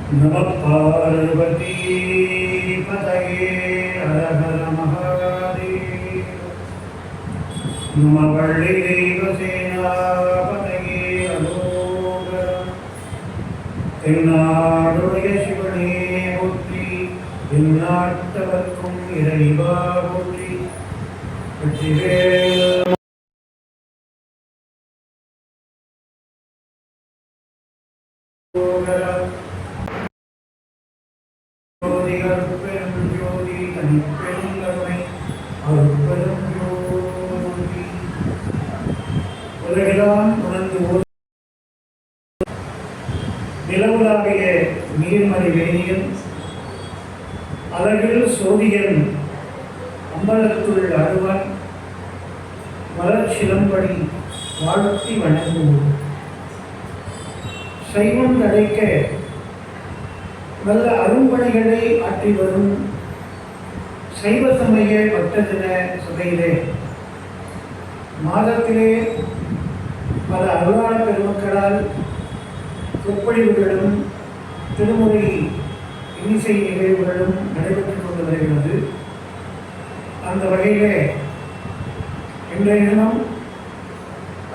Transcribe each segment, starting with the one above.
நம பார்வதி பதயே ஹர மகாதேவ. நம வள்ளி தெய்வசேனாபதயே அரோகரம். தென்னாடுடைய சிவனே போற்றி, எந்நாட்டவர்க்கும் இறைவா போற்றி. வெற்றிவேல் அருட்பெரும் ஜோதி தனிப்பெரும் கருணை அருட்பெரும் ஜோதி. உலகெல்லாம் உணர்ந்து நிலவுலாவிய நீர்மறை வேணியன் அழகில் சோதியன் அம்பலத்துள் அருவன் மலர்ச்சிலம்படி வாழ்த்தி வணங்குவோம். சைவம் தடைக்க நல்ல அரும்பணிகளை ஆற்றி வரும் சைவ சமய பட்டதின சபையிலே மாதத்திலே பல அருளாள பெருமக்களால் சொற்பொழிவுகளும் திருமுறை இன்னிசை நிகழ்வுகளும் நடைபெற்றுக் கொண்டு வருகிறது. அந்த வகையிலே இன்றைய தினம்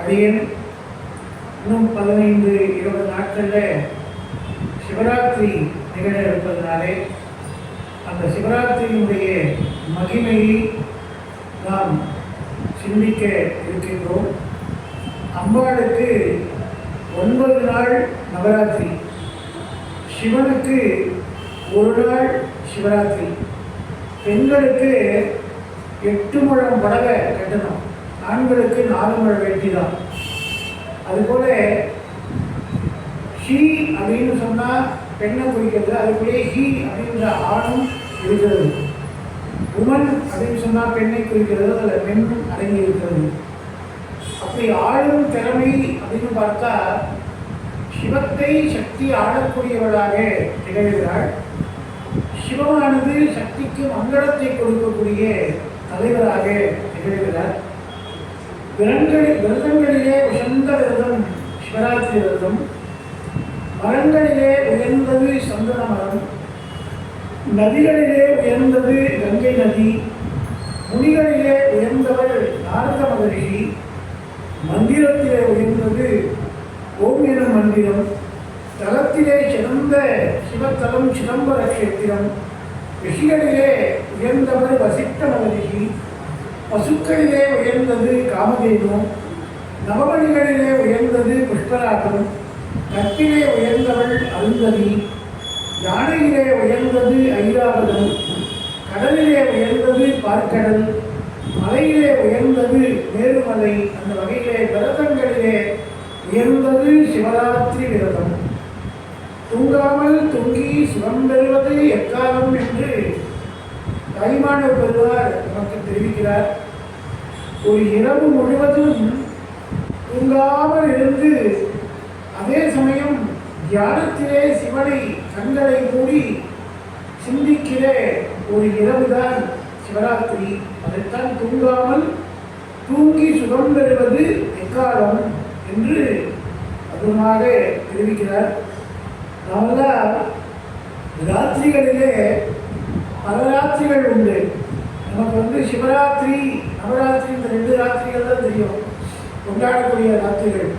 அடியேன் இன்னும் 15-20 நாட்களில் சிவராத்திரி நிகழ இருப்பதனாலே அந்த சிவராத்திரியினுடைய மகிமையை நாம் சிந்திக்க இருக்கின்றோம். அம்பாளுக்கு 9 நாள் நவராத்திரி, சிவனுக்கு 1 நாள் சிவராத்திரி. பெண்களுக்கு 8 முழம் புடவை கட்டணும், ஆண்களுக்கு 4 முழம் வேட்டி தான். அதுபோல ஷீ அப்படின்னு சொன்னால் பெண்ணை குறிக்கிறது, அதுக்குள்ளே ஹீ அப்படின்ற ஆணும் இருக்கிறது. உமன் அப்படின்னு சொன்னால் பெண்ணை குறிக்கிறது, அதில் பெண்ணும் அடங்கி இருக்கிறது. அப்படி ஆளும் திறமை அப்படின்னு பார்த்தா சிவத்தை சக்தி ஆளக்கூடியவளாக திகழ்கிறாள். சிவமானது சக்திக்கு மங்களத்தை கொடுக்கக்கூடிய தலைவராக திகழ்கிறார். விரதங்களிலே உயர்ந்த விரதம் சிவராத்திரி விரதம். மரங்களிலே உயர்ந்தது சந்தன மரம், நதிகளிலே உயர்ந்தது கங்கை நதி, முனிகளிலே உயர்ந்தவர் நாரத மகரிஷி, மந்திரத்திலே உயர்ந்தது ஓம் எனும் மந்திரம், தலத்திலே சிறந்த சிவத்தலம் சிதம்பர கஷேத்திரம், ரிஷிகளிலே உயர்ந்தவர் வசிஷ்ட மகரிஷி, பசுக்களிலே உயர்ந்தது காமதேனு, நவமணிகளிலே உயர்ந்தது புஷ்பராகம், கட்டிலே உயர்ந்தவள் அருந்ததி, யானையிலே உயர்ந்தது ஐராவதம், கடலிலே உயர்ந்தது பார்க்கடல், மலையிலே உயர்ந்தது மேருமலை. அந்த வகையிலே விரதங்களிலே உயர்ந்தது சிவராத்திரி விரதம். தூங்காமல் தூங்கி சுகம் பெறுவது எக்காலம் என்று தாய்மான பெறுவார் நமக்கு தெரிவிக்கிறார். ஒரு இரவு முழுவதும் தூங்காமல் இருந்து அதே சமயம் தியானத்திலே சிவனை கண்களை மூடி சிந்திக்கிற ஒரு இரவுதான் சிவராத்திரி. அதைத்தான் தூங்காமல் தூங்கி சுகம் பெறுவது எக்காலம் என்று அதுமாக தெரிவிக்கிறார். நாமெல்லாம் ராத்திரிகளிலே பல ராத்திரிகள் உண்டு. நமக்கு சிவராத்திரி நவராத்திரி இந்த 2 ராத்திரிகள் தான் தெரியும் கொண்டாடக்கூடிய ராத்திரிகள்.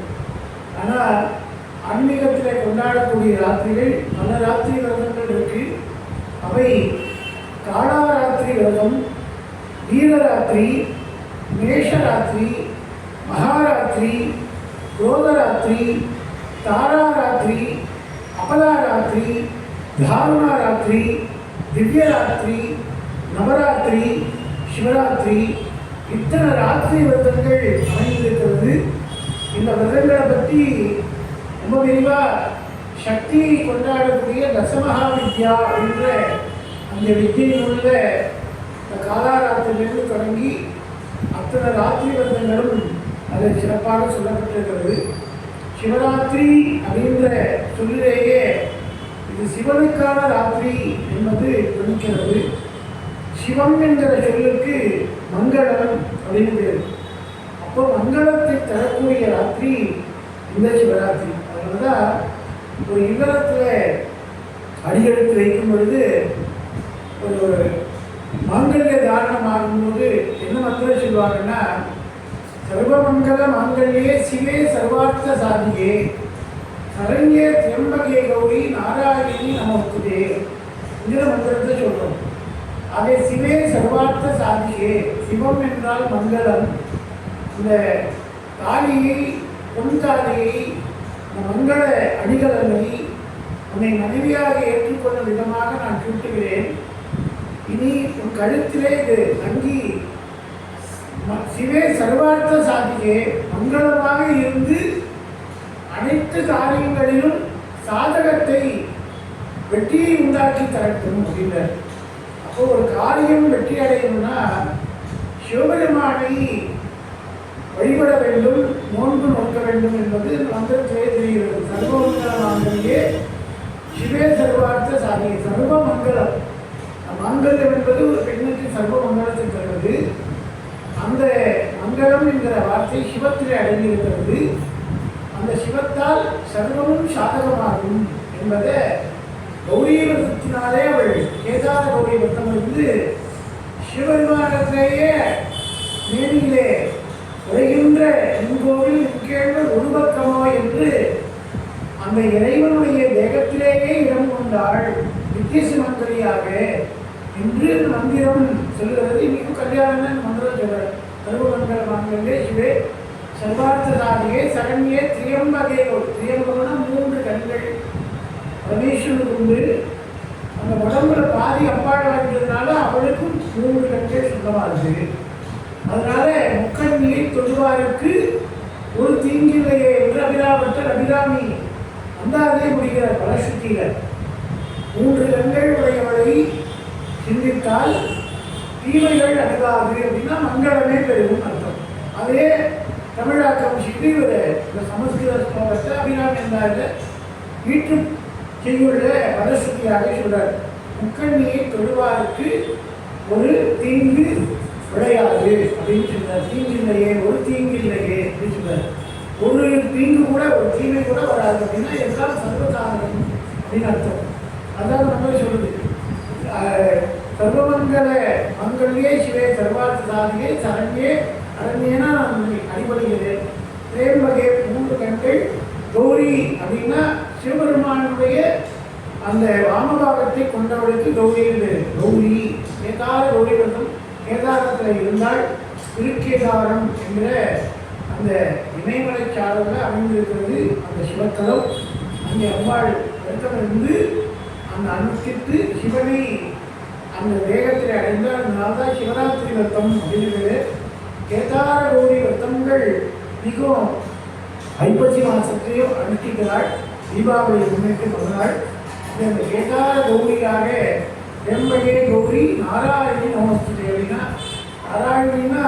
ஆனால் ஆன்மீகத்தில் கொண்டாடக்கூடிய ராத்திரிகள் பல ராத்திரி விரதங்கள் இருக்கு. அவை காளாராத்திரி விரதம், வீரராத்திரி, மேஷராத்திரி, மகாராத்திரி, ரோதராத்திரி, தாராராத்திரி, அபலாராத்திரி, தாருணாராத்திரி, திவ்யராத்திரி, நவராத்திரி, சிவராத்திரி, இத்தனை ராத்திரி விரதங்கள் அமைந்திருக்கிறது. இந்த விரதங்களை பற்றி ரொம்ப விரிவாக சக்தியை கொண்டாடக்கூடிய தசமகா வித்யா என்ற அந்த வித்தியில் உள்ள இந்த காலாராத்திரிலிருந்து தொடங்கி அத்தனை ராத்திரி விரதங்களும் அதில் சிறப்பாக சொல்லப்பட்டிருக்கிறது. சிவராத்திரி அப்படின்ற சொல்லிலேயே இது சிவனுக்கான ராத்திரி என்பது குறிக்கிறது. சிவம் என்கிற சொல்லுக்கு மங்களம் அப்படின்னு பேர். அப்போ மங்களத்தை தரக்கூடிய ராத்திரி இந்த சிவராத்திரி. அதனால தான் ஒரு இல்லறத்தில் அடியெடுத்து வைக்கும் பொழுது ஒரு மாங்கல்ய தாரணம் ஆகும்போது என்ன மந்திரம் சொல்லுவாங்கன்னா, சர்வமங்கல மாங்கல்யே சிவே சர்வார்த்த சாதியே சரண்யே திரியம்பகே கௌரி நாராயணி நமஸ்துதே என்கிற மந்திரத்தை சொல்றோம். அதை சிவே சர்வார்த்த சாதியே, சிவம் என்றால் மங்களம். இந்த தாலியை பொன்தாலியை மங்கள அடிகளவை உன்னை மனைவியாக ஏற்றுக்கொண்ட விதமாக நான் சூட்டுகிறேன். இனி உன் கழுத்திலே இது தங்கி சிவே சர்வார்த்த சாதியே மங்களமாக இருந்து அனைத்து காரியங்களிலும் சாதகத்தை வெற்றியை உண்டாக்கி தரட்டும் அப்படின்றார். அப்போ ஒரு காரியம் வெற்றி அடையணும்னா சிவபெருமானை வழிபட வேண்டும், நோன்பு நோக்க வேண்டும் என்பது மந்திரத்திலே தெரிகிறது. சர்வமங்கலமாங்கல்யே சிவே சர்வார்த்த சாதியே, சர்வ மங்களம். மாங்கல்யம் என்பது ஒரு பெண்ணுக்கு சர்வ மங்களத்தை தருவது. அந்த மங்களம் என்கிற வார்த்தை சிவத்திலே அடங்கியிருக்கிறது. அந்த சிவத்தால் சர்வமும் சாதகமாகும் என்பதை கௌரி விரதத்தினாலே அவள் கேதார கௌரி விரதம் இருந்து சிவபெருமானத்திலேயே மேனியிலே உரைகின்ற எங்கோவில் இன்கேள்வர் ஒரு பக்கமோ என்று அந்த இறைவனுடைய தேகத்திலேயே இடம் கொண்டாள் நித்திய சிவங்கரியாக என்று மந்திரம் சொல்கிறது. இன்னைக்கும் கல்யாணம் மந்திரம் சொல்றார். சர்வமங்கல மாங்கல்யே சிவே சர்வார்த்த சாதியே சரண்யே திரியம்பகே கௌரி. திரியம்பகம்னா 3 கண்கள் பரமேஸ்வரனுக்கு உண்டு. அந்த உடம்புல பாதி அப்பாடு வாங்கியதுனால அவளுக்கும் 3 கண்கள் சுத்தமாகுது. அதனால முக்கண்ணியை தொழுவாருக்கு ஒரு தீங்கில்லையே என்று அபிராமத்தர் அபிராமி அந்தாதே முடிகிறார். பலசுத்தியில 3 கண்கள் உடையவளை சிந்தித்தால் தீமைகள் அணுகாது அப்படின்னா மங்களமே பெருகும் அர்த்தம். அதே தமிழாக்கம் செய்து இந்த சமஸ்கிருத ஸ்லோகத்தை அபிராமி அந்தாத வீட்டு செய்யுள்ள பலசுத்தியாக சொல்றார். முக்கண்ணியை தொழுவாருக்கு ஒரு தீங்கு விளையாது அப்படின்னு சொல்றார். தீங்கு இல்லையே, ஒரு தீங்கு இல்லையே அப்படின்னு சொல்றார். ஒரு தீங்கு கூட, ஒரு தீமை கூட வராது அப்படின்னா எல்லாம் சர்வசாதனம் அப்படின்னு அர்த்தம். அதான் நம்ம சொல்லுது. சர்வமங்கல மங்கல்யே சிவே சர்வார்த்த சாதியே சரண்யே அரண்யேனா நான் அடிபடுகிறேன். திரியம்பகே 3 கண்கள் கௌரி அப்படின்னா சிவபெருமானுடைய அந்த வாமபாகத்தை கொண்டவளுக்கு கௌரி கௌரி கேதார கௌரி விரதம் கேதாரத்தில் இருந்தால் திருக்கேதாரம் என்கிற அந்த இமயமலை சாரலில் அமைந்திருக்கிறது அந்த சிவத்தலம். அங்கே அம்பாள் விரதம் இருந்து அந்த அனுஷ்டித்து சிவனை அந்த வேகத்தில் அடைந்த அதனால்தான் சிவராத்திரி விரதம் அப்படிங்கிறது. கேதார கௌரி விரதங்கள் மிகவும் ஐப்பசி மாதத்திலையும் அனுஷ்டிக்கிறாள். தீபாவளியை முன்னிட்டு மறுநாள் இந்த கேதார கௌரியாக திரியம்பகே கௌரி நாராயணி நமஸ்துதே அப்படின்னா, நாராயணின்னா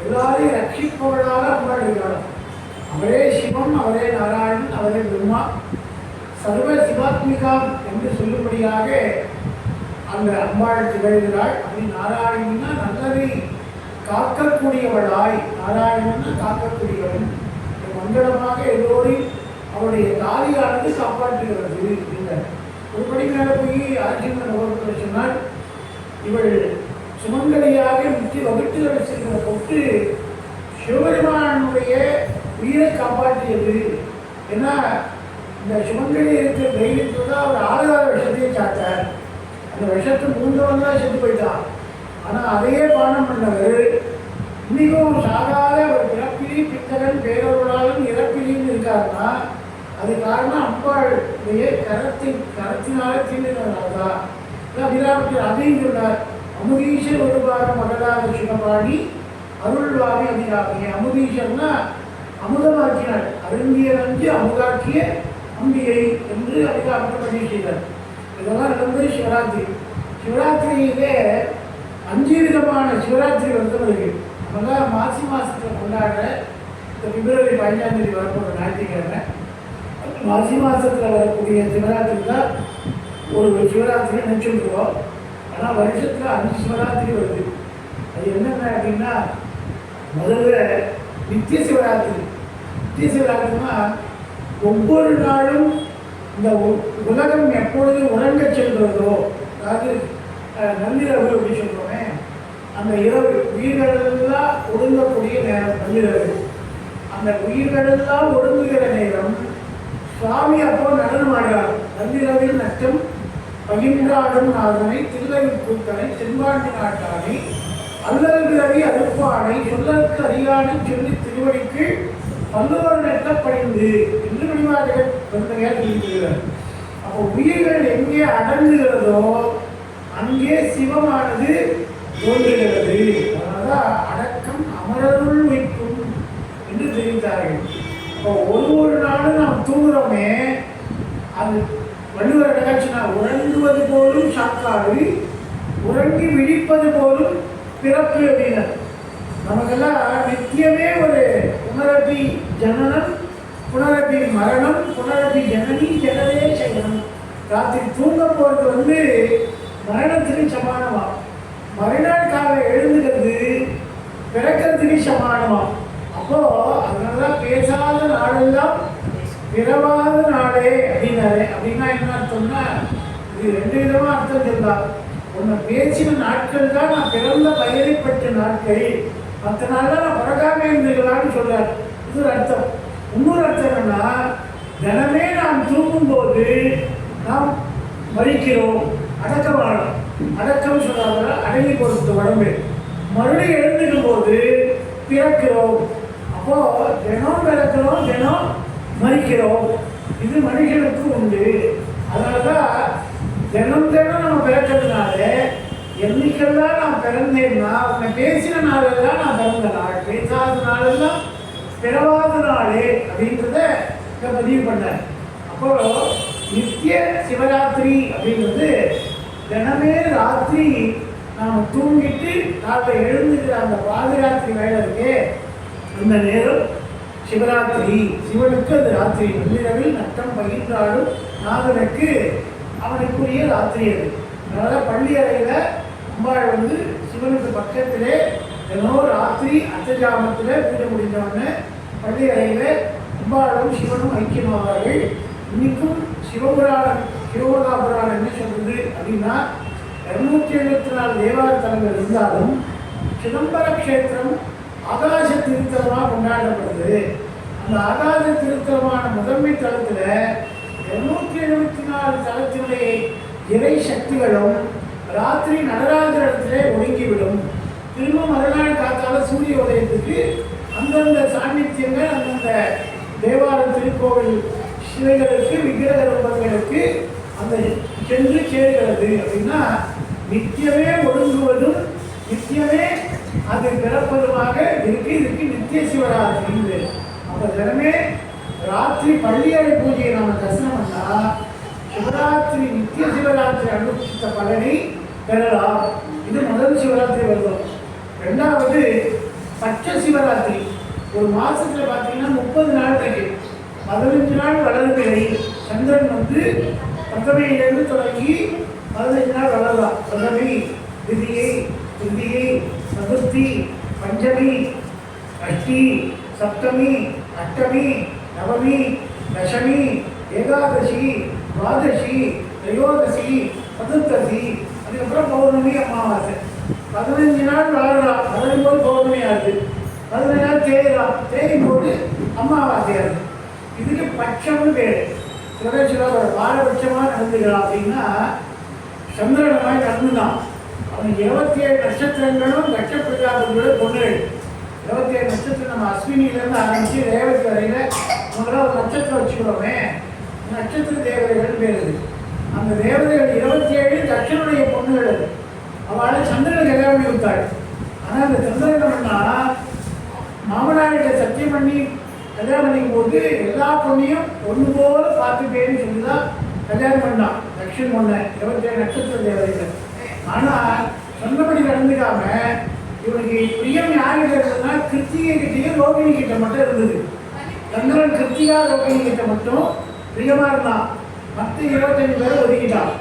எல்லாரையும் ரட்சிப்பவர்களாக அம்பாள் இருக்கிறாள். அவரே சிவம், அவரே நாராயணன், அவரே பிரம்மா, சர்வ சிவாத்மிகா என்று சொல்லும்படியாக அந்த அம்பாள் திகழ்கிறாள். அப்படி நாராயணின்னா நல்லதை காக்கக்கூடியவளாய், நாராயணன்னா காக்கக்கூடியவன். மங்களமாக எல்லோரையும் அவருடைய தாலியானது காப்பாற்றுகிறது. இந்த ஒரு படி மேலே போய் ஆட்சியர் நோக்கத்தை சொன்னால், இவள் சுமங்கலியாக முற்றி வகுட்டில் வச்சிருக்கிற பொட்டு சிவபெருமானுடைய உயிரை காப்பாற்றியது. ஏன்னா இந்த சுமங்கலி இருக்கிற தைரியத்தில் தான் அவர் 6 விஷத்தையே சாட்டார். அந்த விஷத்தை 3 தான் செத்து போயிட்டான். ஆனால் அதையே பானம் பண்ணவர் இன்னைக்கும் சாகாத ஒரு பிறப்பிலி பித்தகன் பேரவர்களாலும் இறப்பிலின்னு இருக்காருன்னா அது காரணம் அம்பாளுடைய கரத்தினால தீண்டினதால்தான். அபிராமத்தில் அதையும் சொன்னார். அமுதீஷர் ஒரு பாகம் மகளாக சிவபாணி அருள்வாமி அபிராமி. அமுதீஷர்னா அமுதமாக்கினார், அருந்திய நஞ்சு அமுதாக்கிய அம்பிகை என்று அபிராமத்தை பதிவு செய்தார். இதெல்லாம் நடந்தது சிவராத்திரி. சிவராத்திரியிலே 5 விதமான சிவராத்திரி விரதம் இருக்கு. நம்மளாம் மாசி மாதத்தில் கொண்டாடுற இந்த பிப்ரவரி 15ஆம் தேதி வரப்போகிற ஞாயிற்றுக்கிழமை மாசி மாதத்தில் வரக்கூடிய சிவராத்திரி தான் ஒரு சிவராத்திரி நினச்சிருக்கிறோம். ஆனால் வருஷத்தில் 5 சிவராத்திரி வருது. அது என்னென்ன அப்படின்னா, முதல்ல நித்திய சிவராத்திரி. நித்திய சிவராத்திரினா ஒவ்வொரு நாளும் இந்த உலகம் எப்பொழுது உறங்க நள்ளிரவு அப்படின்னு சொல்கிறோமே, அந்த இரவு உயிர்களெல்லாம் ஒடுங்கக்கூடிய நேரம் நள்ளிரவு. அந்த உயிர்களெல்லாம் ஒடுங்குகிற நேரம் சுவாமி அப்போ நடனம் ஆடுறார். நள்ளிரவில் நட்டம் பகிர்ந்தாடும் நாதனை தில்லையில் கூத்தனை தென்பாண்டி நாட்டானை அல்லல் ரவி அறுப்பானை சொல்லற்கு அறியானை சொல்லி திருவடிக்கு பல்லோர் நெட்டப்படைந்து என்று மணிவாசகர் சொல்லுகிறார். அப்போ உயிர்கள் எங்கே அடங்குகிறதோ அங்கே சிவமானது தோன்றுகிறது. அதனால்தான் அடக்கம் அமரருள் வைக்கும் என்று தெரிவித்தார்கள். இப்போ ஒரு நாளும் நாம் தூங்குறோமே, அது வள்ளுவர் நிகழ்ச்சினா உறங்குவது போலும் சாக்காடு உறங்கி விழிப்பது போலும் பிறப்பு அப்படின்னு. நமக்கெல்லாம் நித்தியமே ஒரு புனரபி ஜனனம் புனரபி மரணம் புனரபி ஜனனி ஜனதே சயனம். ராத்திரி தூங்க போகிறது மரணத்துக்கு சமானமா, மறுநாள் காலை எழுந்துகிறது பிறக்கிறதுக்கு சமானமா. அப்போ அதனாலதான் பேசாத நாளெல்லாம் பிறவாத நாளே அப்படின்னாரு. அப்படின்னா என்ன அர்த்தம்னா, இது 2 விதமா அர்த்தம் சொல்லலாம். ஒன்று, பேசின நாட்கள் தான் நான் பிறந்த பயிரைப்பட்ட நாட்கள், மற்ற நாள் நான் பிறகாம இருந்துக்கலான்னு சொல்றார். இது ஒரு அர்த்தம். இன்னொரு அர்த்தம் என்னன்னா, தினமே நாம் தூங்கும்போது நாம் மறிக்கிறோம், அடக்கமானோம். அடக்கம் சொல்லாத அடங்கி கொடுத்த உடம்பு. மறுபடியும் எழுந்துக்கும் போது பிறக்கிறோம். அப்போ தினம் பிறக்கிறோம், தினம் மறிக்கிறோம். இது மனிதனுக்கு உண்டு. அதனாலதான் தினம் நம்ம பிறக்கிறதுனால என்னைக்கெல்லாம் நான் பிறந்தேன்னா, உன்னை பேசின நாளெல்லாம் நான் பிறந்த நாள், பேசாத நாளெல்லாம் பிறவாத நாளே அப்படின்றத பதிவு பண்ணேன். அப்போ நித்திய சிவராத்திரி அப்படின்றது தினமே ராத்திரி நாம் தூங்கிட்டு நாளில் எழுந்துக்கிற அந்த பாதிராத்திரி வேலை இருக்கே, அந்த நேரம் சிவராத்திரி. சிவனுக்கு அது ராத்திரி. நள்ளிரவில் நட்டம் பகிர்ந்தாலும் நாதனுக்கு அவனுக்குரிய ராத்திரி அது. அதனால பள்ளி அறையில் அம்பாள் சிவனுக்கு பக்கத்திலே தினம் ராத்திரி அர்த்தஜாமத்தில் பூஜை முடிஞ்சவொடனே பள்ளி அறையில் அம்பாளும் சிவனும் ஐக்கியமாவார்கள். இன்னைக்கும் சிவபுராணம் சிவபுரா புராணம் என்ன சொல்றது அப்படின்னா, 274 தேவார தலங்கள் இருந்தாலும் சிதம்பர கஷேத்திரம் ஆகாச திருத்தலமாக கொண்டாடப்படுது. அந்த ஆகாச திருத்தலமான முதன்மை தலத்தில் 274 தலத்தினுடைய இறை சக்திகளும் ராத்திரி நடராஜர் இடத்திலே ஒடுங்கிவிடும். திரும்ப மறுநாள் காத்தால சூரிய உதயத்துக்கு அந்தந்த சாநித்தியங்கள் அந்தந்த தேவார திருக்கோவில் சிலைகளுக்கு விக்கிரக ரூபங்களுக்கு அந்த சென்று சேருகிறது. அப்படின்னா நித்தியமே ஒடுங்குவதும் நித்தியமே அது பிறப்பதுமாக இருக்கு. இதுக்கு நித்திய சிவராத்திரி. அப்போ தினமே ராத்திரி பள்ளியறை பூஜையை நம்ம தரிசனம் பண்ணா சிவராத்திரி நித்திய சிவராத்திரி அனுஷ்டித்த பலனை பெறலாம். இது முதல் சிவராத்திரி வருடம். 2வது பட்ச சிவராத்திரி. ஒரு மாசத்துல பார்த்தீங்கன்னா 30 நாள் இருக்கு. 15 நாள் வளர்பிறை. சந்திரன் பிரதமையிலிருந்து தொடங்கி 15 நாள் வளரலாம். பிரதமை, திதியை, திருதியை, சதுர்த்தி, பஞ்சமி, அஷ்டி, சப்தமி, அஷ்டமி, நவமி, தசமி, ஏகாதசி, துவாதசி, திரையோதசி, சதுர்த்தசி, அதுக்கப்புறம் பௌர்ணமி, அமாவாசை. 15 நாள் வளரலாம். வளரும் போது பௌர்ணமி ஆகுது. 15 நாள் தேயலாம். தேயும் போது அமாவாசை ஆகுது. இதுக்கு பட்சம்னு பேர். சிவ பாரபட்சமாக நடந்துக்கலாம். அப்படின்னா சந்திரன் மாதிரி நடந்துதான். அவனுக்கு 27 நட்சத்திரங்களும் லட்ச பிரஜாபதியோட பொண்ணுகள். 27 நட்சத்திரம் நம்ம அஸ்வினியிலேருந்து ஆரம்பித்து ரேவதி வரையில் முதல்ல ஒரு நட்சத்திரம் வச்சுக்கிறோமே, நட்சத்திர தேவதைகள் பேர். அந்த தேவதைகள் 27 தட்சனுடைய பொண்ணுகள். அவளை சந்திரனுக்கு கல்யாணம் பண்ணி கொடுத்தாள். ஆனால் அந்த சந்திரன் பண்ணா மாமனார்கிட்ட சத்தியம் பண்ணி கல்யாணம் பண்ணிக்கும் போது எல்லா பொண்ணையும் ஒன்று போல பார்த்துப்பேன்னு சொல்லி தான் கல்யாணம் பண்ணான் தட்சன் பொண்ணை. 27 நட்சத்திர தேவதைகள். ஆனால் சொன்னபடி நடந்துக்காம இவனுக்கு பிரியம் யார்கிட்ட இருந்ததுன்னா கிருத்திகை கிட்டையும் ரோகிணி கிட்ட மட்டும் இருந்தது. சந்திரன் கிருத்திகா ரோகிணி கிட்ட மட்டும் பிரியமா இருந்தான். மற்ற 25 பேரை ஒதுக்கிட்டான்.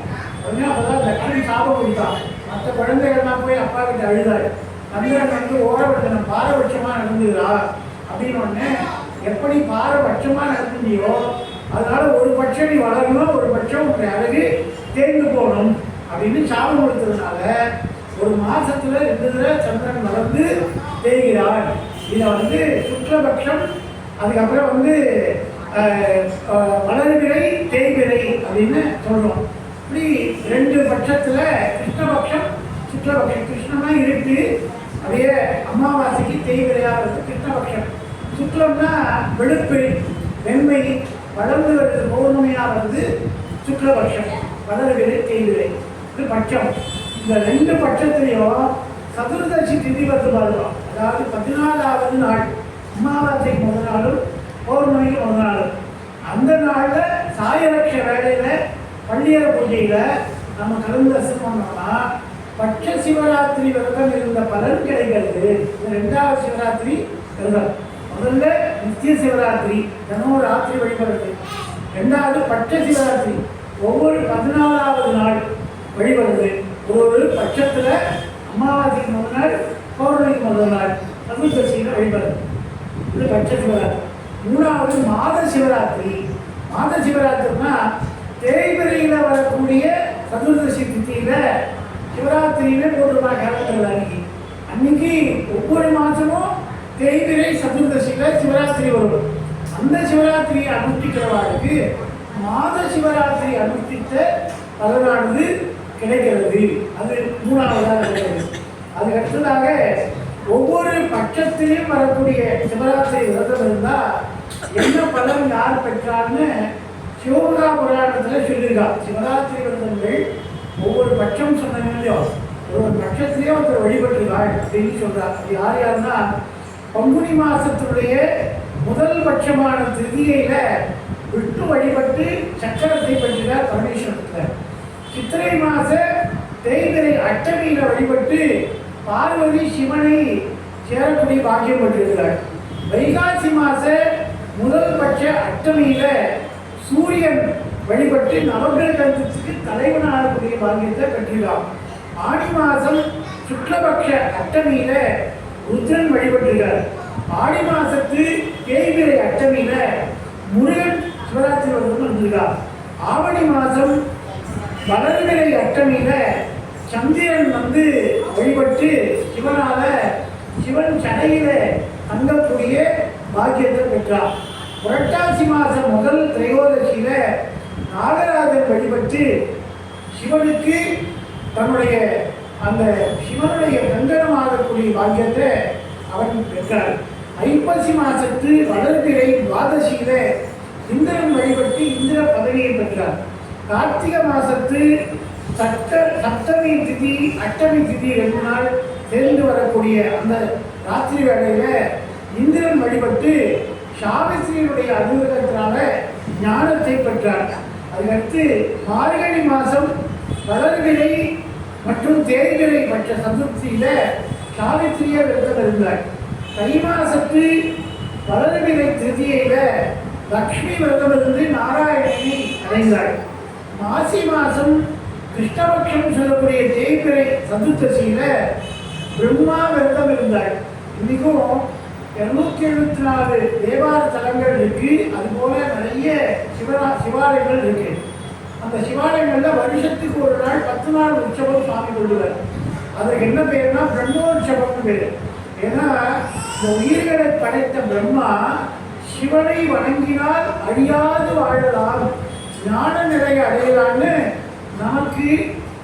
உடனே அப்போதான் தட்சன் சாபம் கொடுத்தான். மற்ற குழந்தைகள்லாம் போய் அப்பா கிட்ட அழுதாள். சந்திரன் ஓரபட்சம் பாரபட்சமா நடந்துகிறா அப்படின்னு உடனே, எப்படி பாரபட்சமா நடந்துட்டியோ அதனால ஒரு பட்சம் நீ வளரணும், ஒரு பட்சம் உன்னுடைய அழகு தேர்ந்து போகணும் அப்படின்னு அப்படின்னு சாபம் கொடுத்ததுனால ஒரு மாசத்துல 2 தடவை சந்திரன் வளர்ந்து தேய்கிறார். இதை சுக்லபக்ஷம், அதுக்கப்புறம் வளர்விரை தேய்விரை அப்படின்னு சொல்றோம். இப்படி 2 பட்சத்துல கிருஷ்ணபக்ஷம் சுக்லபக்ஷம். கிருஷ்ணனா இருக்கு, அப்படியே அமாவாசைக்கு தேய்விரையா வருது கிருஷ்ணபக்ஷம். சுக்லம்னா வெளுப்பு வெண்மை, வளர்ந்து வருது பௌர்ணமியா வருது சுக்லபக்ஷம். வளர்விரை தேய்விரை இது பட்சம். இந்த 2 பட்சத்திலையும் சதுர்தசி திதி வந்து வருவோம். அதாவது 14வது நாள், அமாவாசைக்கு முதல் நாளும் பௌர்ணமிக்கு முதல் நாளும். அந்த நாளில் சாயலட்ச வேலையில் பள்ளியர பூஜையில் நம்ம கலந்து பண்ணோம்னா பட்ச சிவராத்திரி விரதம் இருந்த பலன் கிடைக்கிறது. இது 2வது சிவராத்திரி விரதம். முதல்ல நித்திய சிவராத்திரி, தினமும் ராத்திரி வழிபடுறது. 2வது பட்ச சிவராத்திரி, ஒவ்வொரு 14வது நாள் வழிபடுறது. ஒரு பட்சத்தில் அமாவாசைக்கு முதல் நாள், பௌர்ணமிக்கு முதல் நாள், சதுர்தசியில் வழிபடுறது. இது பட்ச சிவராத்திரி. 3வது மாத சிவராத்திரி. மாத சிவராத்திரினா தேய்பிரையில் வரக்கூடிய சதுர்தசி திதியில சிவராத்திரியிலே போட்டுருவாங்க கேலண்டர். அன்னைக்கு ஒவ்வொரு மாதமும் தேய்பிரை சதுர்தசியில சிவராத்திரி வரும். அந்த சிவராத்திரியை அனுஷ்டிக்கிறவாளுக்கு மாத சிவராத்திரி அனுஷ்டித்த பலனானது கிடைக்கிறது. அது 3வதாக கிடைக்கிறது. அதுக்கு அடுத்ததாக ஒவ்வொரு பட்சத்திலையும் வரக்கூடிய சிவராத்திரி விரதம் இருந்தால் என்ன பலன் யார் பெற்றார்னு சிவகா புராணத்தில் சொல்லியிருக்கா. சிவராத்திரி விரதங்கள் ஒவ்வொரு பட்சம் சொன்னாங்க, ஒவ்வொரு பட்சத்திலேயே ஒருத்தர் வழிபட்டுருக்காள் அப்படின்னு சொல்றார். அது யார் யாருன்னா, பங்குனி மாசத்துடைய முதல் பட்சமான திருதியில விட்டு வழிபட்டு சக்கரத்தை பெற்றார் பரமேஸ்வரத்தில். சித்திரை மாச தேய்பிரை அஷ்டமியில வழிபட்டு பார்வதி சிவனை சேரக்கூடிய பாக்கியம் பெற்றிருக்கிறார். வைகாசி மாச முதல் பட்ச அஷ்டமியில சூரியன் வழிபட்டு நவகிரகத்துக்கு தலைவனாகக்கூடிய பாக்கியத்தை பெற்றிருக்கார். ஆடி மாசம் சுக்லபக்ஷ அஷ்டமியில ருத்ரன் வழிபட்டிருக்கார். ஆடி மாசத்து தேய்பிரை அஷ்டமியில முருகன் சிவராத்திரி விரதம் வந்திருக்கார். ஆவணி மாசம் வளர்விரை அஷ்டமியில சந்திரன் வழிபட்டு சிவனால சிவன் சடையில தங்கக்கூடிய பாக்கியத்தை பெற்றார். புரட்டாசி மாதம் முதல் திரையோதசியில நாகராஜன் வழிபட்டு சிவனுக்கு தன்னுடைய அந்த சிவனுடைய கங்கணமாகக்கூடிய பாக்கியத்தை அவன் பெற்றார். ஐப்பசி மாசத்து வளர்பிறை துவாதசியில இந்திரன் வழிபட்டு இந்திர பதவியை பெற்றார். கார்த்திகை மாசத்து சப்தமி திதி அஷ்டமி திதி 2 நாள் சேர்ந்து வரக்கூடிய அந்த ராத்திரி வேளையில இந்திரன் வழிபட்டு சாவித்திரியுடைய அனுகிரகத்தினால ஞானத்தை பெற்றார். அதுக்கடுத்து மார்கழி மாதம் வளர்விரை மற்றும் தேய்பிரை பட்ச சதுர்த்தியில சாவித்திரிய விரதம் இருந்தார். தை மாசத்து வளர்விரை திருதியில லக்ஷ்மி விரதம் இருந்து நாராயணனை அடைந்தார். மாசி மாதம் கிருஷ்ணபக்ஷம் சொல்லக்கூடிய தேய்பிரை சதுர்த்தசியில பிரம்மா விரதம் இருந்தார். இன்னைக்கும் 274 தேவார தலங்கள் இருக்கு. அதுபோல நிறைய சிவாலயங்கள் இருக்கு. அந்த சிவாலயங்கள்ல வருஷத்துக்கு ஒரு நாள் 10 நாள் உற்சவம் சுவாமி கொள்ளுவார். அதுக்கு என்ன பேருனா பிரம்மோற்சவம்னு பேரு. ஏன்னா இந்த உயிர்களை படைத்த பிரம்மா சிவனை வணங்கினால் அழியாது வாழலாம், ஞான நிலையை அடையலான்னு நமக்கு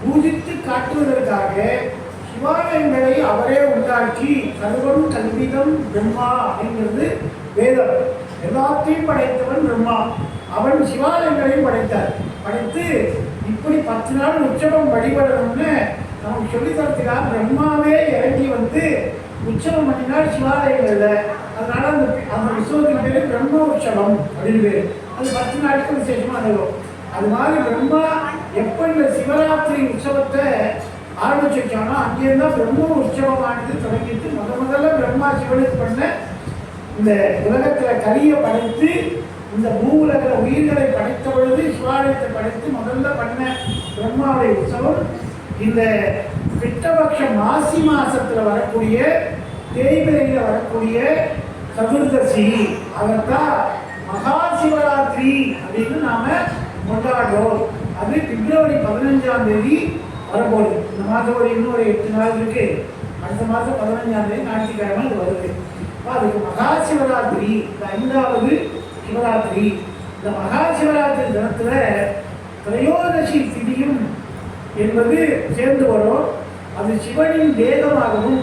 பூஜித்து காட்டுவதற்காக சிவாலயங்களை அவரே உண்டாக்கி சர்வம் கல்விதம் பிரம்மா அப்படிங்கிறது வேதம். எல்லாத்தையும் படைத்தவன் பிரம்மா. அவன் சிவாலயங்களையும் படைத்து இப்படி 10 நாள் உற்சவம் வழிபடணும்னு நமக்கு சொல்லித்தரத்துக்காக பிரம்மாவே இறங்கி உற்சவம் பண்ணினார் சிவாலயங்கள்ல. அதனால அந்த உற்சவத்தின் பேரு பிரம்ம உற்சவம் அப்படின்னு பேரு. அது 10 நாளுக்கு விசேஷமா இருக்கும். அது மாதிரி பிரம்மா எப்போ இந்த சிவராத்திரி உற்சவத்தை ஆரம்பிச்சிருக்கானோ அங்கேருந்தா பிரம்ம உற்சவமானது தொடங்கிட்டு முதல்ல பிரம்மா சிவனுக்கு பண்ண இந்த உலகத்துல கலியை படைத்து இந்த பூவுலக உயிர்களை படைத்த பொழுது சிவாலயத்தை படைத்து முதல்ல பண்ண பிரம்மாவுடைய உற்சவம் இந்த கிருஷ்ணபக்ஷ மாசி மாசத்துல வரக்கூடிய தேய்பிரையில வரக்கூடிய சதுர்தசி. அதைத்தான் மகா சிவராத்திரி அப்படின்னு நாம கொண்டாடுறோம். அது பிப்ரவரி 15ஆம் தேதி வரப்போகுது. இந்த மாதம் இன்னும் ஒரு 8 நாள் இருக்கு. அடுத்த மாதம் 15ஆம் தேதி ஞாயிற்றுக்கிழமை அது வருது. அதுக்கு மகா சிவராத்திரி, இந்த 5வது சிவராத்திரி. இந்த மகா சிவராத்திரி தினத்தில் திரையோதசி திதியும் என்பது சேர்ந்து வரும். அது சிவனின் தேகமாகவும்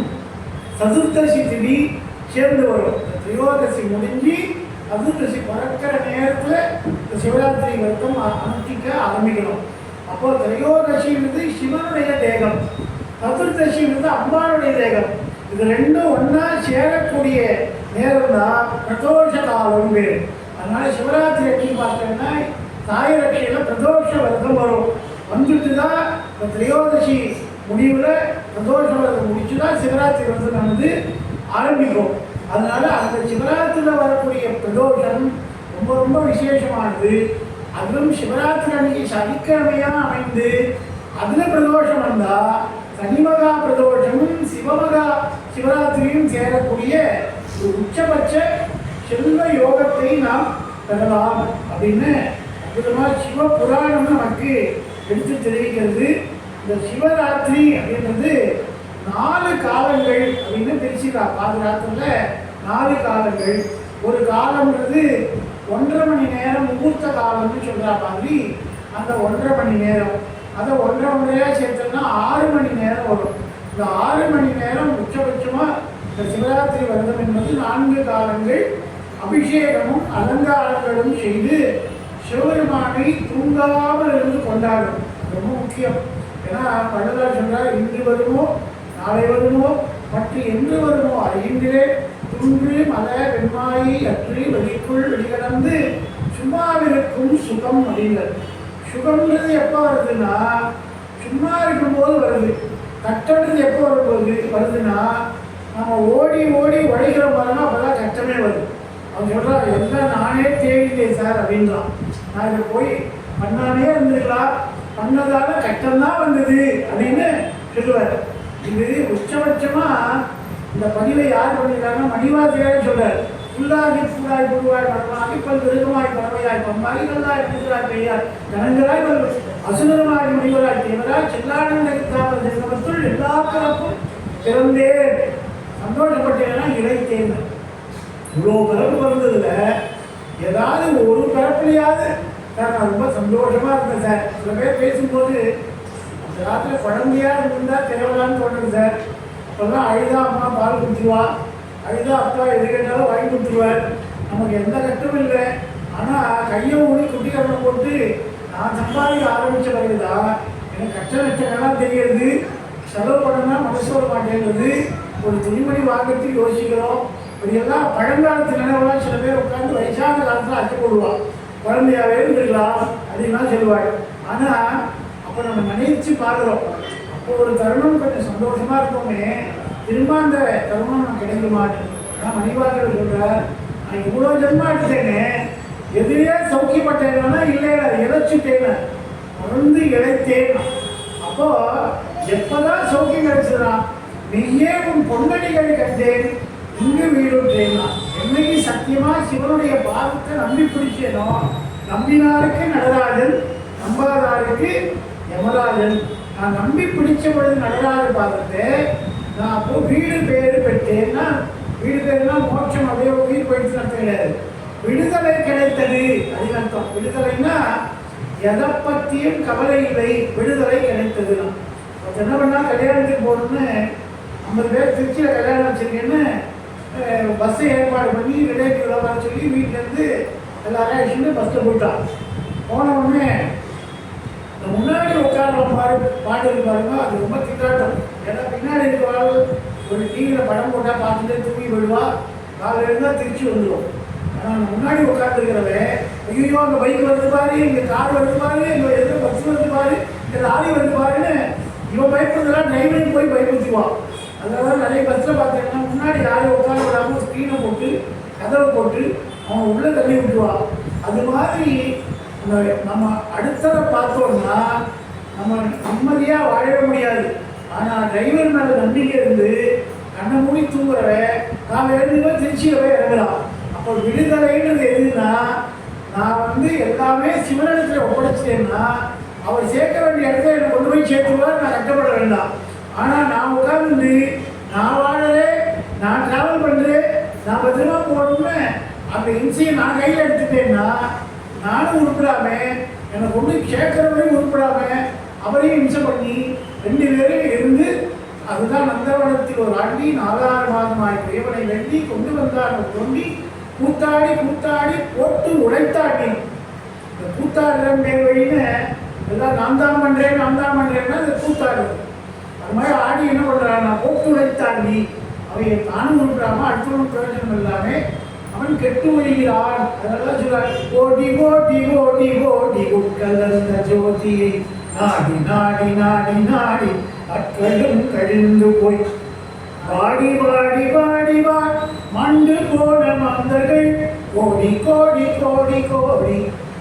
சதுர்தசி திதி சேர்ந்து வரும். திரையோதசி முடிஞ்சு சதுர்தசி பறக்கிற நேரத்தில் இந்த சிவராத்திரி விரதம் அனுஷ்டிக்க ஆரம்பிக்கணும். அப்போ திரையோதசின்றது சிவனுடைய தேகம், சதுர்தசின்றது அம்பாளுடைய தேகம். இது ரெண்டும் ஒன்றா சேரக்கூடிய நேரம் தான் பிரதோஷ காலம் பேர். அதனால சிவராத்திரி எப்படி பார்த்தோம்னா தாயரட்சியில் பிரதோஷ விரதம் வரும். வந்துட்டு தான் இந்த திரையோதசி முடிவில் பிரதோஷ விரதம் முடிச்சு தான் சிவராத்திரி விரதம் வந்து ஆரம்பிக்கும். அதனால அந்த சிவராத்திரியில் வரக்கூடிய பிரதோஷம் ரொம்ப ரொம்ப விசேஷமானது. அதுவும் சிவராத்திரி அன்னைக்கு சனிக்கிழமையாக அமைந்து அதில் பிரதோஷம் வந்தால் சனிமகா பிரதோஷமும் சிவமகா சிவராத்திரியும் சேரக்கூடிய ஒரு உச்சபட்ச செல்வ யோகத்தை நாம் பெறலாம் அப்படின்னு அற்புதமாக சிவ புராணம் நமக்கு எடுத்து தெரிவிக்கிறது. இந்த சிவராத்திரி அப்படின்றது 4 காலங்கள் அப்படின்னு பிரிச்சுக்கலாம். பாதுகாத்துல 4 காலங்கள். ஒரு காலம்ன்றது 1.5 மணி நேரம் முகூர்த்த காலம்னு சொல்கிற மாதிரி அந்த 1.5 மணி நேரம், அதை 1.5 முறையாக சேர்த்தோம்னா 6 மணி நேரம் வரும். இந்த 6 மணி நேரம் உச்சபட்சமாக இந்த சிவராத்திரி விரதம் என்பது 4 காலங்கள் அபிஷேகமும் அலங்காரங்களும் செய்து சிவபெருமானை தூங்காமல் இருந்து கொண்டாடும். ரொம்ப முக்கியம். ஏன்னா வள்ளலார் சொல்றார், இன்று வருமோ நாளை வருமோ மற்ற என்று வருமோ அறிகின்றே துன்று மல வெண்மாயி அற்றி வெளிக்குள் வெளிக்கடந்து சும்மாவிருக்கும் சுகம் அப்படிங்கிறது. சுகம்ன்றது எப்போ வருதுன்னா சும்மா இருக்கும்போது வருது. கட்டம்ன்றது எப்போ வருதுன்னா நம்ம ஓடி ஓடி உழைக்கிற மாதிரினா அப்போதான் கஷ்டமே வருது. அவன் சொல்கிறார், எல்லாம் நானே தேடிட்டேன் சார் அப்படின்றான். நான் இதை போய் பண்ணானே இருந்துக்கலாம், பண்ணதால கஷ்டம்தான் வந்தது அப்படின்னு சொல்லுவார். இது உச்சபட்சமாக இந்த பதிவை யார் பண்ணியிருக்காங்கன்னா மணிவாசகரே சொல்றார். புல்லாகி சூடாய் புழுவாய் பரவாகி பல் விருகமாய் பறவையாய் பம்பாகி நல்லாய் புதுராய் பெய்யாய் கணங்களாய் அசுரமாய் முடிவராய் தேவராய் செல்லாடன் நகைத்தாமல் ஜென்மத்துள் எல்லா பிறப்பும் பிறந்தேன் சந்தோஷப்பட்டேன்னா இழைத்தேன். இவ்வளோ பிறப்பு பிறந்ததுல ஏதாவது ஒரு பிறப்புலையாவது சார் நான் ரொம்ப சந்தோஷமாக இருந்தேன் சார். சில பேர் பேசும்போது அந்த ராத்திரி குழந்தையாக இருந்திருந்தா தேவையான்னு தோணுது சார். அப்போல்லாம் அழுதா அம்மா பால் குடிச்சுவா, அழுதா அப்பா எது கேட்டாலும் வாங்கி கொடுத்துருவார். நமக்கு எந்த கஷ்டமும் இல்லை. ஆனால் கையை ஊடி குட்டி கடனை போட்டு நான் சம்பாதிக்க ஆரம்பித்த பிறகுதான் எனக்கு கஷ்ட நஷ்டங்கள்லாம் தெரியுது. செலவு பண்ணனா மனசு வர மாட்டேங்கிறது. ஒரு துணிமணி வாங்கிறதுக்கு யோசிக்கிறோம். இப்படியெல்லாம் பழங்காலத்து நினைவெல்லாம் சில பேர் உட்காந்து வயசான காலத்தில் அச்சு போடுவாள். குழந்தையாவே இருந்துருக்கலாம் அப்படின்லாம் சொல்லுவாள். ஆனால் அப்போ நம்ம நினைச்சு பார்க்குறோம். அப்போ ஒரு தருணம் கொஞ்சம் சந்தோஷமாக இருக்கோமே, திரும்ப அந்த தருணம் நான் கிடைக்க மாட்டேன். ஆனால் மணிவாசகர் சொல்கிறார், நான் இவ்வளோ ஜென்மா எடுத்தேனே எதிரே சௌக்கியப்பட்டேன்னா இல்லை, நான் இழைச்சிட்டேன், தொடர்ந்து இழைத்தேன். அப்போது எப்போதான் சௌக்கியம் கிடைச்சதா, நீயே உன் பொன்னடிகளை கண்டேன் இங்கு வீடுன்றேன்னா. என்னைக்கு சத்தியமாக சிவனுடைய பாதத்தை நம்பி பிடிச்சேனோ, நம்பினாருக்கு நடராஜன், நம்பாதாருக்கு யமராஜன். நான் நம்பி பிடிச்ச பொழுது நடராஜ பாதத்தை நான் அப்போ வீடு பேரு பெற்றேன்னா, வீடு பேருனா மோட்சம் அப்படியே உயிர் போயிடுச்சு அர்த்தம் கிடையாது, விடுதலை கிடைத்தது அப்படின்னு அர்த்தம். விடுதலைன்னா எதை பற்றியும் கவலை இல்லை, விடுதலை கிடைத்ததுன்னா. என்ன பண்ணால் கல்யாணத்துக்கு போகணுன்னு 50 பேர் திருச்சியில் கல்யாணம் வச்சுருக்கேன்னு பஸ்ஸை ஏற்பாடு பண்ணி ரிலேட்டிவ்லாம் வர சொல்லி வீட்டிலேருந்து எல்லாரும் அழிச்சுட்டு பஸ்ஸில் போயிட்டான். போன உடனே இந்த முன்னாடி உட்கார பாட்டு பாருங்க, அது ரொம்ப திட்டாட்டம். ஏன்னா பின்னாடி இருக்கிறவாள் ஒரு டிவியில் படம் போட்டால் பார்த்துட்டு தூங்கி விடுவா, காலையில் இருந்தால் திருச்சி வந்துடும். ஆனால் அந்த முன்னாடி உட்காந்துருக்கிறவன் ஐயோ அங்கே பைக் வருது பாரு, இங்கே கார் வருது பாரு, இங்கே எதோ பஸ் வருது பாரு, இங்கே லாரி வருது பாருன்னு இவன் பயப்படுறதுலாம் டிரைவருக்கு போய் பயப்படுத்திடுவான். அதனால நிறைய பஸ்ஸில் பார்த்தீங்கன்னா முன்னாடி யாரையும் உட்கார விடாமல் ஸ்க்ரீனை போட்டு கதவை போட்டு அவன் உள்ளே தள்ளி விட்டுருவான். அது மாதிரி நம்ம அடுத்ததை பார்த்தோம்னா நம்ம நிம்மதியாக வாழவே முடியாது. ஆனால் டிரைவர் மேலே நம்பிக்கை இருந்து கண்ணை மூடி தூங்குறவன் நான் எழுதுவே திருச்சியில் போய் இறங்கலாம். அப்போ விடுதலைன்றது எதுன்னா, நான் எல்லாமே சிவனிடத்தில் ஒப்படைச்சிட்டேன்னா அவர் சேர்க்க வேண்டிய இடத்துல என்னை கொண்டு போய் சேர்த்துவார், நான் கஷ்டப்பட வேண்டாம். ஆனால் நான் உட்கார்ந்து நான் வாழறேன், நான் டிராவல் பண்ணுறேன், நான் பத்திரமா போகணும்னு அந்த இன்சியை நான் கையில் எடுத்துட்டேன்னா நானும் உருப்படாம எனக்கு ஒன்று கேட்குறவரையும் உருப்படாம அவரையும் இம்சை பண்ணி 2 பேரும் இருந்து அதுதான் நந்தவனத்தில் ஒரு ஆண்டி 4 மாதமாய் தேவனை வெள்ளி கொண்டு வந்தார் கொண்டி கூத்தாடி கூத்தாடி போட்டு உடைத்தாண்டி. இந்த கூத்தாடுறேன் பேர் வழின்னு எல்லாம் நான் தான் பண்ணுறேன்னா அது கூத்தாடுறது. அது மாதிரி ஆடி என்ன பண்ணுறான், நான் போட்டு உடைத்தாண்டி அவையை தானும் உருப்படாம அடுத்தவனும் பிரயோஜனம் இல்லாமே அவன் கெட்டு ஒழிகிறான். அதெல்லாம் சொல்றான், ஓடி ஓடி ஓடி ஓடி உட்கலந்த ஜோதியை நாடி நாடி நாடி நாடி அற்களும் கழிந்து போய் வாடி வாடி வாடி வா மண்டு போன மந்தர்கள் கோடி கோடி கோடி கோடி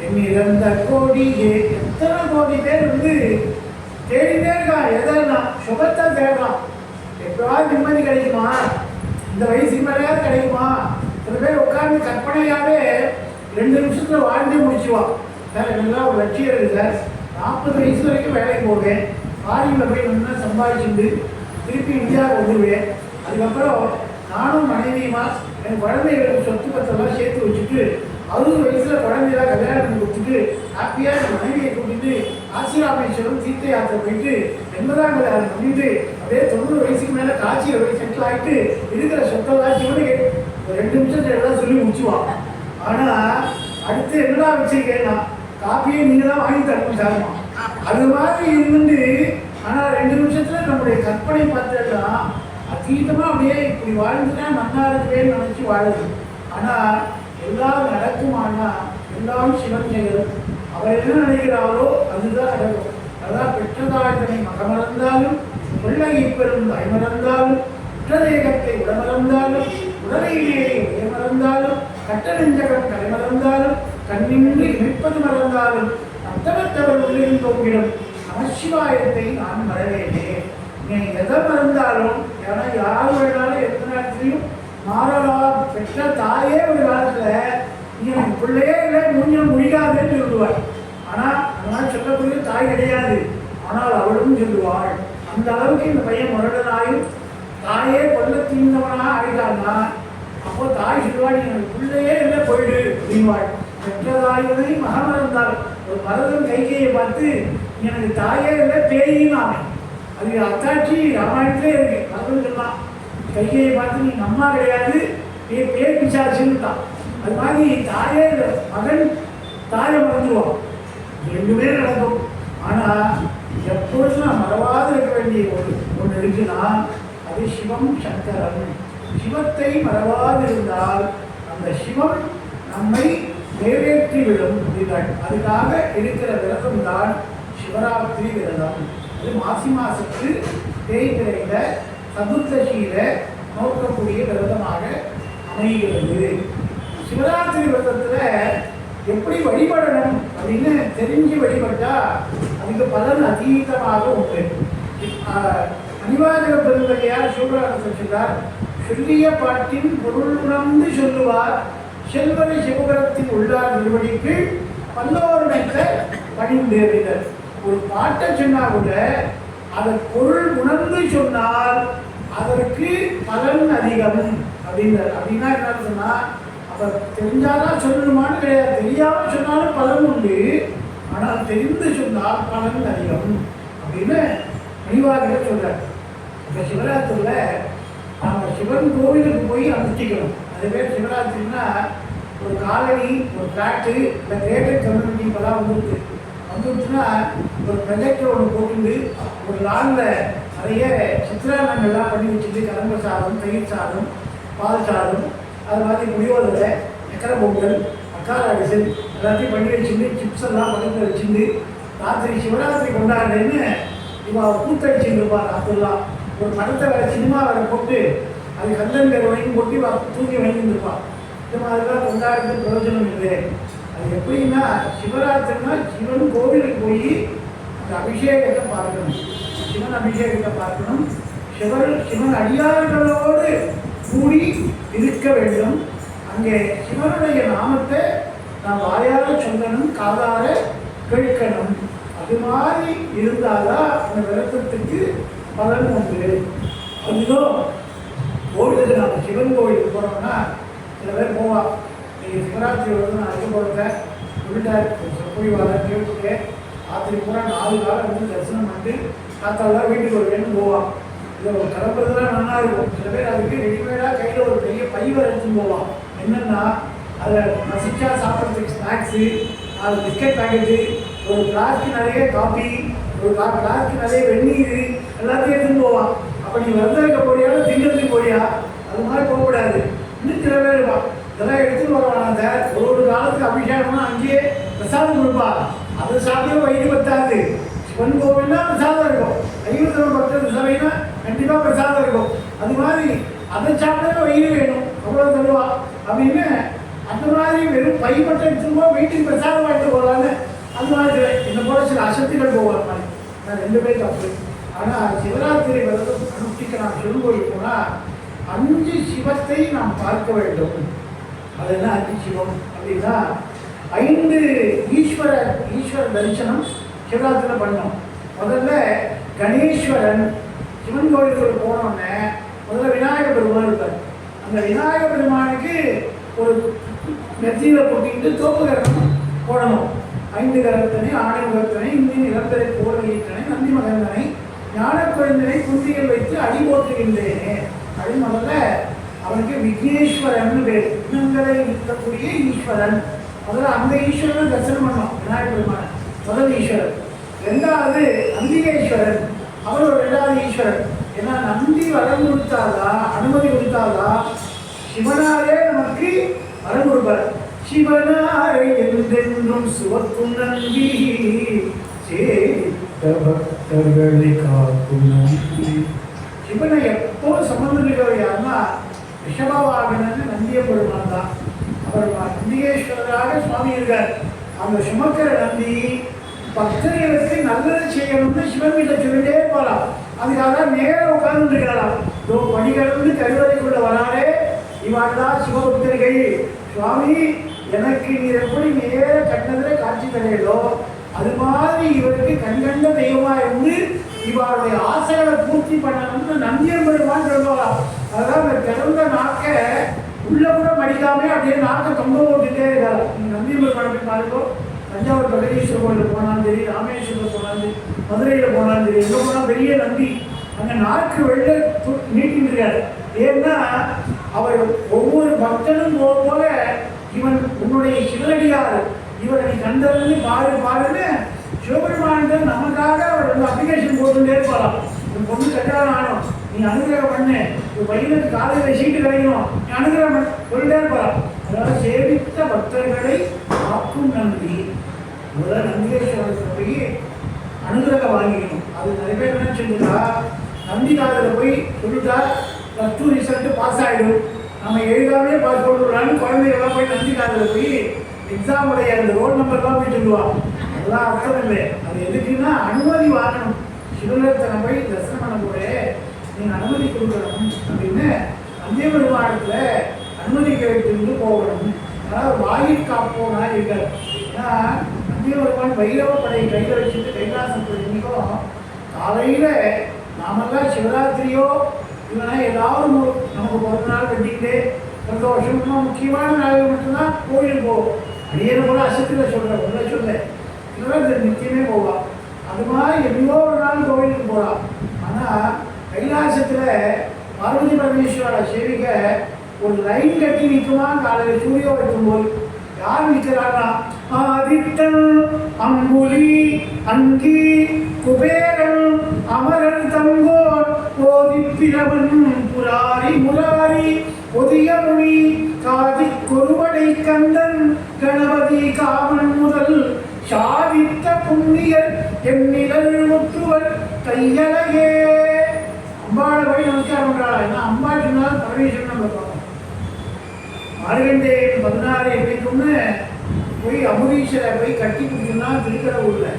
எண்ணிறந்த கோடியே. எத்தனை கோடி பேர் வந்து தேடிட்டே இருக்கான், எதனா சுகத்தை தேடலாம். எப்போவாது நிம்மதி கிடைக்குமா, இந்த வயசுக்கு மேலேயாவது கிடைக்குமா? சில பேர் உட்கார்ந்து கற்பனையாகவே 2 நிமிஷத்தில் வாழ்ந்தே முடிச்சுவான். சார் எனக்குலாம் ஒரு லட்சியம் இருக்குது சார், 40 வயசு வரைக்கும் வேலைக்கு போவேன், ஃபாரினில் போய் நல்லா சம்பாதிச்சுட்டு திருப்பி இந்தியாவுக்கு வந்துடுவேன். அதுக்கப்புறம் நானும் மனைவியுமா என் குழந்தைகளுக்கு சொத்து பத்தெல்லாம் சேர்த்து வச்சுட்டு 60 வயசில் குழந்தையெல்லாம் கல்யாணம் பண்ணி கொடுத்துட்டு ஹாப்பியாக என் மனைவியை கூட்டிட்டு ஆசிராமேஸ்வரம் தீர்த்த யாத்திரை போயிட்டு 80ஆம் கல்யாணம் பண்ணிட்டு அப்படியே 90 வயசுக்கு மேலே காட்சியில் போய் செட்டில் ஆகிட்டு இருக்கிற சொத்தெல்லாம் சிவனுக்கு 2 நிமிஷத்துல எல்லாம் சொல்லி முடிச்சுவான். ஆனால் அடுத்து என்னடா வச்சுருக்கேன்னா காப்பியை நீங்கள் தான் வாங்கி தரணும் சாருமா. அது மாதிரி இருந்துட்டு ஆனால் 2 நிமிஷத்தில் நம்முடைய கற்பனை பார்த்தா அதீதமாக அப்படியே இப்படி வாழ்ந்துட்டா நல்லா இருக்குவேன்னு நினச்சி வாழுது. ஆனால் எல்லாம் நடக்குமானா எல்லாம் சிவன் செய்யணும். அவர் என்ன நினைக்கிறாரோ அதுதான் நடக்கும். அதான் பெற்றதாழ்தனை மகமறந்தாலும் பிள்ளையை பெறும் தாய்மறந்தாலும் உற்றதேகத்தை உடமறந்தாலும் உடலையிலேயே உயர்மறந்தாலும் கட்டணெஞ்சகம் தலைமறந்தாலும் கண்ணின்றி இணைப்பது மறந்தாலும் அத்தவத்தவர் உள்ளில் தோங்கிடும் நமசிவாயத்தை நான் மறவேனே. நீ எதை மறந்தாலும் ஏன்னா யார் வேணாலும் எந்த நேரத்திலையும் மாறலாம். பெற்ற தாயே ஒரு காலத்தில் நீ எனக்கு பிள்ளையே இல்லை மூஞ்சில் முடியாதுன்னு சொல்லுவாள். ஆனால் அதனால் சொல்லக்கூடிய தாய் கிடையாது, ஆனால் அவளும் சொல்லுவாள். அந்த அளவுக்கு இந்த பையன் முரடனாயும் தாயே கொல்ல தீர்ந்தவனாக ஆகிட்டான்னா அப்போ தாய் சொல்லுவாள், நீ எனக்கு பிள்ளையே இல்லை போயிடு அப்படின்வாள். பெற்றதாயுனை மகமறந்தாள். ஒரு மரதன் கைகையை பார்த்து எனக்கு தாயே இல்லை பேயின்னு ஆகும். அது அத்தாட்சி ராமாயணத்திலே இருக்கு. மரதன் சொன்னான் கைகையை பார்த்து நீ அம்மா கிடையாது பேய் பிசாச்சுன்னுட்டான். அது மாதிரி தாயே மகன் தாயை மறந்துடுவான். 2 பேர் நடக்கும். ஆனால் எப்பொழுதும் நான் மறவாது இருக்க வேண்டிய ஒன்று இருக்குன்னா அது சிவம் சங்கரன். சிவத்தை மறவாது இருந்தால் அந்த சிவம் நம்மை நிறைவேற்றி விடும். அதுக்காக இருக்கிற விரதம் தான் சிவராத்திரி விரதம். அது மாசி மாசத்து தேய்பிரையில சதுர்தசியில நோக்கக்கூடிய விரதமாக அமைகிறது. சிவராத்திரி விரதத்தில் எப்படி வழிபடணும் அப்படின்னு தெரிஞ்சு வழிபட்டா அதுக்கு பலன் அதீதமாக உண்டு. அனிவார்ய பெருந்தகையார் சிவபுராணத்தில் சொல்றார், சொல்லிய பாட்டின் பொருள் உணர்ந்து சொல்லுவார் செல்வரை சிவபுரத்தில் உள்ளார் நிறுவனிக்கு 11 பணிந்தேறினர். ஒரு பாட்டை சொன்னா கூட அதன் பொருள் உணர்ந்து சொன்னால் அதற்கு பலன் அதிகம் அப்படின்றார். அப்படின்னா என்ன சொன்னா அப்போ தெரிஞ்சாதான் சொல்லணுமான்னு கிடையாது, தெரியாமல் சொன்னாலும் பலன் உண்டு, ஆனால் தெரிந்து சொன்னால் பலன் அதிகம் அப்படின்னு மணிவாகர் சொல்றார். இப்போ சிவராத்திரியில் நம்ம சிவன் கோவிலுக்கு போய் அனுஷ்டிக்கணும். அதே பேர் சிவராத்திரின்னா ஒரு காலனி, ஒரு பிளாட்டு, இல்லை கிரேட்டர் கம்யூனிட்டி இப்போலாம் வந்துருச்சுன்னா ஒரு ப்ரொஜெக்டர் ஒன்று போட்டு ஒரு லானில் நிறைய சித்திராங்கங்கள்லாம் பண்ணி வச்சுட்டு கலம்ப சாதம், தயிர் சாதம், பால் சாதம், அது மாதிரி புளியோதரை, சக்கரை பொங்கல், அக்கார அரிசல் எல்லாத்தையும் பண்ணி வச்சுட்டு சிப்ஸ் எல்லாம் பக்கத்தில் வச்சுட்டு ராத்திரி சிவராத்திரி கொண்டாடுறேன்னு இவன் கூத்தடிச்சுருப்பான். ராத்திரிலாம் ஒரு படத்தை வேறு சினிமா வேறு போட்டு அது கந்தன்கரை வாங்கி கொட்டி தூக்கி வாங்கியிருப்பான். இந்த மாதிரிலாம் கொண்டாடுறது பிரயோஜனம் இல்லை. அது எப்படின்னா சிவராத்திரினா சிவன் கோவிலுக்கு போய் அந்த அபிஷேகத்தை பார்க்கணும், சிவன் அபிஷேகத்தை பார்க்கணும், சிவன் அடியார்களோடு கூடி இருக்க வேண்டும். அங்கே சிவனுடைய நாமத்தை நாம் வாயார சொல்லணும், காதார கேட்கணும். அது மாதிரி இருந்தால்தான் அந்த விரதத்துக்கு பலன் உண்டு. அதுவும் கோவிலுக்கு நம்ம சிவன் கோவிலுக்கு போனோம்னா சில பேர் போவா, நீங்கள் சிவராத்திரி வந்து நான் அழைக்க போகிறேன் சொல்லிட்டார், போய் வர கேட்டு ராத்திரி பூரா 4 காலம் வந்து தரிசனம் பண்ணிட்டு காத்தாலாம் வீட்டுக்கு வருவேன்னு போவான். இதில் ஒரு கிளம்புறதுலாம் நல்லா இருக்கும். சில பேர் அதுக்கு ரெடிமேடாக கையில் ஒரு பெரிய பைவர் எடுத்துன்னு போவான். என்னென்னா அதில் மசிச்சா சாப்பிட்றதுக்கு ஸ்நாக்ஸு, 4 பிஸ்கட் பேக்கெட்டு, ஒரு கிளாஸ்க்கு நிறைய காஃபி, ஒரு கிளாஸ்க்கு நிறைய வெந்நீர் எல்லாத்தையும் எடுத்துன்னு போவான். அப்போ நீ விரதம் போறியா திங்கிறதுக்கு போறியா? அது மாதிரி போகக்கூடாது. இன்னும் சில பேர் இருப்பான், இதெல்லாம் எடுத்துன்னு வருவாங்க. ஒரு காலத்துக்கு அபிஷேகம்னா அங்கேயே பிரசாதம் கொடுப்பா, அது சாப்பிட்டு வயிறு பத்தாது. சிவன் கோவில்னா பிரசாதம் இருக்கும், ஐவத்தம் பக்தர் சபைனா கண்டிப்பாக பிரசாதம் இருக்கும். அது மாதிரி அதை சாப்பிட்டா வயிறு வேணும், அவ்வளோ தருவா அப்படின்னு. அந்த மாதிரி வெறும் பை மட்டும் எடுத்துருப்போம், வீட்டுக்கு பிரசாதம் வாங்கிட்டு போகலான்னு. அது மாதிரி என்ன போல சில அசத்துகள் போவார் மாதிரி. நான் 2 பேர் தப்பு. ஆனால் சிவராத்திரி விரதம் அனுஷ்டிக்க நாம் சிவன் கோயில் போனால் 5 சிவத்தை நாம் பார்க்க வேண்டும். அது என்ன 5 சிவம் அப்படின்னா 5 ஈஸ்வர தரிசனம் சிவராத்திரியில் பண்ணோம். முதல்ல கணேஸ்வரன். சிவன் கோயிலுக்கு போனோடனே முதல்ல விநாயகர் பெருமான் இருப்பார். அந்த விநாயகர் பெருமானுக்கு ஒரு நெத்தியில் போட்டிக்கிட்டு தோப்பு கரணம் போடணும். 5 கரத்தனை, ஆணை முகத்தனை, இந்திய நிலம்பெறை போர்வீட்டனை, நந்தி மகந்தனை, ஞான குழந்தனை குந்திகள் வைத்து அடி போட்டுகின்றேனே அப்படின்னு முதல்ல அவனுக்கு விக்னேஸ்வரன் பேர். விக்னங்களை இருக்கக்கூடிய ஈஸ்வரன். முதல்ல அந்த ஈஸ்வரனை தரிசனம் பண்ணோம். விநாயகர் பெருமான முதல் ஈஸ்வரன். 2வது அம்பிகேஸ்வரன், அவர் ஒரு 2வது ஈஸ்வரன். ஏன்னா நந்தி வரம் கொடுத்தாதான், அனுமதி கொடுத்தாதான் சிவனாரே நமக்கு வரம் கொடுப்பார். சிவனாரை என்றென்றும் சுவக்கும் நந்தி, பக்தர்களை காக்கும் நந்தி. சிவனை எப்போ சம்பந்தம் இருக்கிறவர் யாருன்னா ரிஷபவாகனன்னு நந்திய பெருமான் தான். அவர் நந்திகேஸ்வரராக சுவாமி இருக்கார். அந்த சுமக்கிற நந்தி பக்தர்களுக்கு நல்லது செய்யணும்னு சிவன் வீட்டில் சொல்லிட்டே போகலாம். அதுக்காக நேரம் உட்கார்ந்து இருக்கிறாராம். இதோ படிகளந்து கருவறைக்குள்ள வராலே இவாள் தான் சிவபக்தர்கள். சுவாமி எனக்கு நீர் எப்படி நேர கண்ணதில் காட்சி தரையலோ அது மாதிரி இவருக்கு கண்கண்ட தெய்வமா இருந்து இவருடைய ஆசைகளை பூர்த்தி பண்ணணும்னு நந்தியம் பெருமான்னு சொல்லுவாராம். அதான் அந்த திறந்த நாக்க உள்ள கூட மடிக்காமே அப்படியே நாக்கை தொங்க போட்டுட்டே இருக்காரு. நந்தியம் பெருமான் போய் பாருங்கோ, தஞ்சாவூர் பிரகதீஸ்வரர் கோயிலில் போனாலும் சரி, ராமேஸ்வரத்தில் போனாலும் சரி, மதுரையில் போனாலும் சரி, எங்கே போனால் பெரிய நந்தி அங்கே நாக்கு வெளில நீட்டின்னு இருக்காரு. ஏன்னா அவர் ஒவ்வொரு பக்தனும் போல இவன் உன்னுடைய சிவனடியார், இவரை நீ கண்டறிந்து பாருன்னு சிவபெருமான் நமக்காக அவர் வந்து அப்ளிகேஷன் போட்டுட்டே இருப்பாராம். உன் பொண்ணு கல்யாணம் ஆகணும், நீ அனுகிரகம் பண்ணு, உன் பையனுக்கு காலையில் சீட்டு கிடைக்கணும், நீ அனுகிரகம் பண்ண சொல்லிட்டே இருப்பாராம். அதாவது சேவித்த பக்தர்களை காக்கும் நந்தி. முதல்ல நந்திகேஸ்வரத்தில் போய் அனுகிரகம் வாங்கிக்கணும். அது நிறைய பேர் என்ன சொல்லுதா, நந்தி காலத்தில் போய் சொல்லிட்டா +2 ரிசல்ட்டு பாஸ் ஆகிடும், நம்ம எழுதாமே பாஸ் போட்டுடலான்னு குழந்தைகள்லாம் போய் நந்தி காலத்தில் போய் எக்ஸாமுடைய அந்த ரோல் நம்பர்லாம் போய் சொல்லுவான். அதெல்லாம் அர்த்தம் இல்லை. அது எதுக்குன்னா அனுமதி வாங்கணும். சிவலோகத்தை போய் தரிசனம் பண்ண போது நீங்கள் அனுமதி கொடுக்கணும் அப்படின்னு நந்திய பெருமானத்தில் அனுமதி கேட்டு போகணும். அதாவது வாயில் காப்போனா இருக்காது. ஏன்னா நந்திய பெருமான் வைரவ படை கையில் வச்சுட்டு கைலாசம் இன்னைக்கும் காலையில் நாமெல்லாம் சிவராத்திரியோ இல்லைன்னா ஏதாவது நமக்கு பிறந்த நாள் வெட்டிக்கிட்டு சந்தோஷமா முக்கியமான நாள் மட்டும்தான் கோயிலுக்கு போவோம். அடியேன்னு கூட அசத்தில் சொல்கிறேன், உள்ள சொல்ல இந்த நித்தியமே போவான். அது மாதிரி எவ்வளோ ஒரு நாள் கோவிலுக்கு போகலாம். ஆனால் கைலாசத்தில் பார்வதி பரமேஸ்வரோட சேவிக்க ஒரு லைன் கட்டி நிற்குமா. காலையில் சூரிய வைக்கும் போது யார் நிற்கிறாங்கன்னா ஆதித்தன், அம்புலி, அங்கி, குபேரன், அமரன் தங்கோன், போதிப்பிரவன், புராரி முராரி, பொதியமுனி, காதி கொருவடை கந்தன், கணபதி காமன் முதல் சாதித்த புண்ணியர் எண்ணிலல் முற்றுவர் கையலையே. அம்பாளை போய் நமஸ்காரம் பண்றாளா? ஏன்னா அம்பாள் சொன்னால் பரமேஸ்வரன் நம்ம பார்க்கணும். மார்கண்டேயன் 16 எப்படிக்கும்னு போய் அமுதீஸ்வரை போய் கட்டி பிடிச்சுன்னா திருக்கடவுரில்.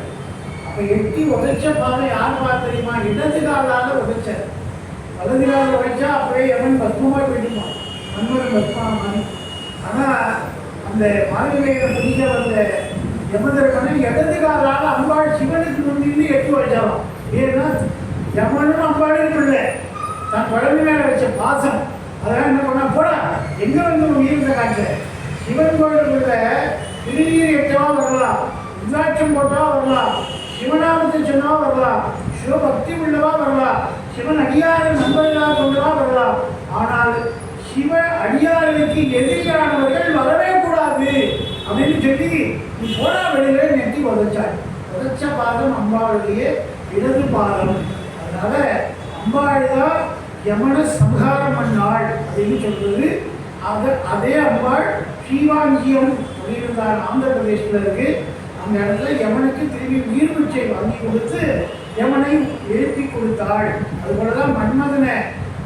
அப்போ எட்டி உதைச்ச பாதை யார் பார்த்து தெரியுமா? இடது காலால் உதைச்ச. வலது கால உடைச்சா அப்படியே எவன் பத்மமாக போயிட்டுப்பான், மன்மரன் பத்மா மாதிரி. ஆனால் அந்த மார்கண்டேயனை புதிய வந்த யமதர்மனை இடது காலால் அம்பாள் சிவனுக்கு முன்னிருந்து எட்டு வச்சாலும். ஏன்னா யமனும் அம்பாளும் இல்லை, தன் குழந்தை மேல வச்ச பாசம். அதெல்லாம் என்ன பண்ணா போடா எங்க வந்து உயிர்ந்த காட்டு சிவன் கோயிலுக்குள்ள திருநீர் எட்டவா வரலாம், உதாட்சம் போட்டா வரலாம், சிவநாமத்தை சொன்னா வரலாம், சிவபக்தி உள்ளவா வரலாம், சிவன் அடியார நண்பர்களாக கொண்டவா வரலாம். ஆனால் சிவ அடியார்களுக்கு எதிரியானவர்கள் வரவே கூடாது அப்படின்னு சொல்லி நீ போடா வெளியில நெட்டி உதச்சாள். உதச்ச பாதம் அம்பாளுடைய இடது பாதம். அதனால அம்பாள் தான் யமன சம்ஹாரம் பண்ணாள் அப்படின்னு சொல்றது. அதே அம்பாள் ஸ்ரீவாங்கியம் அப்படின்றார், ஆந்திர பிரதேசத்தில் இருக்கு. அந்த இடத்துல யமனுக்கு திரும்பி உயிர் பிச்சை வாங்கி கொடுத்து யமனை எழுப்பி கொடுத்தாள். அது போலதான் மன்மதனை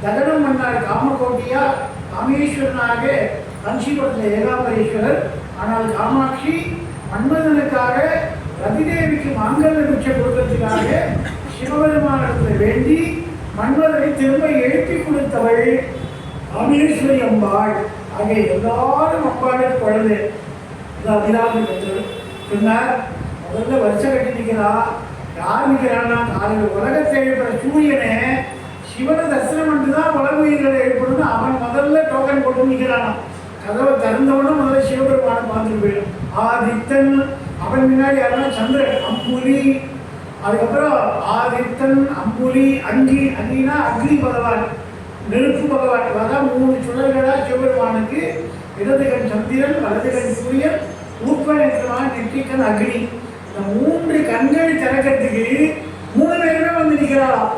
தகனம் பண்ணார் காமகோட்டியா, காமேஸ்வரனாக காஞ்சிபுரத்தில் ஏகாம்பரேஸ்வரர். ஆனால் காமாட்சி மன்மதனுக்காக ரதிதேவிக்கு மாங்கல்ய பிச்சை கொடுக்கறதுக்காக சிவபெருமானத்தில் வேண்டி மன்மதனை திரும்ப எழுப்பி கொடுத்தவள் காமேஸ்வரி அம்பாள். ஆக எல்லாரும் அம்பாளுக்கு குழந்தை. அபிராமி சொன்னார், முதல்ல வருஷம் கட்டி நிற்கிறா. யார் நிற்கிறான்னா காலையில் உலகத்தை எழுப்புற சூரியனை சிவனை தரிசனம் பண்ணிட்டு தான் உலக உயிர்களை எழுப்பணும்னு அவன் முதல்ல டோக்கன் போட்டு நிற்கிறானா. கதவை திறந்தவனும் முதல்ல சிவபெருமானை பார்த்துட்டு போயிடும். ஆதித்தன், அவன் முன்னாடி யாருன்னா சந்திரன், அம்புலி, அதுக்கப்புறம் ஆதித்தன், அம்புலி, அங்கி. அங்கினா அக்னி பகவான், நெருப்பு பகவான். அதான் 3 சுடர்களா சிவபெருமானுக்கு. இடது கண் சந்திரன், வலது கண் சூரியன், ஊர்வன நெற்றிக்கண் அக்னி. இந்த 3 கண்கள் திறக்கிறதுக்கு 3 பேருமே வந்து நிற்கிறாராம்.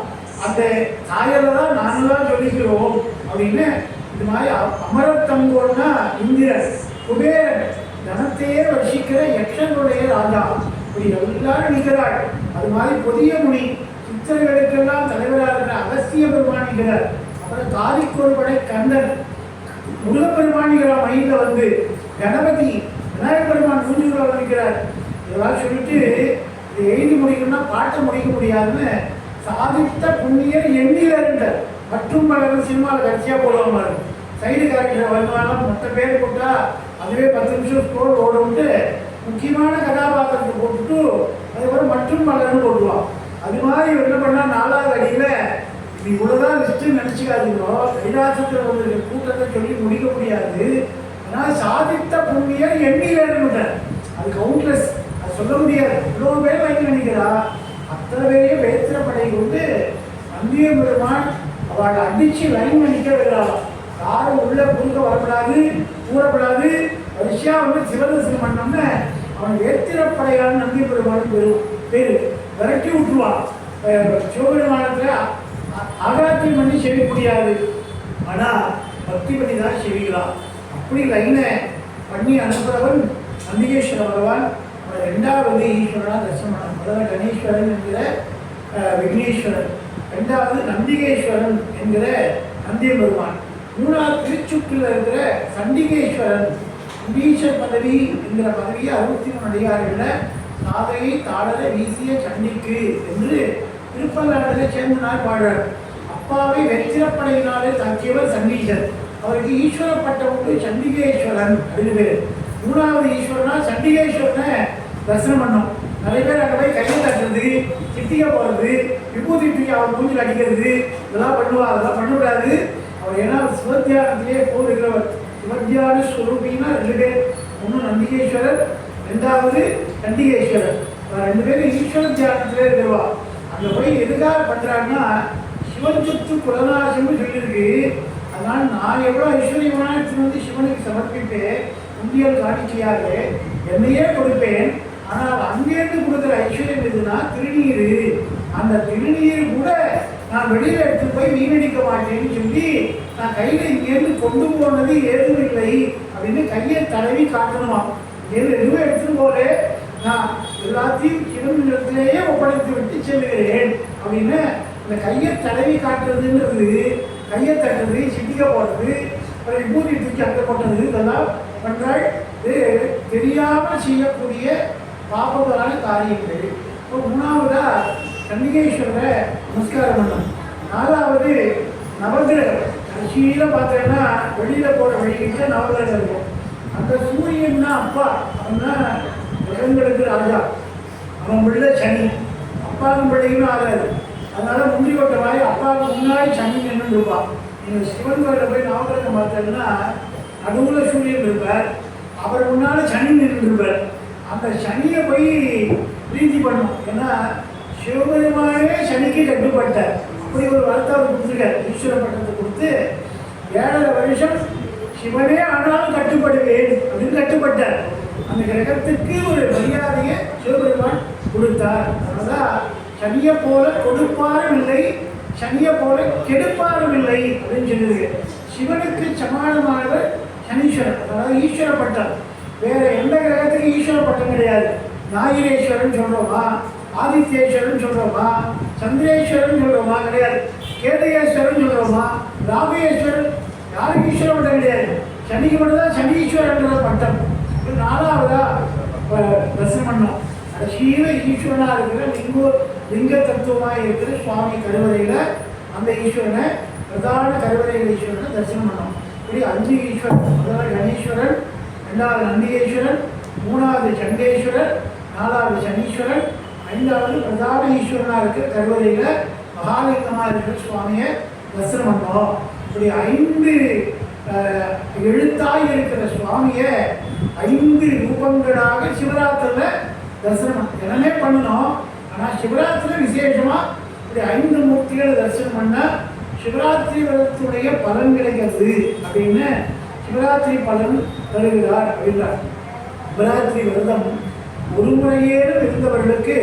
அந்த சாயலை தான் நாங்களாம் சொல்லிக்கிறோம் அப்படின்னு. இது மாதிரி அமரத்தங்கோன்னா இந்திரன், குபேரன், தனத்தையே வசிக்கிற யக்ஷனுடைய ராஜா, இப்படி எல்லாரும் நிற்கிறாள். அது மாதிரி புதிய முனி, சித்தர்களுக்கெல்லாம் தலைவராக இருக்கிற அகஸ்திய பெருமான் நிற்கிறார். அப்புறம் காதிக்கொருபடை கண்ணன், முருகப்பெருமான் நிற்கிறார் மயில வந்து. கணபதி, விநாயகர் பெருமான் மூஞ்சிகளை நிற்கிறார். இதெல்லாம் சொல்லிட்டு இது எழுதி முடிக்கணும்னா பாட்டை முடிக்க முடியாதுன்னு சாதித்த புண்ணியர் எண்ணில இருந்த மற்றும் பலரும் சினிமாவில் கட்சியாக போடுவாங்க. சைடு கேரக்டர் வருவாங்க, மொத்த பேர் போட்டா அதுவே 10 நிமிஷம் ஸ்கோர் ஓடும்ட்டு முக்கியமான கதாபாத்திரத்தை போட்டுட்டு அதுக்கப்புறம் மற்றும் பலரும் போடுவான். அது மாதிரி என்ன பண்ணால் 4வது அடியில் இது இவ்வளோதான் லிஸ்ட்டு நினச்சிக்காதீங்களோ, கைலாசத்தில் ஒரு கூட்டத்தை சொல்லி முடிக்க முடியாது. ஆனால் சாதித்த புண்ணியர் எண்ணில இருந்த அது கவுண்ட்லெஸ், அது சொல்ல முடியாது. இவ்வளோ பேர் வாங்கி நினைக்கிறா. அத்தனை பேரையே வேத்திரப்படை கொண்டு வந்திய பெருமான் அவளை அடிச்சு லைன் நிற்க விடலாம். யாரும் உள்ள குறுக்க வரப்படாது, கூறப்படாது. வரிசையா வந்து சிவதர்சனம் பண்ணோம்னு அவன் வேத்திரப்படையான நந்திய பெருமான் பேரு விரட்டி விட்டுருவான். சிவபெருமானத்துல ஆகாத்தி பண்ணி செவி முடியாது, ஆனா பக்தி பண்ணி தான் செவிக்கலாம். அப்படி லைனை பண்ணி அனுப்புறவன் நந்திகேஸ்வர பகவான். 2வது ஈஸ்வரனா தரிசனம். முதல்ல கணேஸ்வரன் என்கிற விக்னேஸ்வரன், 2வது நந்திகேஸ்வரன் என்கிற நந்திய பெருமான், 3வது திருச்சுற்றில் இருக்கிற சண்டிகேஸ்வரன். சண்டீஸ்வர் பதவி என்கிற பதவியை 63 அடியார்களில் சாதையை தாளர வீசிய சண்டிக்கு என்று திருப்பல்லாடலை சேர்ந்த நாள் பாடுறார். அப்பாவை வெற்றிரப்படையினாலே தாக்கியவர் சண்டீசர். அவருக்கு ஈஸ்வர பட்டம் உண்டு, சண்டிகேஸ்வரன் அப்படின்னு பேர். 3வது ஈஸ்வரனா சண்டிகேஸ்வரனை தரிசனம் பண்ணோம். நிறைய பேர் அங்கே போய் கையை தட்டுறது, சித்திகை போகிறது, விபூதி தூக்கி அவர் மூஞ்சில் அடிக்கிறது, இதெல்லாம் பண்ணுவா. அதெல்லாம் பண்ணக்கூடாது. அவர் ஏன்னா சிவத்தியானத்திலேயே போயிருக்கிறவர். சிவத்தியான ஸ்வரூபின்னா 2 பேர், ஒன்று நந்திகேஸ்வரர், 2வது சண்டிகேஸ்வரர். 2 பேரும் ஈஸ்வர தியானத்திலே இருக்கிறவா. அங்கே போய் எதுக்காக பண்ணுறாங்கன்னா சிவன் சொத்து குலநாசம்னு சொல்லியிருக்கு. அதனால் நான் எவ்வளோ ஐஸ்வர்யமான வந்து சிவனுக்கு சமர்ப்பித்து உண்டியல் காணிக்கையாக என்னையே கொடுப்பேன். ஆனால் அங்கேருந்து கொடுக்குற ஐஸ்வர்யம் எதுனா திருநீர். அந்த திருநீர் கூட நான் வெளியில் எடுத்து போய் வீணடிக்க மாட்டேன்னு சொல்லி நான் கையில் இங்கேருந்து கொண்டு போனது ஏதும் இல்லை அப்படின்னு கையை தடவி காட்டணுமா. எதுவும் எடுத்துட்டு போல நான் எல்லாத்தையும் சிவன் இடத்திலேயே ஒப்படைத்து விட்டு செல்லுகிறேன் அப்படின்னு இந்த கையை தடவி காட்டுறதுன்றது, கையை தட்டுறது, சிட்டிக்க போடுறது, விபூதி தூக்கி அங்கே போட்டது, இதெல்லாம் பண்றாள். இது தெரியாமல் செய்யக்கூடிய பாபகரான காரியங்கள். இப்போ 3வதா சண்டிகேஸ்வரரை நமஸ்காரம் பண்ணணும். 4வது நவகிரகம். கடைசியில் பார்த்தீங்கன்னா வெளியில் போகிற வழிகிட்ட நவகிரகம் இருக்கும். அந்த சூரியன் தான் அப்பா, அவன் தான் கிரகங்களுக்கு ராஜா. அவன் பிள்ளை சனி, அப்பாவுக்கும் பிள்ளைக்குமே ஆகாது. அதனால முந்திரி கொட்ட மாதிரி அப்பாவுக்கு முன்னாடி சனி நின்று இருப்பான். நீங்கள் சிவன் கோயிலில் போய் நவகிரகம் பார்த்தீங்கன்னா நடுவில் சூரியன் இருப்பார், அவர் முன்னால் சனி நின்று இருப்பார். அந்த சனியை போய் பிரீத்தி பண்ணும். ஏன்னா சிவபெருமானே சனிக்கு கட்டுப்பட்டார். அப்படி ஒரு வார்த்தை அவர் கொடுத்துருக்கார். ஈஸ்வர பட்டத்தை கொடுத்து 7.5 வருஷம் சிவனே ஆனாலும் கட்டுப்படுவேன் அப்படின்னு கட்டுப்பட்டார். அந்த கிரகத்துக்கு ஒரு மரியாதையை சிவபெருமான் கொடுத்தார். அதனால சனியை போல கொடுப்பாரும் இல்லை, சனியை போல கெடுப்பாரும் இல்லை அப்படின்னு சொல்லுது. சிவனுக்கு சமானமானவர் சனீஸ்வரன், அதாவது ஈஸ்வர பட்டம். வேற எந்த கிரகத்துக்கு ஈஸ்வர பட்டம் கிடையாது. ஞாயிறேஸ்வரன் சொல்றோமா, ஆதித்யேஸ்வரன் சொல்றோமா, சந்திரேஸ்வரன் சொல்றோமா கிடையாது. கேதயேஸ்வரன் சொல்றோமா, ராமேஸ்வரன், யாருக்கு ஈஸ்வர பட்டம் கிடையாது. சனிக்கு மட்டும் தான் சனீஸ்வரன்ற பட்டம். 4வதா தரிசனம் பண்ணோம். கடைசியில் ஈஸ்வரனாக இருக்கிற லிங்க தத்துவமாக இருக்கிற சுவாமி கருவறையில் அந்த ஈஸ்வரனை, பிரதான கருவறையில் ஈஸ்வரனை தரிசனம் பண்ணோம். இப்படி 5 ஈஸ்வரன். முதல்ல கணேஸ்வரன், 2வது நந்திகேஸ்வரன், 3வது சண்டேஸ்வரர், 4வது சனீஸ்வரன், 5வது பிரதான ஈஸ்வரனாக இருக்கிற கருவறையில் மகாலிங்கமாக இருக்கிற சுவாமியை தரிசனம் பண்ணோம். இப்படி 5 எழுத்தாய் இருக்கிற சுவாமியை 5 ரூபங்களாக சிவராத்திரியில் தரிசனம் எல்லாமே பண்ணணும். ஆனால் சிவராத்திரியில் விசேஷமாக இப்படி 5 மூர்த்திகளை தரிசனம் பண்ணால் சிவராத்திரி விரதத்துடைய பலன் கிடைக்கிறது அப்படின்னு சிவராத்திரி பலன் தருகிறார் அப்படின்றார். சிவராத்திரி விரதம் ஒரு முறையேறும் இருந்தவர்களுக்கு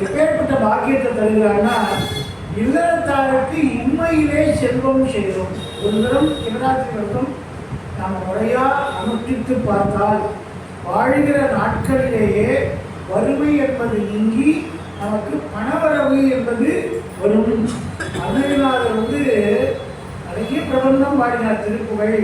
எப்பேற்பட்ட பாக்கியத்தை தருகிறார்னா, இல்லறத்தாருக்கு இம்மையிலே செல்வம் செய்கிறோம். ஒரு தரம் சிவராத்திரி விரதம் நாம் முறையாக அனுஷ்டித்து பார்த்தால் வாழ்கிற நாட்களிலேயே வறுமை என்பது நீங்கி நமக்கு பணவரவு என்பது வரும். அருணகிரிநாதர் நிறைய பிரபந்தம் பாடினார். திருப்புகழ்,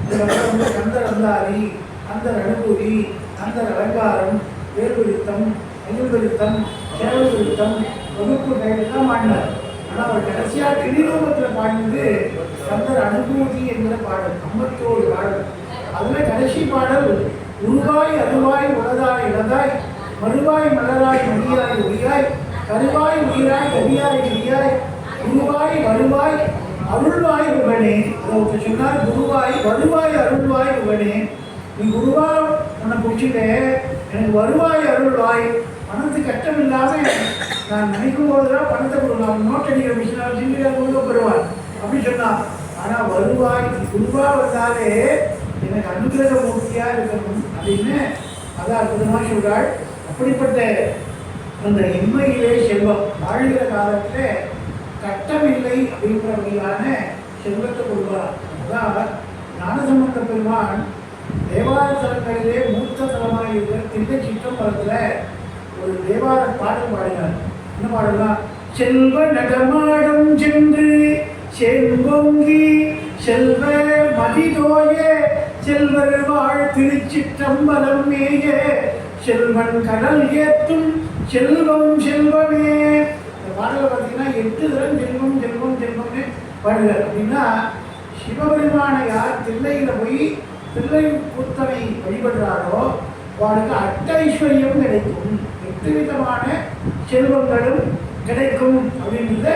கந்தர் அந்தாரி, கந்தர் அனுபூதி, கந்தர் அலங்காரம், வேர்விருத்தம், மயில் விருத்தம், சேவல் விருத்தம், வகுப்புகள் எல்லாம் பாடினார். ஆனால் அவர் கடைசியாக கிரிரூபத்தில் பாடினது கந்தர் அனுபூதி என்கிற பாடல், 51 பாடல். அதில் கடைசி பாடல் உருவாய் அருவாய் உலதாய் இளதாய் மறுவாய் மலராய் மணியாய் ஒளியாய் கருவாய் உயிராய் கவியாய் கிரியாய் குருவாய் வருவாய் அருள்வாய் உகனே. அதை சொன்னார், குருவாய் வருவாய் அருள்வாய் உகனே. நீ குருவா உன்னை பிடிச்சிட்டு எனக்கு வருவாய் அருள்வாய், பணத்துக்கு கஷ்டம் இல்லாமல் நான் நினைக்கும் போதுதான் பணத்தை கொடுக்கலாம். நோட்டடிக்கிற மிஷினாக சிந்திக்க கொடுக்க பெறுவார் அப்படின்னு சொன்னான். ஆனால் வருவாய் குருவா வந்தாலே எனக்கு அனுகிரக மூர்த்தியாக இருக்கணும் அப்படின்னு அதை அற்புதமாக சொல்கிறாள். அப்படிப்பட்ட அந்த இம்மையிலே செல்வம் வாழ்கிற காலத்தில் கட்டமில்லை அப்படிங்கிற வகையான செல்வத்தை கொடுப்பார். அதான் ஞானசம்பந்த பெருமான் தேவார தலங்களிலே மூத்த தலமாக இருக்கிற தில்லை சிற்றம்பலத்தில் ஒரு தேவார பாடல் பாடினார். என்ன பாடலாம்? செல்வ நடமாடம் சென்று செல்வங்கி செல்வ மதிதோய செல்வர் வாழ் திருச்சிற்றம்பலம் மேய செல்வன் கடல் ஏற்றும் செல்வம் செல்வமே. இந்த பாடலை பார்த்தீங்கன்னா 8 தரம் செல்வம் செல்வம் செல்வம்னு பாடுகிறார். அப்படின்னா சிவபெருமானை யார் தில்லையில் போய் தில்லை கூத்தனை வழிபடுறாரோ அவளுக்கு அஷ்டைஸ்வரியம் கிடைக்கும், 8 விதமான செல்வங்களும் கிடைக்கும் அப்படின்றத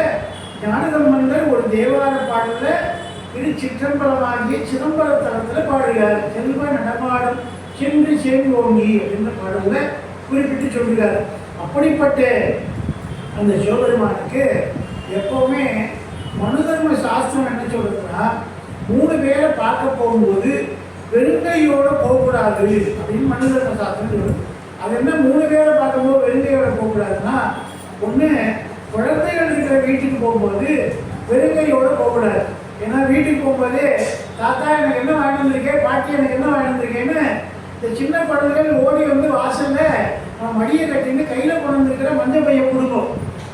ஞானசம்பந்தர் ஒரு தேவார பாடலில் திருச்சிற்றம்பலமாகிய சிதம்பர தலத்தில் பாடுகிறார். செல்வ நடமாடும் சென்று சேர்ந்தோங்கி அப்படின்ற பாடலில் குறிப்பிட்டு சொல்கிறார். அப்படிப்பட்ட அந்த சிவபெருமானுக்கு எப்போவுமே மனுதர்ம சாஸ்திரம் என்ன சொல்றதுன்னா, 3 பேரை பார்க்க போகும்போது வெறுங்கையோடு போகக்கூடாது அப்படின்னு மனுதர்ம சாஸ்திரம் சொல்லுது. அது என்ன 3 பேரை பார்க்கும்போது வெறுங்கையோடு போகக்கூடாதுன்னா, ஒன்று குழந்தைகள் இருக்கிற வீட்டுக்கு போகும்போது வெறுங்கையோடு போகக்கூடாது. ஏன்னா வீட்டுக்கு போகும்போதே தாத்தா எனக்கு என்ன வாங்கி வந்திருக்கேன், பாட்டி எனக்கு என்ன வாங்கி வந்திருக்கேன்னு இந்த சின்ன குழந்தைகள் ஓடி வாசலில் நான் மடியை கட்டின்னு கையில் கொண்டு வந்துருக்கிற மஞ்சள் பையை கொடுக்கும்,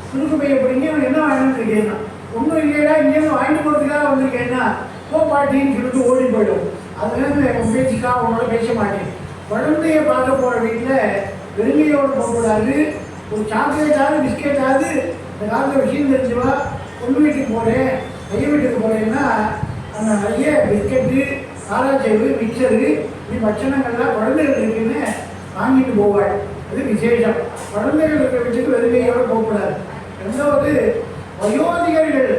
சுருக்கு பையை பிடிங்க எனக்கு என்ன வாங்கி வந்திருக்கேன்னா, ஒன்றும் இல்லையா இங்கேருந்து வாங்கிட்டு போகிறதுக்காக வந்திருக்கேன்னா போ பாட்டின்னு சொல்லிட்டு ஓடி போயிடும். அதுலேருந்து உன் பேச்சுக்கா உன்னோட பேச மாட்டேன். குழந்தைய பார்க்க போகிற வீட்டில் வெறுங்கையோடு போகக்கூடாது. ஒரு சாக்லேட்டாவது பிஸ்கெட்டாவது இந்த காலத்தில் விஷயம் தெரிஞ்சுவா. பொண்ணு வீட்டுக்கு போகிறேன், பையன் வீட்டுக்கு போகிறேன்னா அந்த நிறைய பிஸ்கெட்டு, காராச்சேவு, மிக்சரு, இப்படி பட்சணங்கள்லாம் குழந்தைகள் இருக்குன்னு வாங்கிட்டு போவாள். அது விசேஷம். குழந்தைகள் இருக்கிற வீட்டுக்கு வெறுமையோடு போகக்கூடாது. ரெண்டாவது, வயோதிகர்கள்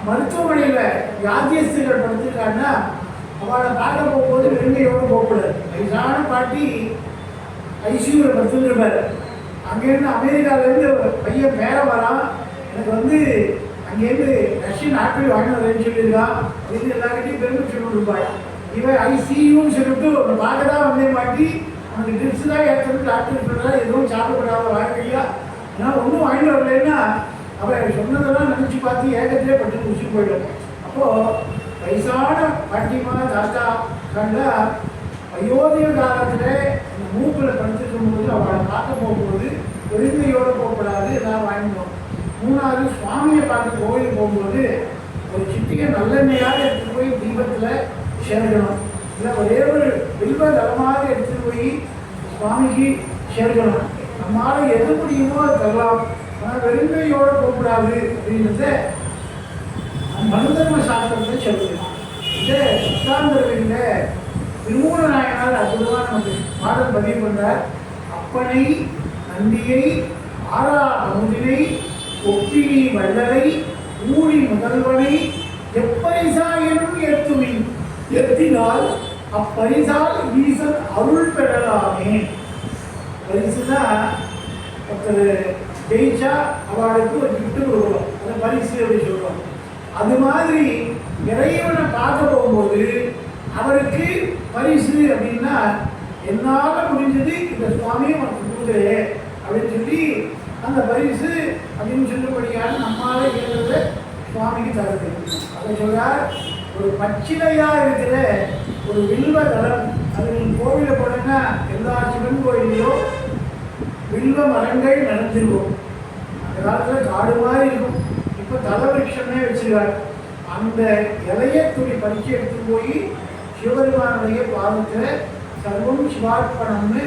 மருத்துவமனையில் வியாதியஸ்தர்கள் படுத்துருக்காங்கன்னா அவளை பார்க்க போகும்போது வெறுமையோடு போகக்கூடாது. வயசான பாட்டி ஐசியூவில் படுத்துருப்பார். அங்கேருந்து அமெரிக்காவிலேருந்து பையன் பேர வரான், எனக்கு அங்கேருந்து ரஷ்யன் ஆப்பிள் வாங்கிட்டு வரேன்னு சொல்லியிருக்கான் அப்படின்னு எல்லாருக்கிட்டையும் பெர்மிஷன் கொடுப்பாள். இவன் ஐசியூன்னு சொல்லிட்டு ஒரு பார்க்க தான் வந்தே மாட்டி அவனுக்கு ட்ரிப்ஸ் தான் ஏற்றணும் டாக்டர் சொல்கிறா, எதுவும் சாப்பிடப்படாத வாழ்க்கையா ஆனால் ஒன்றும் வாங்கிட்டு வரலன்னா அவன் சொன்னதெல்லாம் நினச்சி பார்த்து ஏகத்திலே பட்டு முடிச்சு போயிடும். அப்போது வயசான பாட்டிமா தாத்தா கண்டா வயோதிக காலத்தில் இந்த மூக்கில் படுத்துக்கும் போது அவளை பார்க்க போகும்போது பெருமையோடு போகக்கூடாது, எல்லாம் வாங்கிடும். மூணாவது, சுவாமியை பார்க்க கோயிலுக்கு போகும்போது ஒரு சிட்டிகை நல்லெண்ணெயாக எடுத்துகிட்டு போய் தீபத்தில் சேர்க்கணும். இல்லை ஒரே ஒரு வில்வ தளமாக எடுத்துகிட்டு போய் சுவாமிக்கு சேர்க்கணும். நம்மளால் எது முடியுமோ அது தரலாம், ஆனால் வெறுமையோடு போகக்கூடாது அப்படின்றத மனுதர்ம சாஸ்திரத்தை சொல்லுது. இந்த சித்தாந்தர்களில் திருமூல நாயனார் அற்புதமாக நமக்கு பாடல் பதிவு பண்ணுறார். அப்பனை நந்தியை ஆரா அமுதினை ஒப்பினி வள்ளலை ஊழி முதல்வனை எப்பரிசாயனும் ஏற்றுவின் எத்தினால் அப்பரிசால் ஈசன் அருள் பெறலாமே. பரிசுனா ஒருத்தர் ஜெயிச்சா அவளுக்கு ஒரு கிஃப்ட் கொடுக்குறோம், அதை பரிசு அப்படி சொல்கிறோம். அது மாதிரி இறைவனை பார்க்க போகும்போது அவருக்கு பரிசு அப்படின்னா என்னால் முடிஞ்சது இந்த சுவாமியை உனக்கு கொடுக்குறே அப்படின்னு சொல்லி அந்த பரிசு அப்படின்னு சொல்லும்படியான நம்மளால இயங்குறத சுவாமிக்கு தருது. அதை சொல்றார், ஒரு பச்சிலையாக இருக்கிற ஒரு வில்வ தளம், அது கோவிலில் போனீங்கன்னா எல்லா சிவன் கோயிலையும் வில்வ மரங்கள் நடந்துருக்கும். அந்த காலத்தில் காடு மாதிரி இருக்கும். இப்போ தலவிருஷமே வச்சுருக்காரு. அந்த இலைய துணி பறிச்சு எடுத்து போய் சிவபெருமானுடைய பாதத்தில் சர்வம் சிவார்ப்பணம்னு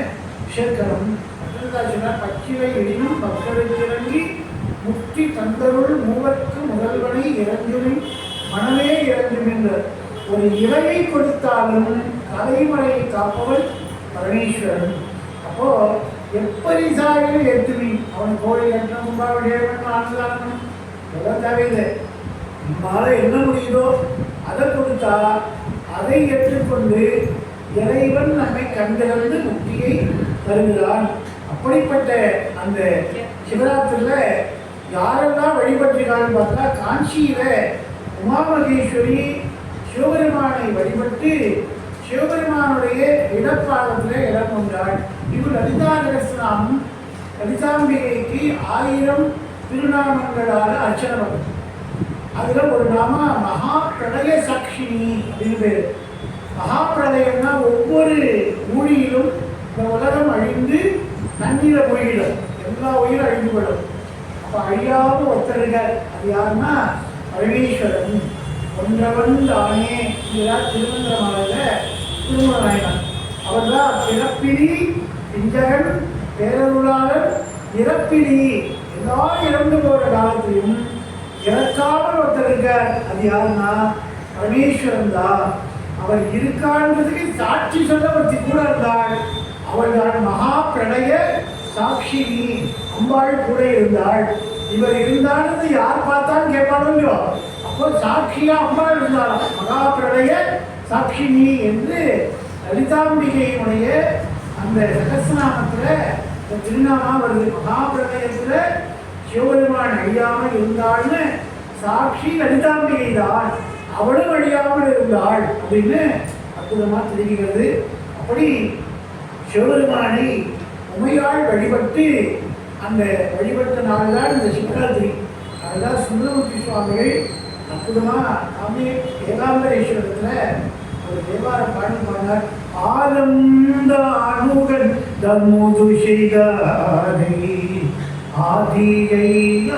சேர்க்கணும். பச்சிலை எடினும் மக்களுக்கு இறங்கி முக்தி தந்தருள் மூவர்க்கு முதல்வனை இறங்குமே மனமே இறங்கும் என்ற ஒரு இலையை கொடுத்தாலும் தலைமுறையை காப்பவன் பரமேஸ்வரன். அப்போ எப்பரிசாயிலும் ஏற்றுவி அவன் கோயில் கட்டணும், கும்பாபிஷேகம், ஆனந்தானம் எல்லாம் தேவையில்லை. நம்மளால் என்ன முடியுதோ அதை கொடுத்தா அதை ஏற்றுக்கொண்டு இறைவன் நம்மை கண்டிருந்து முக்தியை தருகிறான். அப்படிப்பட்ட அந்த சிவராத்திரியில் யாரெல்லாம் வழிபட்டுகிறான்னு பார்த்தா, காஞ்சியில் உமாமகேஸ்வரி சிவபெருமானை வழிபட்டு சிவபெருமானுடைய இடப்பாகத்தில் இடம் கொண்டாள். இது லலிதா சகஸ்ரநாமம். லலிதாம்பிகைக்கு 1000 திருநாமங்களால் அர்ச்சனை பண்ணும். அதில் ஒரு நாம மகா பிரளய சாட்சினி அப்படின்னு பேர். மகா பிரளயம்னா ஒவ்வொரு ஊழியிலும் இந்த உலகம் அழிந்து தண்ணீரை போயிடும், எல்லா உயிரும் அழிந்து போயிடும். அப்போ அழியாமல் ஒருத்தருக்கார், அது யாருன்னா பரமேஸ்வரன். ஒன்றவன் தானே இதுதான் திருமந்திரமாவில் திருமண நாயகன். அவர் தான் பிறப்பிலி பிஞ்சகன் பேரருளாளர் இறப்பிலி. எல்லாரும் இறந்து போகிற காலத்திலும் இறக்காமல் ஒருத்தர் இருக்கார், அது யாருன்னா பரமேஸ்வரன் தான். அவர் இருக்கான்றதுக்கு சாட்சி சொல்ல ஒருத்தி கூட இருந்தாள், அவள் தான் மகா பிரளய சாட்சினி. அம்பாள் கூட இருந்தாள். இவர் இருந்தாலும் யார் பார்த்தாலும் கேட்பாலும் இல்லையோ, அப்போ சாட்சியா அம்பாள் இருந்தாள். மகா பிரளய சாட்சினி என்று லலிதாம்பிகையினுடைய அந்த சகஸ்ரநாமத்தில் திருநாமா வருது. மகா பிரளயத்தில் சிவபெருமான் அழியாமல் இருந்தாள்னு சாட்சி லலிதாம்பிகை தான், அவளும் அழியாமல் இருந்தாள் அப்படின்னு அற்புதமாக தெரிகிறது. அப்படி சிவபெருமானை உமையாள் வழிபட்டு அந்த வழிபட்ட நாள் தான் இந்த சிவராத்திரி. அதுதான் சுந்தரமூர்த்தி சுவாமிகள் அற்புதமாக நாமே ஏகாம்பரேஸ்வரத்தில் ஒரு தேவார பாடல் பாடினார். ஆனந்த அணுகன் தமுது செய்தாரை ஆதியை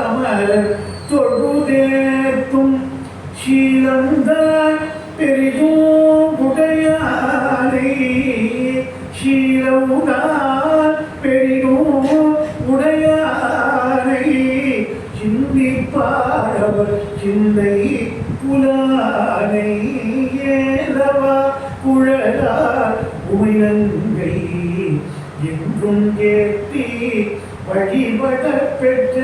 அமர தொழுதேத்தும் சீலந்தான் பெரிதும் உடையாரை சீலவுதான் பெரிதும் உடையாரை சிந்திப்பாரவர் சிந்தை புலானை ஏலவா குழலார் உமைநங்கை என்றும் கேட்டி வழிபட பெற்ற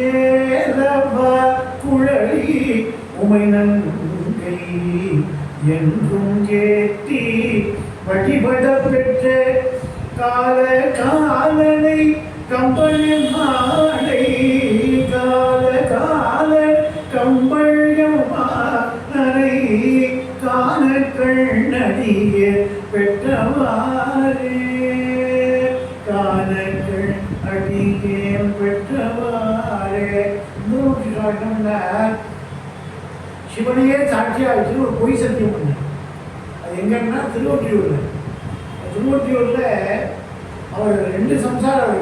ஏலவ குழலி உமை நங்கை என்றும் கேட்டி வழிபட பெற்ற கால காலனை கம்பளம் மாலை கால கால கம்பளம் மாலை காண கண்ணடிய பெற்றவாரே காண கண்ணடிய பெற்றவாரே. இன்னொரு சொல்லணும்னா சிவனையே சாட்சியாக வச்சு ஒரு பொய் சத்தியம் பண்ண. அது எங்கன்னா திருவொற்றியூரில். திருவொற்றியூரில் அவர் 2 சம்சாரம்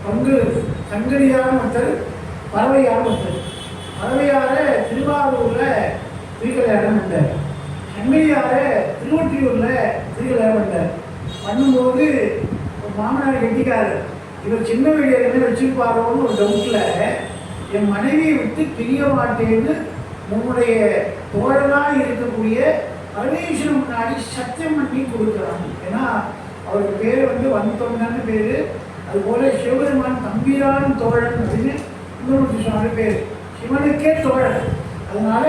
பங்கு சங்கடியான ஒருத்தர், பறவையான ஒருத்தர். பறவையார திருவாரூரில் திருக்கல்யாணம் பண்ணார், சங்கடியார திருவொற்றியூரில் திருக்கல்யாணம் பண்ணார். பண்ணும்போது ஒரு மாமனார் கெட்டிக்காரு, இவர் சின்ன வீடியோ என்ன வச்சுருப்பாரோன்னு ஒரு டவுட்டில் என் மனைவியை விட்டு பிரிய மாட்டேன்னு நம்முடைய தோழனாக இருக்கக்கூடிய பரமேஸ்வரன் முன்னாடி சத்தியம் பண்ணி கொடுக்குறாங்க. ஏன்னா அவருக்கு பேர் வன்தொண்டன்னு பேர். அதுபோல் சிவபெருமான் தம்பிரான் தோழன் அப்படின்னு இன்னொரு சுவாமி பேர், சிவனுக்கே தோழன். அதனால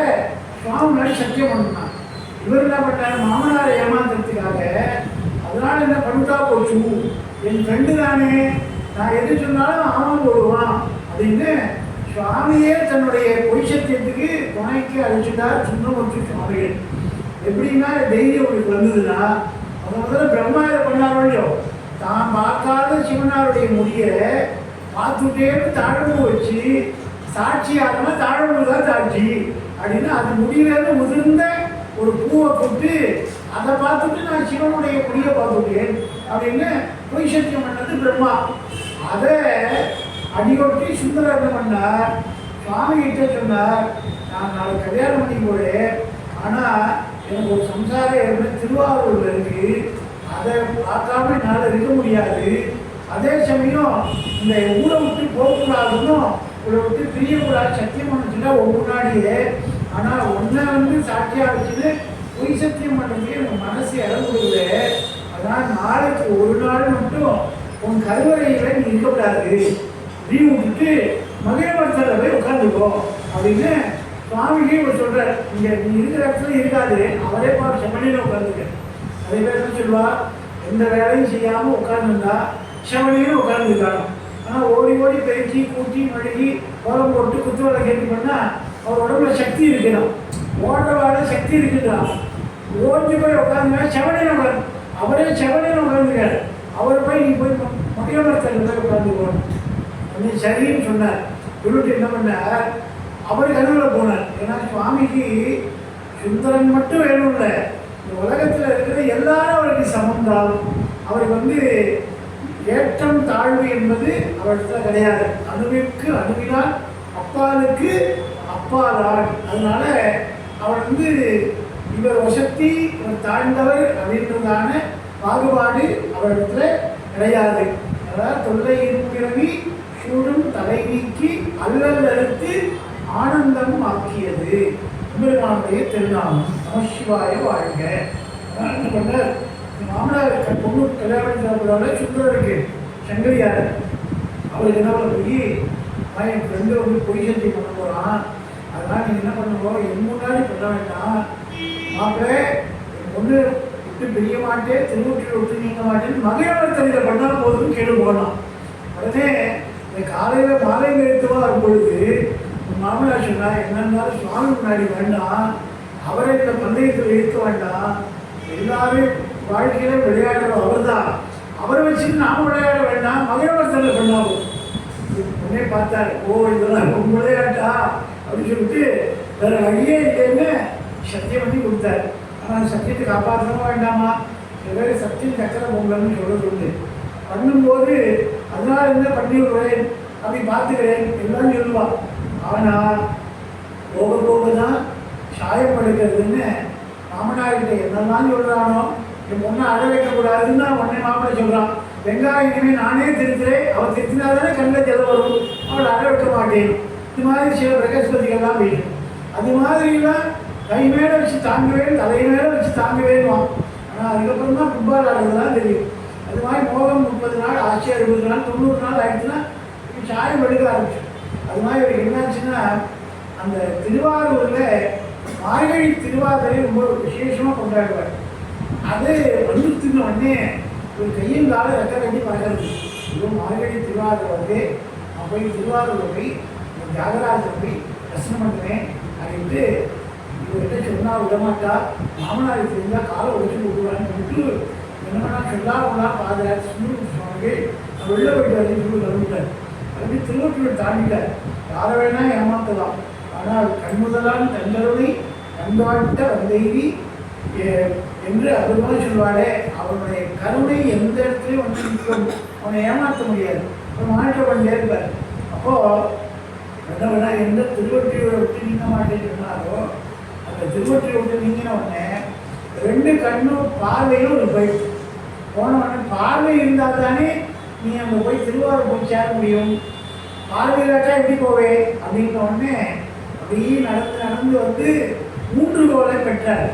சுவாமி முன்னாடி சத்தியம் பண்ணான். இவர் என்ன பண்ணார், மாமனாரை ஏமாத்துறதுக்காக அதனால் என்ன பண்ணிட்டா போச்சு, என் ஃப்ரெண்டு தானே, நான் எது சொன்னாலும் ஆமாம் போடுவான் அப்படின்னு சுவாமியே தன்னுடைய பொய் சத்தியத்துக்கு துணைக்கு அழிச்சுட்டார் சுந்தரமூர்த்தி சுவாமிகள். எப்படின்னா தைரியம் உங்களுக்கு வந்ததுன்னா முதல்ல பிரம்மா இதை பண்ணாரோ இல்லையோ, தான் பார்க்காத சிவனாருடைய முடியை பார்த்துட்டேன்னு தாழம்பு வச்சு சாட்சியாகனா தாழம்பு தான் சாட்சி அப்படின்னு அது முடியிலேருந்து முதிர்ந்த ஒரு பூவை கொண்டு அதை பார்த்துட்டு நான் சிவனுடைய முடியை பார்த்துட்டேன் அப்படின்னு பொய் சத்தியம் பண்ணது பிரம்மா. அதை அடியொட்டி சுந்தரர் என்ன பண்ணார், சுவாமி கிட்ட சொன்னார், நான் நாளைக்கு கல்யாணம் பண்ணி போறேன், ஆனால் எனக்கு ஒரு சம்சாரம் ஏற்கனவே திருவாரூரில் இருக்கு, அதை பார்க்காம என்னால் இருக்க முடியாது. அதே சமயம் இந்த ஊரை விட்டு போகக்கூடாதுன்னு உங்களை விட்டு பிரியக்கூடாது சத்தியம் பண்ணிச்சுன்னா முன்னாடியே. ஆனால் ஒன்றை சாட்சியாக வச்சுன்னு பொய் சத்தியம் பண்ணுறதுக்கு எனக்கு மனசு இடம் கொடுக்குது. அதனால் நாளைக்கு ஒரு நாள் மட்டும் உன் கருவறையில் நீ இருக்கக்கூடாது, நீ விட்டுட்டு மகிழவர்த்தலில் போய் உட்காந்துக்கோ அப்படின்னு சுவாமிக்கு இவர் சொல்கிறார். இங்கே நீ இருக்கிற இடத்துல இருக்காது, அவரே பார்த்து செம்மணியில் உட்காந்துக்க. நிறைய பேர் என்ன சொல்லுவா, எந்த வேலையும் செய்யாமல் உட்காந்துருந்தா செம்மணியில் உட்காந்துருக்காங்க. ஆனால் ஓடி ஓடி பெருக்கி கூட்டி மழுகி கோலம் போட்டு குத்து வேலை கேட்டு பண்ணால் அவர் உடம்புல சக்தி இருக்கணும், ஓடுற வேலை சக்தி இருக்குதான். ஓடி போய் உட்காந்துங்க செவனையில் உட்காந்து, அவரே செவனையில் உட்காந்துருக்காரு. அவர் போய் நீ போய் மகிழவர்த்தலில் போய் உட்காந்துக்கோணும் அப்படின்னு சரின்னு சொன்னார். சொல்லிட்டு என்ன பண்ணார், அவர் கனவுல போனார். ஏன்னா சுவாமிக்கு சுந்தரன் மட்டும் வேணும் இல்லை, இந்த உலகத்தில் இருக்கிற எல்லாரும் அவருக்கு சமம்தான். அவருக்கு ஏற்றம் தாழ்வு என்பது அவரிடத்துல கிடையாது. அணுவிற்கு அணுவினால் அப்பாலுக்கு அப்பாலான். அதனால அவர் இவர் வசத்தி இவர் தாழ்ந்தவர் அப்படின்றதான பாகுபாடு அவரிடத்துல கிடையாது. அதாவது தொல்லை இருப்பிறவி சூடும் தலை நீக்கி அல்லல் அறுத்து ஆனந்தம் ஆக்கியது பெருமானுடைய திருநாமம். நமசிவாய வாழ்க. என்ன பண்ணார், மாமனார் பொண்ணு கல்யாணம் சாப்பிடாத சுந்தரருக்கு சங்கரியார் அவருக்கு என்ன பண்ண போய் என் ஃப்ரெண்டு பொய் சத்தி பண்ண போகிறான், அதனால் நீங்கள் என்ன பண்ணுவோம், என் முன்னாடி பண்ண வேண்டாம், மாப்பிள்ளை என் பொண்ணு விட்டு பிரிய மாட்டேன், திருவூற்றில் விட்டு நீங்க மாட்டேன்னு மகிழவர்த்தலில் பண்ணால் போதும் கேடு போகலாம். உடனே இந்த காலையில் மாலை நிறுத்தமாக இருக்கும்பொழுது மாமனார் சொன்னால் என்னன்னாலும் சுவாமி முன்னாடி வேண்டாம், அவரை இந்த பந்தயத்தில் இருக்க வேண்டாம், எல்லாரும் வாழ்க்கையில் விளையாடுறோம் அவர் தான், அவரை வச்சுட்டு நாம் விளையாட வேண்டாம், மகிழவர்த்தலில் பண்ணாலும். உடனே பார்த்தார், ஓ இதெல்லாம் ரொம்ப விளையாட்டா அப்படின்னு சொல்லிட்டு வேற வழியே இல்லைன்னு சத்தியம் பண்ணி கொடுத்தாரு. ஆனால் சத்தியத்தை காப்பாற்றணும் வேண்டாமா, வேறு சத்தியம் சக்கரை பொங்கல்னு சொல்லுது. பண்ணும்போது அதனால் என்ன பண்ணி விடுறேன் அப்படி பார்த்துக்கிறேன் எல்லாம் சொல்லுவான். ஆனால் போக போக தான் சாயம் படுக்கிறதுன்னு மாமனார்கிட்ட என்னெல்லாம் சொல்கிறானோ, என் பொண்ணை அழ வைக்கக்கூடாதுன்னு உடனே மாமனை சொல்கிறான். வெங்காயம் இனிமேல் நானே திருத்துறேன், அவள் திருத்தினா தானே கண்ணில் ஜெல வரும், அவளை அழ வைக்க மாட்டேன். இது மாதிரி சில பிரகஸ்பதிகள்லாம் வேணும். அது மாதிரிலாம் கை மேலே வச்சு தாங்குவேன், தலை மேலே வச்சு தாங்குவேன்வான். ஆனால் அதுக்கப்புறம் தான் ஃபுட்பால் ஆடுறதுலாம் தெரியும். அது மாதிரி மோகம் 30 நாள் ஆச்சு, 60 நாள் 90 நாள் ஆயிடுச்சுன்னா சாயம் எடுக்க ஆரம்பிச்சு. அது மாதிரி ஒரு என்னாச்சுன்னா, அந்த திருவாரூரில் மார்கழி திருவாதிரை ரொம்ப விசேஷமாக கொண்டாடுவார். அது வந்துருத்துன்னு உடனே ஒரு கையும் காலம் ரெக்க கட்டி பறக்கிறது. இதோ மார்கழி திருவாதிரை வந்து நான் போய் திருவாரூரில் போய் தியாகராஜர் போய் தரிசனம் பண்ணுறேன் அப்படின்ட்டு இவர்கிட்ட சொன்னால் விடமாட்டா, மாமனார் தெரிஞ்சால் காலை உடைச்சு விடுவான்னு சொல்லிட்டு என்ன பண்ணால் சொல்லாமலா பாதராஜ் சுவாமிகள் வெளில போயிட்டு வரேன்னு சொல்லி கிளம்பிட்டார். அப்படி திருவொற்றியூர் தாண்டிட்டார். யாரை வேணா ஏமாத்தலாம், ஆனால் கண்முதலான தங்கருளை கண்காட்ட வந்தெய்தி என்று அற்புதமாக சொல்வாரே, அவனுடைய கருணை எந்த இடத்துலையும் வந்து நிற்கும், அவனை ஏமாற்ற முடியாது. அவன் மாற்ற பண்ணிட்டே இருப்பார். அப்போது என்ன வேணா எந்த திருவொற்றியூரை விட்டு நீங்க மாட்டேன்னு சொன்னாரோ அந்த திருவொற்றியூரை விட்டு நீங்கின உடனே 2 கண்ணும் பார்வையும் ஒரு போயிடுச்சு. போன உடனே பார்வை இருந்தால் தானே நீ அங்கே போய் திருவாரூர் போய் சேர முடியும். பார்வையிலாட்டா எப்படி போவே அப்படின்ற உடனே அப்படியே நடந்து வந்து 3 கோலை பெற்றார்.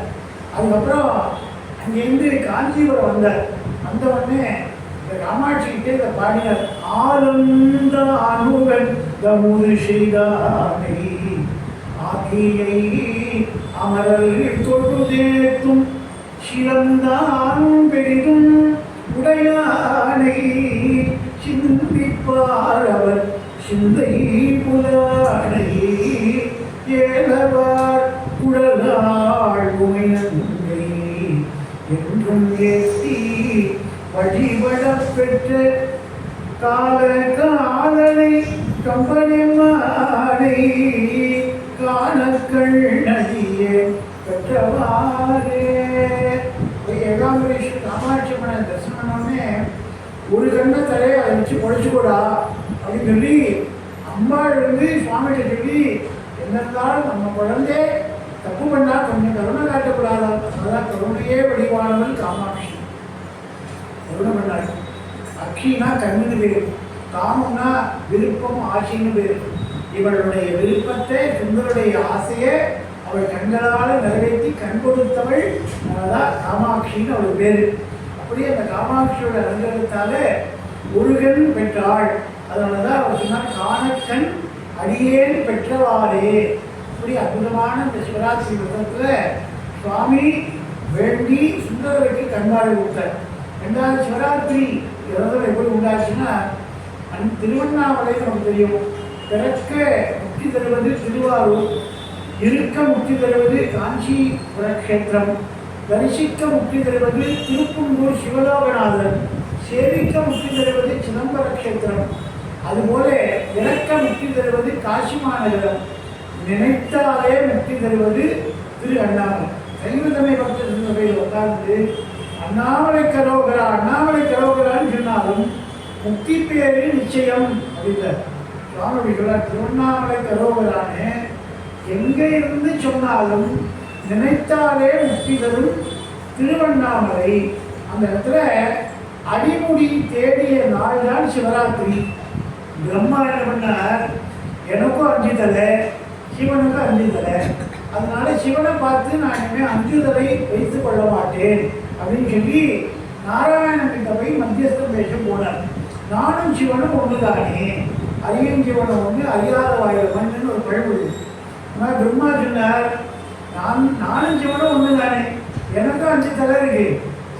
அதுக்கப்புறம் அங்கேருந்து காஞ்சிபுரம் வந்தார். வந்த உடனே இந்த காமாட்சிக்கிட்டே இதை பாடினார். ஆனந்த அனுகன் கமுது செய்தானை ஆகியை அமரர்கள் தொட்டு தேத்தும் சிறந்தான் பெரிதும் உடையானை சிந்திப்பார் அவர் சிந்தை புலானை ஏலவார் குழலாள் உமையங்கை என்றும் ஏற்றி வழிபட பெற்ற கால காதலை கம்பனிமானை காணக்கள் நதியே பெற்றவாரே. ஏகாம்பரேஸ்வரர் காமாட்சி அம்மனை தரிசனம் பண்ணோடனே ஒரு கண்ணை தலையை அதை வச்சு பொழைச்சிக்கூடா அப்படின்னு சொல்லி அம்பாள் வந்து சுவாமிகிட்ட சொல்லி, என்னென்றாலும் நம்ம குழந்தை தப்பு பண்ணா கொஞ்சம் கருணை காட்டக்கூடாதா, அதான் கருணையே வடிவானவள் காமாட்சி. கருணை பண்ணாள். அக்ஷினா கண்ணுன்னு பேரு, காமம்னா விருப்பம் ஆசைன்னு பேரு. இவளுடைய விருப்பத்தை சுந்தருடைய ஆசையை அவள் கண்களால் நிறைவேற்றி கண் கொடுத்தவள், அதான் காமாட்சின்னு அவள் பேரு. அப்படியே அந்த காமாட்சியோட அலங்காரத்தால முருகன் பெற்றாள். அதனாலதான் அவர் சொன்னார் காணக்கண் அடியேன் பெற்றவாறே. இப்படி அற்புதமான இந்த சிவராத்திரி விரதத்தில் சுவாமி வேண்டி சுந்தரருக்கு கண்காணி கொடுத்தார். 2வது சிவராத்திரி விரதம் எப்படி உண்டாச்சுன்னா, திருவண்ணாமலை நமக்கு தெரியும். பிறக்க முக்தி தருவது திருவாரூர், இருக்க முக்தி தருவது காஞ்சிபுர கஷேத்திரம், தரிசிக்க முக்தி தருவது திருப்புங்கூர் சிவலோகநாதன், சேவிக்க முக்தி தருவது சிதம்பர கஷேத்திரம், அதுபோல இறக்க முக்தி தருவது காசி மாநகரம், நினைத்தாலே முக்தி தருவது திரு அண்ணாமலை. சைவதமை பக்தர் சபையில் உட்கார்ந்து அண்ணாமலை கரோகரா அண்ணாமலை கரோகரான்னு சொன்னாலும் முக்தி பேரு நிச்சயம் அப்படின்ற சுவாமி சொல்றார். திருவண்ணாமலை கரோகரான்னு எங்கே இருந்து சொன்னாலும் நினைத்தாலே முக்தி தரும் திருவண்ணாமலை. அந்த இடத்துல அடிமுடி தேடிய நாள் தான் சிவராத்திரி. பிரம்மா என்ன பண்ணார், எனக்கும் 5 தலை சிவனுக்கும் 5 தலை, அதனால சிவனை பார்த்து நான் இனிமேல் 5 தலை வைத்துக் கொள்ள மாட்டேன் அப்படின்னு சொல்லி நாராயணன் கிட்ட போய் மத்தியஸ்தம் பேச போனார். நானும் சிவனும் ஒன்று தானே, அறியும் சிவனும் ஒன்று அறியாத வாயில மண்ணுன்னு ஒரு பழமொழி. ஆனால் பிரம்மா சொன்னார், நானும் சிவனும் ஒன்று தானே, எனக்கும் 5 தலை இருக்கு,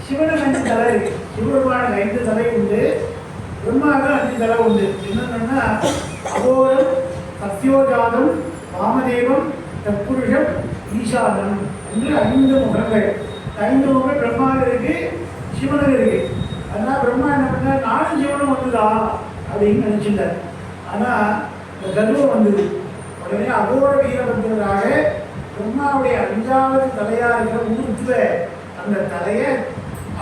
சிவனுக்கு 5 தலை இருக்கு. சிவபெருமானுக்கு 5 தலை உண்டு, பிரம்மாவுக்கு 5 தலை உண்டு. என்னன்னா அகோரம், சத்யோஜாதம், வாமதேவம், தற்புருஷம், ஈசானம் என்று 5 முகங்கள். 5 முகங்கள் பிரம்மாவுக்கு இருக்கு, சிவனுக்கு இருக்கு. அதனால் பிரம்மா என்ன பண்ணார், நானும் சிவனும் ஒன்றுதான் அப்படின்னு நினைச்சிட்டார். ஆனால் இந்த கர்வம் வந்தது. உடனே அகோர வீரபத்திரராக பிரம்மாவுடைய 5வது தலையா இருக்கிற ஊருக்குல அந்த தலையை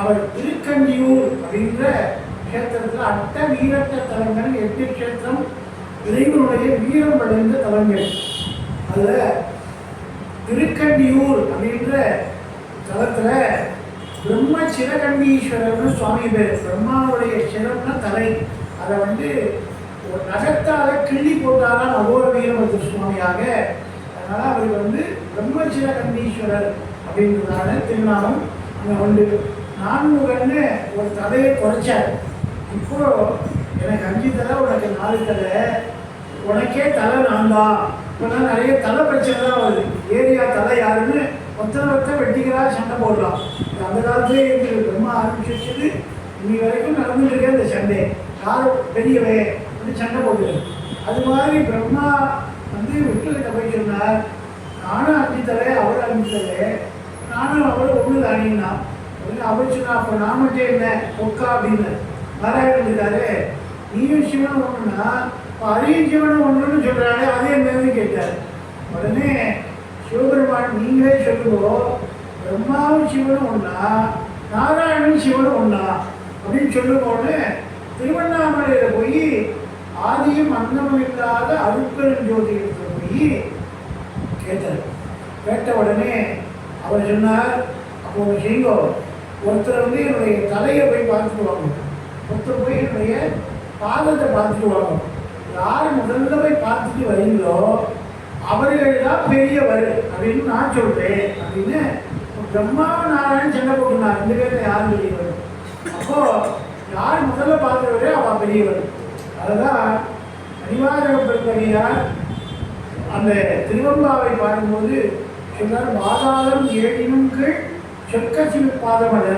அவர் திருக்கண்டியூர் அப்படின்ற கஷேத்திரத்தில் அட்ட வீரட்ட தலங்கள் 8 கஷேத்திரம் இறைவனுடைய வீரம் அடைந்த தலங்கள். அதில் திருக்கண்டியூர் அப்படின்ற தலத்துல பிரம்ம சிரகண்டீஸ்வரர்னு சுவாமி பேர். பிரம்மாவுடைய சிரம்னா தலை, அதை வந்து ஒரு நகத்தால கிள்ளி போட்டாராம் அகோர வீரபத்திர சுவாமியாக. அதனால அவருக்கு வந்து பிரம்ம சிரகண்டீஸ்வரர் அப்படின்றதான திருநாமம் அங்கே உண்டு. நான்முகன்னு ஒரு தலையை குறைச்சார். இப்போ எனக்கு 5 தலை, உனக்கு 4 தலை, உனக்கே தலை நான் தான். இப்போலாம் நிறைய தலை பிரச்சனை தான் வருது. ஏரியா தலை யாருன்னு ஒருத்தனை வெட்டிக்கிறா, சண்டை போடுறான். அந்த காலத்திலே எங்களுக்கு பிரம்மா ஆரம்பிச்சிருச்சது, இன்னி வரைக்கும் நடந்துட்டு இருக்கேன் இந்த சண்டை. யார் பெரியவே வந்து சண்டை போடுறது. அது மாதிரி பிரம்மா வந்து விட்டுக்கிட்ட போய் சொன்னார், நானும் 5 தலை, அவர் 5 தலை, நானும் அவர் ஒன்று தானின்னா. அவர் சொன்னா, அப்போ நான் மட்டும் என்ன பொக்கா அப்படின்னு நாராயணன் இருக்காரு. நீயும் சிவனும் ஒன்றுனா அரியும் சிவனும் ஒன்றுன்னு சொல்கிறாரு, அதே என்னன்னு கேட்டார். உடனே சிவபெருமான் நீங்களே சொல்லுவோ, பிரம்மாவும் சிவனும் ஒன்றா, நாராயணன் சிவனும் ஒன்றா அப்படின்னு சொல்லுவோன்னு திருவண்ணாமலையில் போய் ஆதியும் அந்தமும் இல்லாத அருட்பெரும் ஜோதிடத்தை போய் கேட்டார். கேட்ட உடனே அவர் சொன்னார், அப்போ செய்ங்கோ, ஒருத்தர் வந்து என்னுடைய தலையை போய் பார்த்துட்டு வாங்க, ஒருத்தர் போய் என்னுடைய பாதத்தை பார்த்துட்டு வாங்க. யார் முதல்ல போய் பார்த்துட்டு வரீங்களோ அவர்கள் தான் பெரியவர் அப்படின்னு நான் சொல்கிறேன் அப்படின்னு பிரம்மாவும் நாராயணன் சண்டை போட்டுனார். 2 பேரில் யார் பெரியவர்? அப்போது யார் முதல்ல பார்க்குறவரே அவன் பெரியவர். அதுதான் அனிவார்ய பெருமையார் அந்த திருவம்பாவை பாடும்போது சொன்னார், பாதாளம் 7 கீழ் சொற்க சிவப்பாதமல்ல.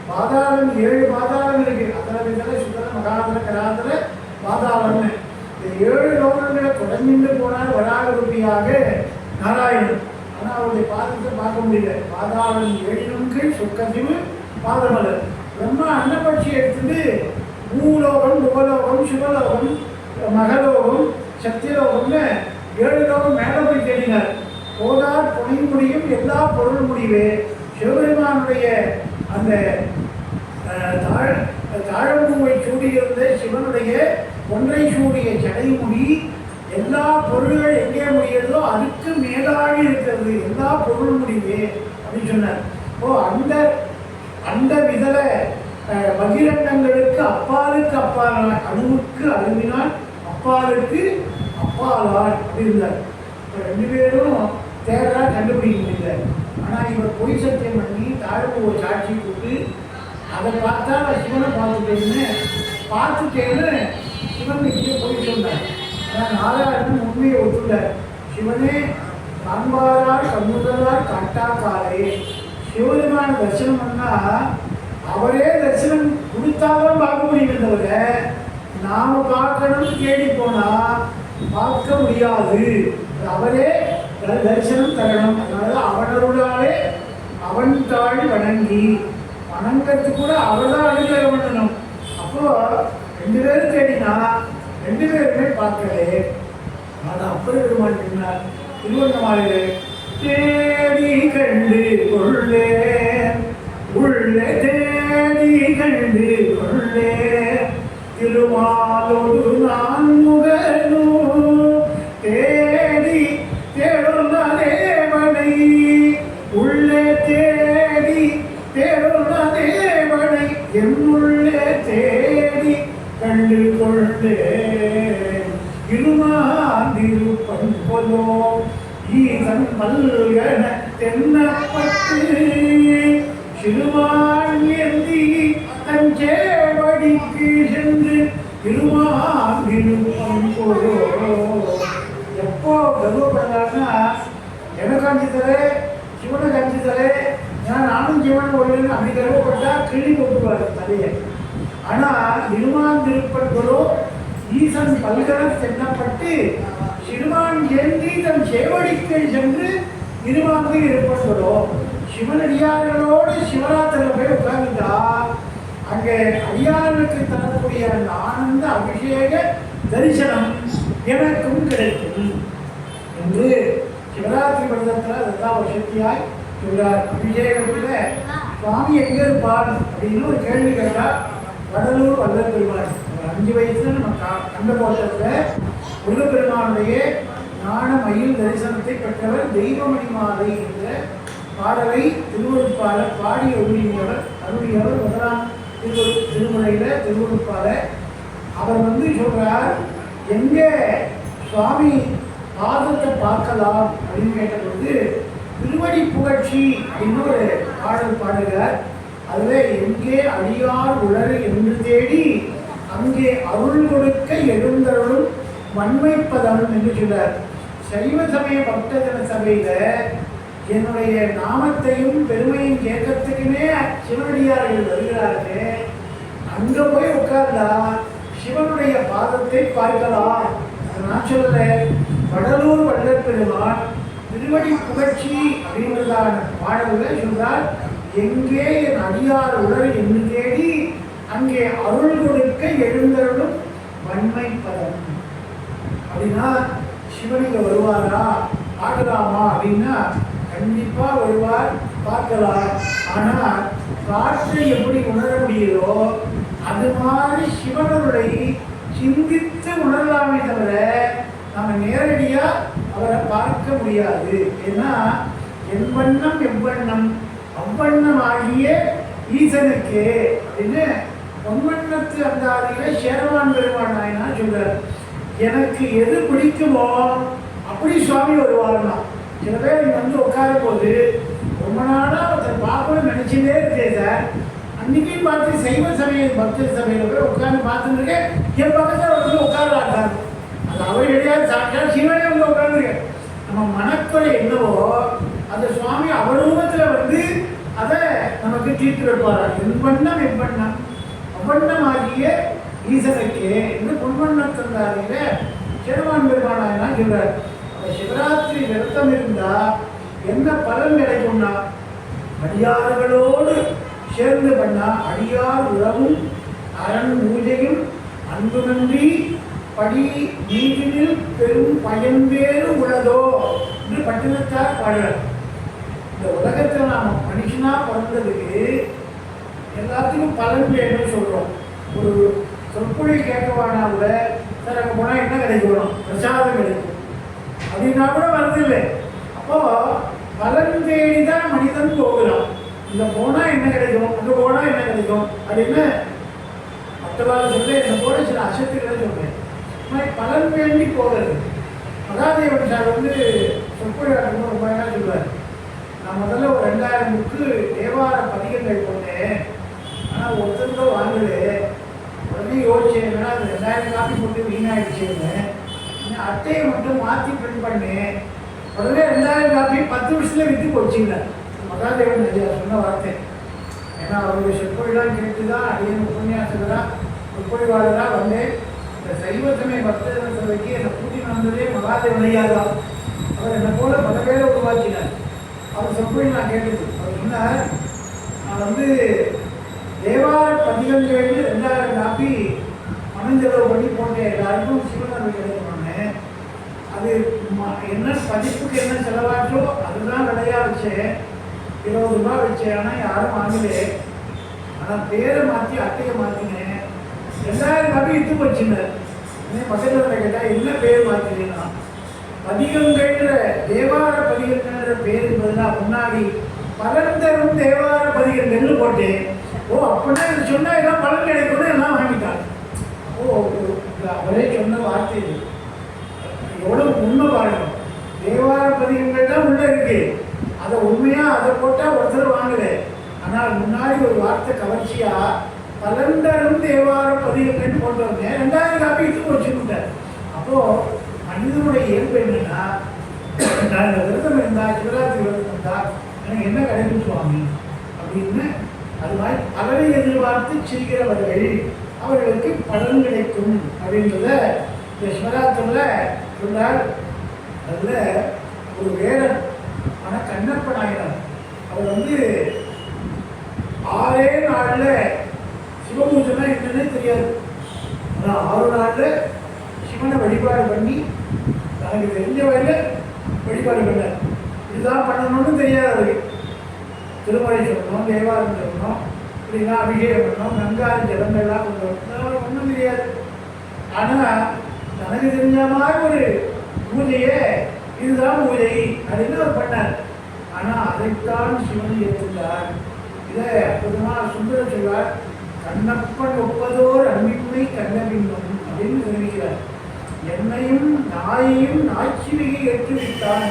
பாதாளம் 7 பாதாளம் இருக்கு. அதனால் இதெல்லாம் சுத்தர மகாதர கராதர பாதாளம்னு இந்த 7 லோகங்களை தொடர்ந்து போனார் வராக ரூபியாக நாராயணன். ஆனால் அவருடைய பாதத்தை பார்க்க முடியல. பாதாளம் 7 கீழ் சொற்க சிவ பாதமல்ல. பிரம்மா அன்னபட்சி எடுத்துட்டு பூலோகம், புகலோகம், சிவலோகம், மகலோகம், சத்தியலோகம்னு 7 லோகம் மேலே போய் தேடினார். போதார் பொனை முடியும் எல்லா பொருள் முடிவே. சிவபெருமானுடைய அந்த தாழம்பூவை சூடியிருந்த சிவனுடைய ஒன்றை சூடிய சடைமுடி எல்லா பொருள்கள் எங்கே முடிகிறதோ அதுக்கு மேலாகி இருக்கிறது, எல்லா பொருள் முடிவே அப்படின்னு சொன்னார். அந்த அந்த விதல பகிரண்டங்களுக்கு அப்பாலுக்கு அப்பாலான், அணுவுக்கு அணுவினால் அப்பாலுக்கு அப்பாலான் அப்படி இருந்தார். இப்போ 2 பேரும் தேர்தலா கண்டுபிடிக்க முடியல. ஆனால் இவர் பொய் சத்தியம் பண்ணி தாழ்வு சாட்சி கூட்டு அதை பார்த்தா நான் சிவனை பார்த்துட்டேன்னு சிவன் இங்கே பொய் சொன்னார். ஆனால் நாராயணன் உண்மையை ஒத்துள்ளார். சிவனே காண்பாரார் கண்ணுதலார் காட்டாக்காரே. சிவபெருமான தரிசனம் பண்ணால் அவரே தரிசனம் கொடுத்தாலும் பார்க்க முடியும், தவிர நாம் பார்க்கணும்னு தேடி போனால் பார்க்க முடியாது. அவரே தரிசனம் தரணும். அதனால அவனருளாலே அவன் தாழ் வணங்கி வணங்கிறது கூட அவர் தான் அனுகிரகம் பண்ணணும். அப்போ 2 பேரும் தேடினா 2 பேருமே பார்க்கலே. ஆனால் அப்படி பெருமான் சொன்னார் திருவண்ணாமலையிலே, தேடி கண்டு கொள்ளே உள்ளே தேடி கண்டு கொள்ளே திருமாலோடு நான் முகனோ தேடி தேடுள்ள தேவனை உள்ளே தேடி தேடுள்ள தேவனை என்னுள்ளே தேடி கண்டு கொண்டே இருமாந்திருப்பன் போலோ ஈதன் மல்கன தென்னப்பட்டு சிறுமான் ஏந்தி தன் சேவடிக்கு சென்று இருமாந்திருப்பன் போலோ. எப்போ கர்வப்படுறாருன்னா, எனக்கு 5 தலை, சிவனுக்கு 5 தலை, நானும் சிவன் ஒழுங்கு அப்படி கர்வப்பட்டா கிள்ளி போட்டுவார் தலையை. ஆனால் இருமாந்திருப்பன்களோ ஈசன் பல்கன தென்னப்பட்டு சிறுமான் ஏந்தி தன் சேவடிக்கு சென்று இருமாந்து இருப்பன்களோ. சிவனடியார்களோடு சிவராத்திரியில் போய் உட்கார்ந்துட்டா அங்கே அடியார்களுக்கு தரக்கூடிய அந்த ஆனந்த அபிஷேக தரிசனம் எனக்கும் கிடைக்கும் என்று சிவராத்திரி பந்தத்தில் அதுதான் ஒரு சக்தியாய் சொல்றார். அபிஷேகத்தில் சுவாமி எங்கே இருப்பார் அப்படின்னு ஒரு கேள்வி கேட்டால் வடலூர் வல்லல் பெருமாள். 5 வயசுல நம்ம கண்ட போட்டத்தில் முருகப்பெருமானுடைய ஞான மயில் தரிசனத்தை பெற்றவர் தெய்வமணி மாலை என்ற பாடலை திருவருட்பாளர் பாடி அருளியவர் 1ஆம் திருமுறையில் திருவருட்பாளர். அவர் சொல்றார், எங்கே சுவாமி பாதத்தை பார்க்கலாம் அப்படின்னு கேட்டபொழுது திருவடி புகழ்ச்சி அப்படின்னு ஒரு பாடல் பாடுகிறார். அதில் எங்கே அடியார் உளறு என்று தேடி அங்கே அருள் கொடுக்க எழுந்தருளும் வன்மைப்பதம் என்று சொல்றார். சைவ சமய பக்தஜன சபையில என்னுடைய நாமத்தையும் பெருமையும் கேட்கறதுக்குமே சிவனடியார்கள் வருகிறார்கள். அங்க போய் உட்கார்ந்தா சிவனுடைய பாதத்தை பார்க்கலாம். நான் சொல்றேன், வடலூர் வள்ளல் பெருமான் திருவடி புகழ்ச்சி அப்படின்றதான பாடல்களை சொல்றார். எங்கே என் அடியார் உடல் என்று தேடி அங்கே அருள் கொடுக்க எழுந்தருளும் வன்மை பதம். அப்படின்னா சிவனுக்கு வருவாரா ஆகலாமா அப்படின்னா கண்டிப்பா வருவார், பார்க்கலாம். ஆனால் காற்றை எப்படி உணர முடியுதோ அது மாதிரி சிவனருடைய சிந்தித்து உணரலாமே தவிர நம்ம நேரடியா அவரை பார்க்க முடியாது. ஏன்னா என் வண்ணம் எவ்வண்ணம் அவ்வண்ணம் ஆகிய ஈசனுக்கு அப்படின்னு பொன்வண்ணத்து அந்தாதியில சேரவான் பெருமான் நாயனா சொல்றார். எனக்கு எது பிடிக்குமோ அப்படி சுவாமி வருவாருன்னா. சில பேர் இங்க வந்து உட்காரும் போது ரொம்ப நாளா ஒருத்தர் பார்க்கணும்னு நினைச்சுட்டே இருக்கேன் சார். அன்னைக்கும் பார்த்து சைவ சமய பக்த சபையில போய் உட்காந்து பார்த்துருக்கேன். என் பக்கத்தில் வந்து உட்காரலாட்டாரு. அது அவர் கிடையாது, சாப்பிட்டா சிவனே வந்து உட்காந்துருக்கேன். நம்ம மனக்குறை என்னவோ அந்த சுவாமி அவரூபத்தில் வந்து அதை நமக்கு தீர்த்து வைப்பார். என் வண்ணம் எவ்வண்ணம் அவ்வண்ணம் ஆகிய ஈசனுக்கு என்று பொன்வண்ணத்தந்தாரியில சேரவான் பெருமானா சொல்றார். அந்த சிவராத்திரி விரதம் இருந்தா என்ன பலன் கிடைக்கும்னா அடியார்களோடு சேர்ந்து பண்ணா அடியார் உறவும் அரண் பூஜையும் அன்பு நன்றி படி நீதினில் பெரும் பயன்பேறு உள்ளதோ என்று பட்டினத்தார் பாடுறார். இந்த உலகத்தில் நாம் மனுஷனா பிறந்ததுக்கு எல்லாத்துக்கும் பலன் வேணும்னு சொல்றோம். ஒரு சொற்பொழி கேட்கவானா கூட சார் அங்கே போனால் என்ன கிடைக்கணும், பிரசாதம் கிடைக்கும் அப்படின்னா கூட வருதில்லை. அப்போ பலன் தேடி தான் மனிதன் போகிறான். இங்கே போனால் என்ன கிடைக்கும், அங்கே போனால் என்ன கிடைக்கும் அப்படின்னு மற்றவாறு சொல்ல என்னை போல சில அசத்துக்களை சொல்றேன். பலன் வேண்டி போகிறது. மகாதேவன் சார் வந்து சொற்பொழி ரொம்ப என்ன சொல்லுவார். நான் முதல்ல ஒரு 2000 புக்கு தேவார பதிகங்கள் போட்டேன். ஆனால் ஒருத்தர் கூட வாங்கலை. உடனே யோசிச்சேன், ஏன்னா அது 2000 காப்பி போட்டு வீணாயிடுச்சுன்னு. அட்டையை மட்டும் மாற்றி பிரிண்ட் பண்ணேன். உடனே 2000 காப்பி 10 வருஷத்துல விற்று போச்சுங்க. மகாதேவன் ஐயா சொன்ன வார்த்தை. ஏன்னா அவருடைய சொற்பொழிலாம் கேட்டு தான் அடியன் உபன்யாசகராக சொற்பொழிவாளராக வந்தேன். இந்த சைவ சமய பக்தஜன சபைக்கு என்னை கூட்டின்னு வந்ததே மகாதேவன் ஐயா தான். அவர் என்னை போல பல பேரை உருவாக்கினார். அவர் சொற்பொழி நான் கேட்டது. அவர் சொன்னார், நான் வந்து தேவார பதிகங்கள் 2000 காப்பி மனஞ்செலவு பண்ணி போட்டேன். எல்லாருக்கும் சிவனர்கள் கிடைக்கணும்னு. அது என்ன பதிப்புக்கு என்ன செலவாச்சோ அதுதான் விலையா வச்சேன். 20 ரூபாய் வச்சேன். ஆனால் யாரும் வாங்கலே. ஆனால் பேரை மாற்றி அட்டையை மாற்றினேன். 2000 காப்பி இட்டு போச்சுன்னு பக்கத்தில் கேட்டால் என்ன பேர் மாற்றினேன்னா பதிகங்கள்ன்ற தேவார பதிகங்கள்ன்ற பேருக்கு பதிலாக முன்னாடி பலன் தரும் தேவார பதிகங்கள்னு போட்டேன். ஓ அப்படின்னா இது சொன்னால் எல்லாம் பலன் கிடைக்கும்னு எல்லாம் வாங்கிட்டாங்க. ஓ அவரே சொன்ன வார்த்தை இது எவ்வளோ உண்மை பாருங்க. தேவார பதிகங்கள் தான் உள்ள இருக்கு. அதை உண்மையாக அதை போட்டால் ஒருத்தர் வாங்கலை. ஆனால் முன்னாடி ஒரு வார்த்தை கவர்ச்சியா பலன் தரும் தேவார பதிகங்கள்னு போட்டவங்க 2000 காப்பி இது வச்சுக்கிட்டார். அப்போது மனிதனுடைய இயல்பு என்னன்னா, நான் இந்த விரதம் இருந்தா சிவராத்திரி விரதம் இருந்தா எனக்கு என்ன கிடைக்கும் சுவாமி அப்படின்னு அது மாதிரி பலனை எதிர்பார்த்து செய்கிறவர்கள் அவர்களுக்கு பலன் கிடைக்கும் அப்படின்றத இந்த சிவராத்திரியில் சொன்னார். அதில் ஒரு வேடன் ஆனால் கண்ணப்ப நாயனார் அவர் வந்து 6 நாளில் சிவபூஜைனா என்னன்னே தெரியாது. ஆனால் 6 நாளில் சிவனை வழிபாடு பண்ணி தனக்கு தெரிஞ்ச வகையில் வழிபாடு பண்ணார். இதுதான் பண்ணணும்னு தெரியாது அவருக்கு. திருமலை சொல்லணும், தேவாரம் சொல்லணும், இப்படிலாம் அபிஷேகம் பண்ணணும், கங்காதி ஜலங்கள்லாம் கொண்டு வரணும், ஒன்றும் தெரியாது. ஆனால் தனக்கு தெரிஞ்ச மாதிரி ஒரு பூஜையை இதுதான் பூஜை அப்படின்னு அவர் பண்ணார். ஆனால் அதைத்தான் சிவன் ஏற்றுள்ளார். இதை அற்புதமாக சுந்தர சொல்வார். கண்ணப்பன் ஒப்பதோர் அன்பின்மை கண்ணபின்னும் அப்படின்னு தெரிவிக்கிறார். என்னையும் நாயையும் நாச்சிவிகை ஏற்றி வைத்தான்.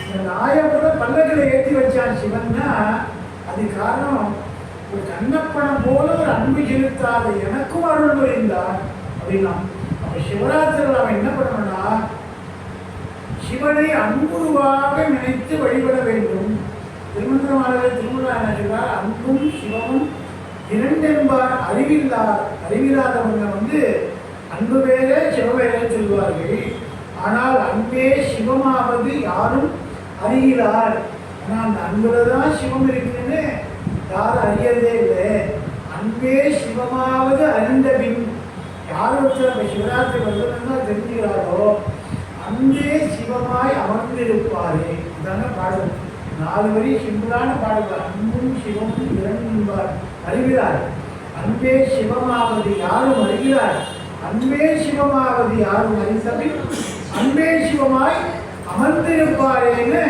இந்த நாயை கூட பல்லக்கில் ஏற்றி வச்சான் சிவன்னா அது காரணம் ஒரு கண்ணப்பனம் போல ஒரு அன்பு செலுத்தாத எனக்கும் அருள் புரிந்தான் அப்படின்னா. அப்ப சிவராத்திரியில் அவன் என்ன பண்ணணும்னா சிவனை அன்புருவாக நினைத்து வழிபட வேண்டும். திருமந்திரமாளர் திருமணம் என்ன சொல்றார்? அன்பும் சிவமும் இரண்டென்பார் அறிவில்லாதவங்க அன்பு வேற சிவவேற சொல்வார்கள். ஆனால் அன்பே சிவமாவது யாரும் அறிகிறார். ஆனால் அந்த அன்புல தான் சிவம் இருக்குன்னு யாரும் அறியறதே இல்லை. அன்பே சிவமாவது அறிந்த பின் யார் ஒருத்தர் சிவராத்திரி வருதுன்னா தெரிஞ்சுக்கிறாரோ அன்பே சிவமாய் அமர்ந்திருப்பாரே. இதான பாடல். 4 வரி சிம்பிளான பாடல். அன்பும் சிவமும் இரண்டென்பார் அறிகிறார். அன்பே சிவமாவது யாரும் அறிகிறார். அன்பே சிவமாவது யாரும் அறிந்தபின் அன்பே சிவமாய் அமர்ந்திருப்பாரேன்னு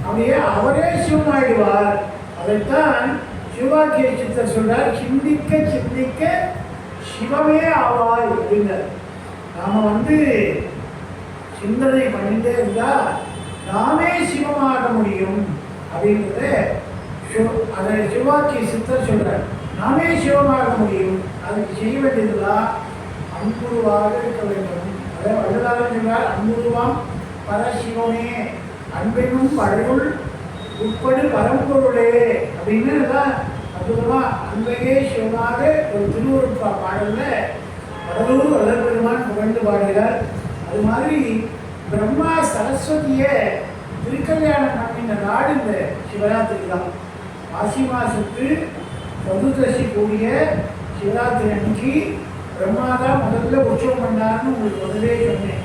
அப்படியே அவரே சிவமாயிடுவார். அதைத்தான் சிவாக்கிய சித்தர் சொல்றார். சிந்திக்க சிந்திக்க சிவமே ஆவாய் அப்படின்னார். நாம சிந்தனை பண்ணிட்டே இருந்தா நாமே சிவமாக முடியும் அப்படின்றத அதை சிவாக்கிய சித்தர் சொல்றார். நாமே சிவமாக முடியும். அதுக்கு செய்ய வேண்டியதுதான் அன்புருவாக இருக்க வேண்டும். அதை வள்ளலார் சொன்னார். அன்புருவாம் பரசிவமே அன்பெனும் படையுள் உட்படு பரம்பொருளே அப்படின்னு தான் அற்புதமா அன்பையே சிவமாக ஒரு திருவருட்பா பாடல்ல வடலூர் வள்ளல் பெருமான் புகழ்ந்து பாடுகிறார். அது மாதிரி பிரம்மா சரஸ்வதியை திருக்கல்யாணம் பண்ணின நாடு இந்த சிவராத்திரி தான். மாசி மாசத்து சதுர்தசி கூடிய சிவராத்திரி அன்னைக்கு பிரம்மா தான் முதல்ல உற்சவம் பண்ணாருன்னு உங்களுக்கு முதலே சொன்னேன்.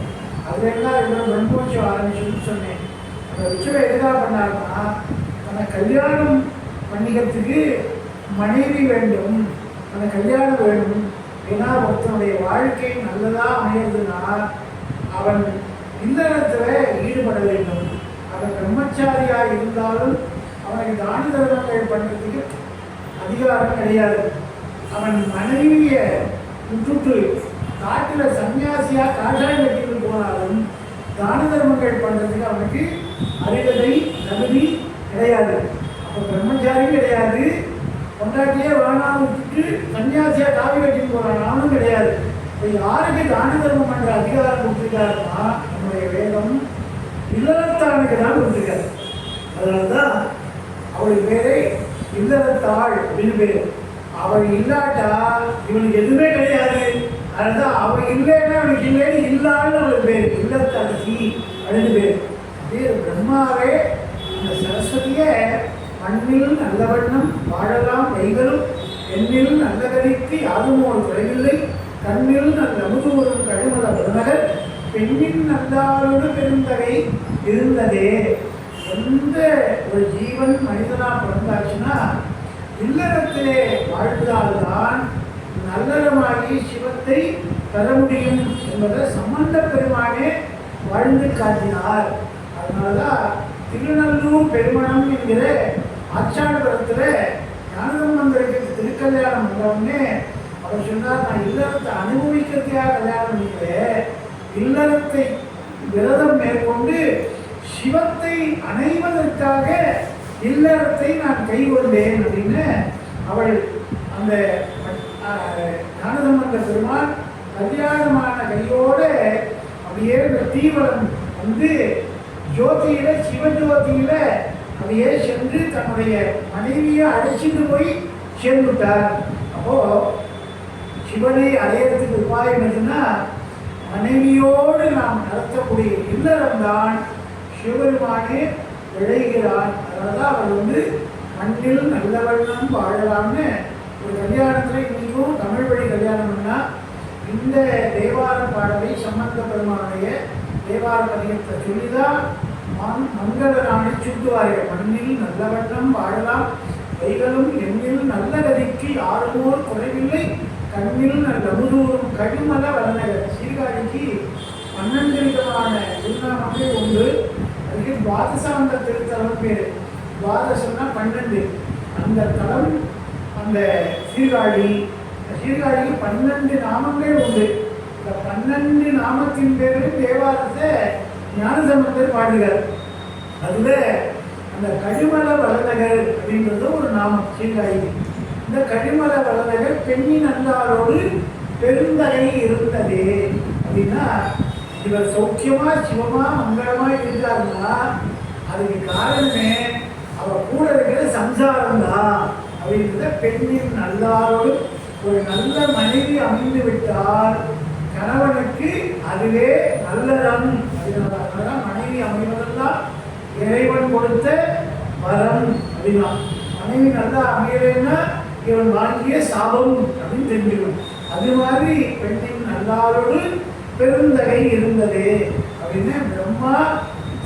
அதுலாம் இருக்கிற பிரம்மோற்சவம் ஆரம்பிச்சுன்னு சொன்னேன். அந்த உற்சவம் எதுக்காக பண்ணாருன்னா அந்த கல்யாணம் பண்ணிக்கிறதுக்கு மனைவி வேண்டும், அந்த கல்யாணம் வேணும். ஏன்னா ஒருத்தனுடைய வாழ்க்கை நல்லதாக அமையிறதுன்னா அவன் இல்லறத்தில் ஈடுபட வேண்டும். அவன் பிரம்மச்சாரியாக இருந்தாலும் அவனுக்கு தான தர்மங்கள் பண்ணுறதுக்கு அதிகாரம் கிடையாது. அவன் மனைவியை விட்டுட்டு காட்டில் சன்னியாசியாக காஷாயம் கட்டிட்டு போனாலும் தான தர்மங்கள் பண்ணுறதுக்கு அவனுக்கு அருகதை தகுதி கிடையாது. அப்போ பிரம்மச்சாரியும் கிடையாது, கொண்டாட்டியே வேணாலும் விட்டுட்டு சன்னியாசியாக காவி கட்டிட்டு போகிறான் அவனும் கிடையாது. இப்போ யாருக்கு தான தர்மம் பண்ணுற அதிகாரம் கொடுத்துருக்காருன்னா நம்முடைய வேதம் இல்லறத்தானுக்கு தான் கொடுத்துருக்காரு. அதனால தான் அவளுக்கு பேரே இல்லறத்தாள் அப்படின்னு பேர். அவள் இல்லாட்டா இவனுக்கு எதுவுமே கிடையாது. அதுதான் அவள் இல்லைன்னா அவனுக்கு இல்லைன்னு இல்லான்னு அவளுக்கு பேர் இல்லத்தரசி அப்படின்னு பேர். அதே பிரம்மாவே அந்த சரஸ்வதியை மண்ணில் நல்ல வண்ணம் வாழலாம் வைகளும் எண்ணில் நல்ல கதிக்கு யாரும் ஒரு குறைவில்லை கண்ணில் நல்ல அமுதூரும் கழுமல விருநகர் பெண்ணின் நல்லாளோடு பெருந்தகை இருந்ததே. எந்த ஒரு ஜீவன் மனிதனாக பிறந்தாச்சுன்னா இல்லறத்திலே வாழ்ந்தால்தான் நல்லறமாகி சிவத்தை பெற முடியும் என்பதை சம்பந்த பெருமானே வாழ்ந்து காட்டினார். அதனாலதான் திருநல்லூர் பெருமணம் என்கிற ஆச்சாரபுரத்தில் ஞானசம்பந்தருக்கு திருக்கல்யாணம் வந்தவுடனே அவர் சொன்னார், நான் இல்லறத்தை அனுபவிக்கிறதுக்காக கல்யாணம் பண்ணிக்கிறேன், இல்லறத்தை விரதம் மேற்கொண்டு சிவத்தை அணைவதற்காக இல்லறத்தை நான் கைகொண்டேன் அப்படின்னு அவள் அந்த ஞானசம்பந்த பெருமான் கல்யாணமான கையோடு அப்படியே தீவனம் ஜோதியில சிவஜோதியில அப்படியே சென்று தன்னுடைய மனைவியை அழைச்சிட்டு போய் சேர்ந்துட்டார். அப்போ சிவனை அடையறதுக்கு உபாயம் எதுன்னா மனைவியோடு நாம் நடத்தக்கூடிய இல்லறம் தான் சிவபெருமானே விளைகிறான். அதனாலதான் அவர் மண்ணில் நல்ல வண்ணம் வாழலாம்னு ஒரு கல்யாணத்துல இன்னைக்கும் தமிழ் வழி கல்யாணம்னா இந்த தேவார பாடலை சம்பந்த பெருமானுடைய தேவார பதிகத்தை சொல்லிதான் மங்கள நாளை சுட்டுவார்கள். மண்ணில் நல்ல வண்ணம் வாழலாம் வைகளும் எண்ணில் நல்ல கதிக்கு யாருமோர் குறைவில்லை கண்ணில் நல்ல அமுதூரும் கடுமல வளநகர். சீர்காழிக்கு 12 விதமான திருநாமங்கள் உண்டு. அதுக்கு துவாதசாந்த திருத்தலம் பேர். துவாதசம்னா 12. அந்த தலம் அந்த சீர்காழிக்கு 12 நாமங்கள் உண்டு. இந்த 12 நாமத்தின் பேரில் தேவாரத்தை ஞானசம்பந்தர் பாடுகிறார். அதுல அந்த கடுமல வளநகர் அப்படின்றது ஒரு நாமம் சீர்காழி. இந்த கழிமல வளர்கள் பெண்ணின் அல்லாரோடு பெருந்தகை இருந்ததே அப்படின்னா இவர் சௌக்கியமா சிவமா மங்களமா இருந்தாருன்னா அதுக்கு காரணமே அவர் கூட இருக்கிற சம்சாரம் தான் அப்படின்றத பெண்ணின் நல்லாரோடு ஒரு நல்ல மனைவி அமைந்து விட்டால் கணவனுக்கு அதுவே நல்லறம். அதனாலதான் மனைவி அமைவதெல்லாம் இறைவன் கொடுத்த வரம் அப்படின்னா. மனைவி நல்லா அமையலைன்னா இவன் வாங்கிய சாபம் அப்படின்னு தெரிஞ்சுக்கணும். அது மாதிரி பெண்ணின் நல்லாரோடு பெருந்தகை இருந்தது அப்படின்னு பிரம்மா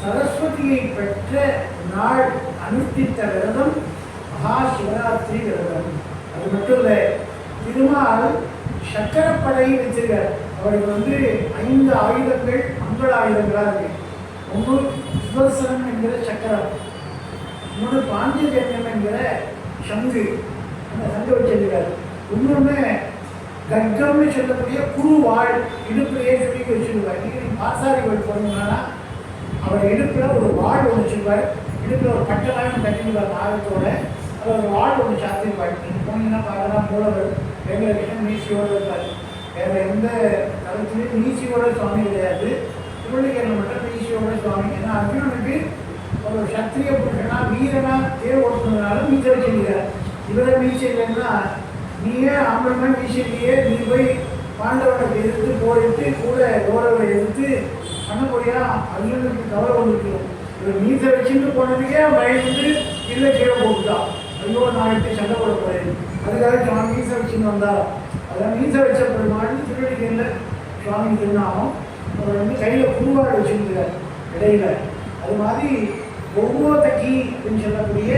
சரஸ்வதியை பெற்ற நாள் அனுஷ்டித்த விரதம் மகா சிவராத்திரி விரதம். அது மட்டும் இல்லை, திருமால் சக்கரப்படை வச்சிருக்கார். அவருக்கு 5 ஆயுதங்கள் மங்கள ஆயுதங்களாக இருக்கு. ஒன்று சுதர்சனம் என்கிற சக்கரம், இன்னொன்று பாண்டியஜன்யம் என்கிற சங்கு, அந்த சங்கு வச்சிருக்காரு. இன்னொன்று கர்க்கம்னு சொல்லக்கூடிய குருவாள் இடுப்பிலேயே சுருக்கி வச்சுருவார். நீங்கள் பாசாரி கோயில் போனீங்கன்னா அவர் இடுப்பில் ஒரு வாழ் ஒன்று வச்சுருவார். இடுப்பில் ஒரு பட்டெல்லாம் கட்டிடுவார் நாகத்தோட. அது ஒரு வாழ் ஒன்று சாத்திருப்பார். நீங்கள் போனீங்கன்னா பார்க்கலாம், மூலவர் வெங்கடகிருஷ்ணன் மீசியோடு இருப்பார். வேறு எந்த தளத்துலேயும் மீசியோட சுவாமி கிடையாது. திருவள்ளிக்கேரளம் மட்டும் மீசியோட சுவாமி. ஏன்னா அர்ஜுனனுக்கு ஒரு சத்திரிய புருஷனா வீரனா தேர் ஓட்டுனதுனால மீசை வச்சுருக்கிறார். இவரை மீசை இல்லைன்னா நீயே ஆம்பளை மீசையிலேயே நீ போய் பாண்டவனை எதிர்த்து போயிட்டு கூட கௌரவை எதிர்த்து பண்ணக்கூடியா அர்ஜுனுக்கு கௌரவம் வந்துருக்கணும். இவர் மீசை வச்சுட்டு போனதுக்கே பயந்து இல்லை கீழே போட்டுட்டான். ஐயோ நான் எப்படி சண்டை போட போறேன், அதுக்காக சுவாமி மீசை வச்சுன்னு வந்தார். அதான் மீசை வச்ச பெருமாள் திருவள்ளிக்கேரில் சுவாமி திருநாமம். அவர் கையில் பூவாடு வச்சுருக்கிறார் இடையில. அது மாதிரி ஒவ்வொருத்தக்கி அப்படின்னு சொல்லக்கூடிய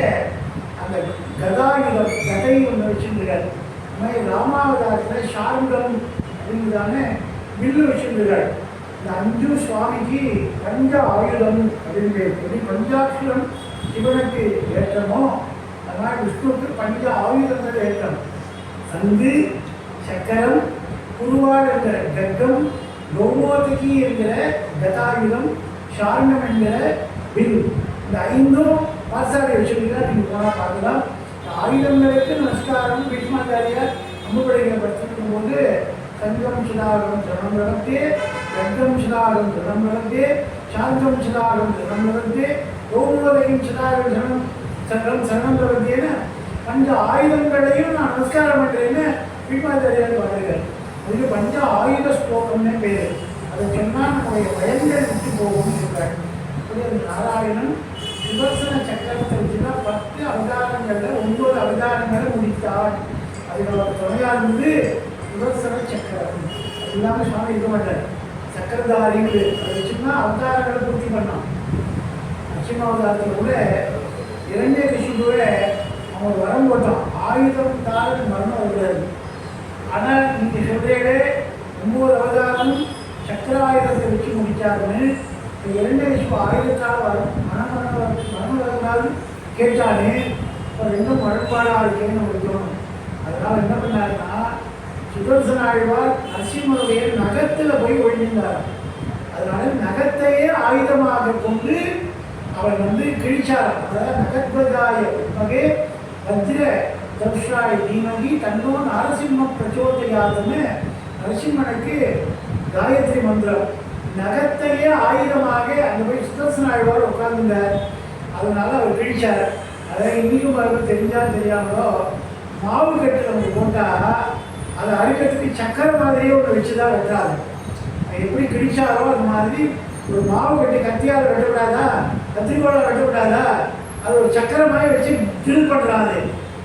அந்த கதாயுதம் கதை ஒன்று வச்சுருக்கிறார். அது மாதிரி ராமாவதாரத்தில் ஷாருகம் அப்படிங்கிறதான வில்லு வச்சுருக்கிறார். இந்த 5 சுவாமிக்கு பஞ்ச ஆயுதம் அப்படின்னு பேர். பஞ்சாட்சரம் சிவனுக்கு ஏற்றமோ அதனால் விஷ்ணுவுக்கு பஞ்ச ஆயுதங்கள் ஏற்றம். சங்கு, சக்கரம், குருவாள் என்கிற கர்க்கம், கௌமோதகி என்கிற கதாயுதம், ஷாருகம் என்கிற வில். இந்த 5 பாசாரி வச்சுருக்கா. நீங்கள் போனால் பார்க்கலாம். ஆயுதங்களுக்கு நமஸ்காரம். பீஷ்மாச்சாரியார் அம்புபடைகளை படிச்சிருக்கும் போது சங்கம் சிதாரம் சரணம் நடந்தே, கர்க்கம் சிதாரம் சரணம் நடந்தே, சாந்தம் சிதாரம் சரணம் நடந்தே, கௌமோதகம் சிதாரம் சரணம் நடந்தேன்னு 5 ஆயுதங்களையும் நான் நமஸ்காரம் பண்ணுறேன்னு பீஷ்மாச்சாரியார் பாடுகிறார். அதுக்கு பஞ்ச ஆயுத ஸ்லோகம்னே பேர். அதை சொன்னால் நம்முடைய பயன்கள் விட்டு போகும்னு சொல்கிறார். நாராயணன் சுதர்சன சக்கரத்தை வச்சுன்னா 10 அவதாரங்களில் 9 அவதாரங்களை முடித்தார். அதில் அவர் துணையாக இருந்து சுதர்சன சக்கரம். அது இல்லாமல் சுவாமி இருக்க மாட்டார். சக்கரதாரின்னு அதை வச்சுன்னா அவதாரங்களை பூர்த்தி பண்ணான். நரசிம்மாவதாரத்தில் கூட 2 கஷிபுவை அவங்க வரம் போட்டான். ஆயுதம் தாரன் மரணம் வருகிறது. ஆனால் நீங்கள் சொல்கிறீங்களே 9 அவதாரம் சக்கர ஆயுதத்தை வச்சு முடித்தாருன்னு 2 கஷிபு ஆயுதத்தால் வரும் மரணம் வரனால் கேட்டாலே இப்போ 2 மழப்பாடாக இருக்கேன்னு நம்மளுக்கு தோணும். அதனால் என்ன பண்ணாருன்னா சுதர்சன ஆழ்வார் நரசிம்மருடைய நகத்தில் போய் ஒழிந்தார். அதனால நகத்தையே ஆயுதமாக கொண்டு அவர் கிழிச்சார். அதாவது நகத்வதாய வகை வஜ்ர தர்ஷாய் தீமகி தன்னோ நரசிம்ம பிரச்சோதயாதுன்னு நரசிம்மனுக்கு காயத்ரி மந்திரம். நகத்தையே ஆயுதமாக அந்த போய் சுதர்சன ஆழ்வார் உட்கார்ந்துட்டார். அதனால அவர் கிழிச்சார். அதாவது இன்னைக்கும் அவர்கள் தெரிஞ்சாலும் தெரியாமலோ மாவு கட்டில் அவங்க போட்டால் அதை அறுக்கிறதுக்கு சக்கரை மாதிரியே ஒன்று வச்சு தான் வெட்டாது. எப்படி கிழிச்சாரோ அது மாதிரி ஒரு மாவு கட்டி கத்தியால் வெட்டக்கூடாதா, கத்திரிக்கோளை வெட்டக்கூடாதா, அது ஒரு சக்கரை மாதிரி வச்சு தில் பண்ணுறாது.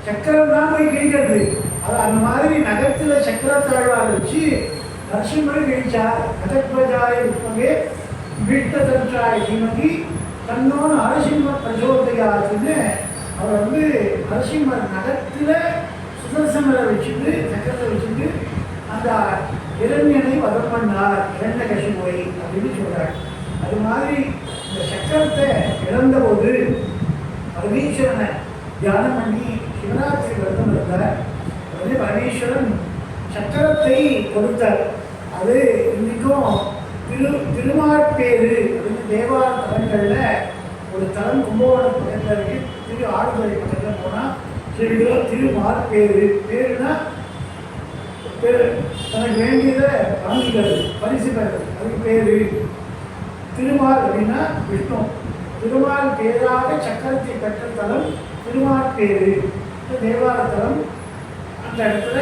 சக்கரம் தான் போய் கிழிக்கிறது. அது அந்த மாதிரி நகத்தில் சக்கரத்தாழ்வார் வச்சு நரசிம்மரை கிழிச்சார். நகத்வஜாய வித்மகே வீட்டதன்றாய் தீமகி தன்னோ நரசிம்ம பிரச்சோதயாதுன்னு அவர் நரசிம்மர் நகத்தில் சுதர்சனரை வச்சுட்டு சக்கரத்தை வச்சுட்டு அந்த இரண்யனை வதம் பண்ணார். 2 கஷிபுவை அப்படின்னு சொல்கிறார். அது மாதிரி இந்த சக்கரத்தை இழந்தபோது பரமேஸ்வரனை தியானம் பண்ணி சிவராத்திரி விரதம் இருந்தார். பரமேஸ்வரன் சக்கரத்தை கொடுத்தார். அது இன்றைக்கும் திருமாற்பேரு அப்படின்னு தேவார தலங்களில் ஒரு தலம் கும்பகோணம் பக்கத்தில் இருக்கு. திரு ஆடுதுறை பக்கத்தில் போனால் சரிங்களா? திருமால் பேரு, பேருனா பேர் தனக்கு வேண்டியதை வாங்கிக்கிறது, பரிசு பெறுறது, அதுக்கு பேரு. திருமால் அப்படின்னா விஷ்ணு. திருமால் பேராக சக்கரத்தை பெற்ற தலம் திருமால் பேரு. தேவார தலம். அந்த இடத்துல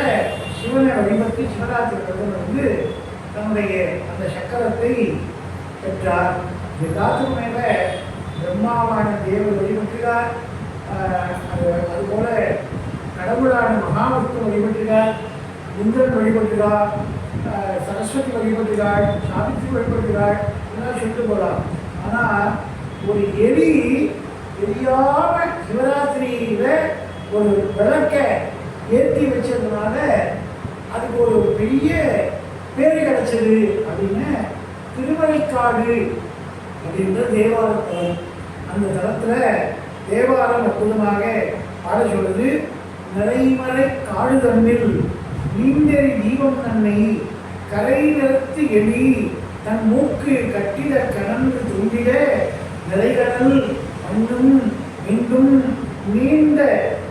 சிவனை வழிபட்டு சிவராத்திரி விரதம் தன்னுடைய அந்த சக்கரத்தை பெற்றார். இந்த காலத்துக்கு மேல பிரம்மாவான தேவர் வழிபட்டுகிறார். அதுபோல கடவுளான மகாவிஷ்ணு வழிபட்டுகிறார், இந்திரன் வழிபட்டுகிறார், சரஸ்வதி வழிபட்டுகிறாள், சாவித்திரி வழிபட்டுகிறாள், இதெல்லாம் சொல்லிட்டு போகலாம். ஆனால் ஒரு எலி தெரியாம சிவராத்திரியில ஒரு விளக்கை ஏற்றி வச்சதுனால அதுக்கு ஒரு பெரிய பேர் கிடைச்சது அப்படின்னு திருமலைக்காடு அப்படின்ற தேவார தலம். அந்த தலத்தில் தேவாரம் அற்புதமாக பாட சொல்லுது. நிறைமறை காடு தன்னில் நீண்டறி தீபம் தன்னை கரை நிறுத்தி எலி தன் மூக்கு கட்டிட கணந்து துண்டிட நிறைகடல் மண்ணும் மீண்டும் நீண்ட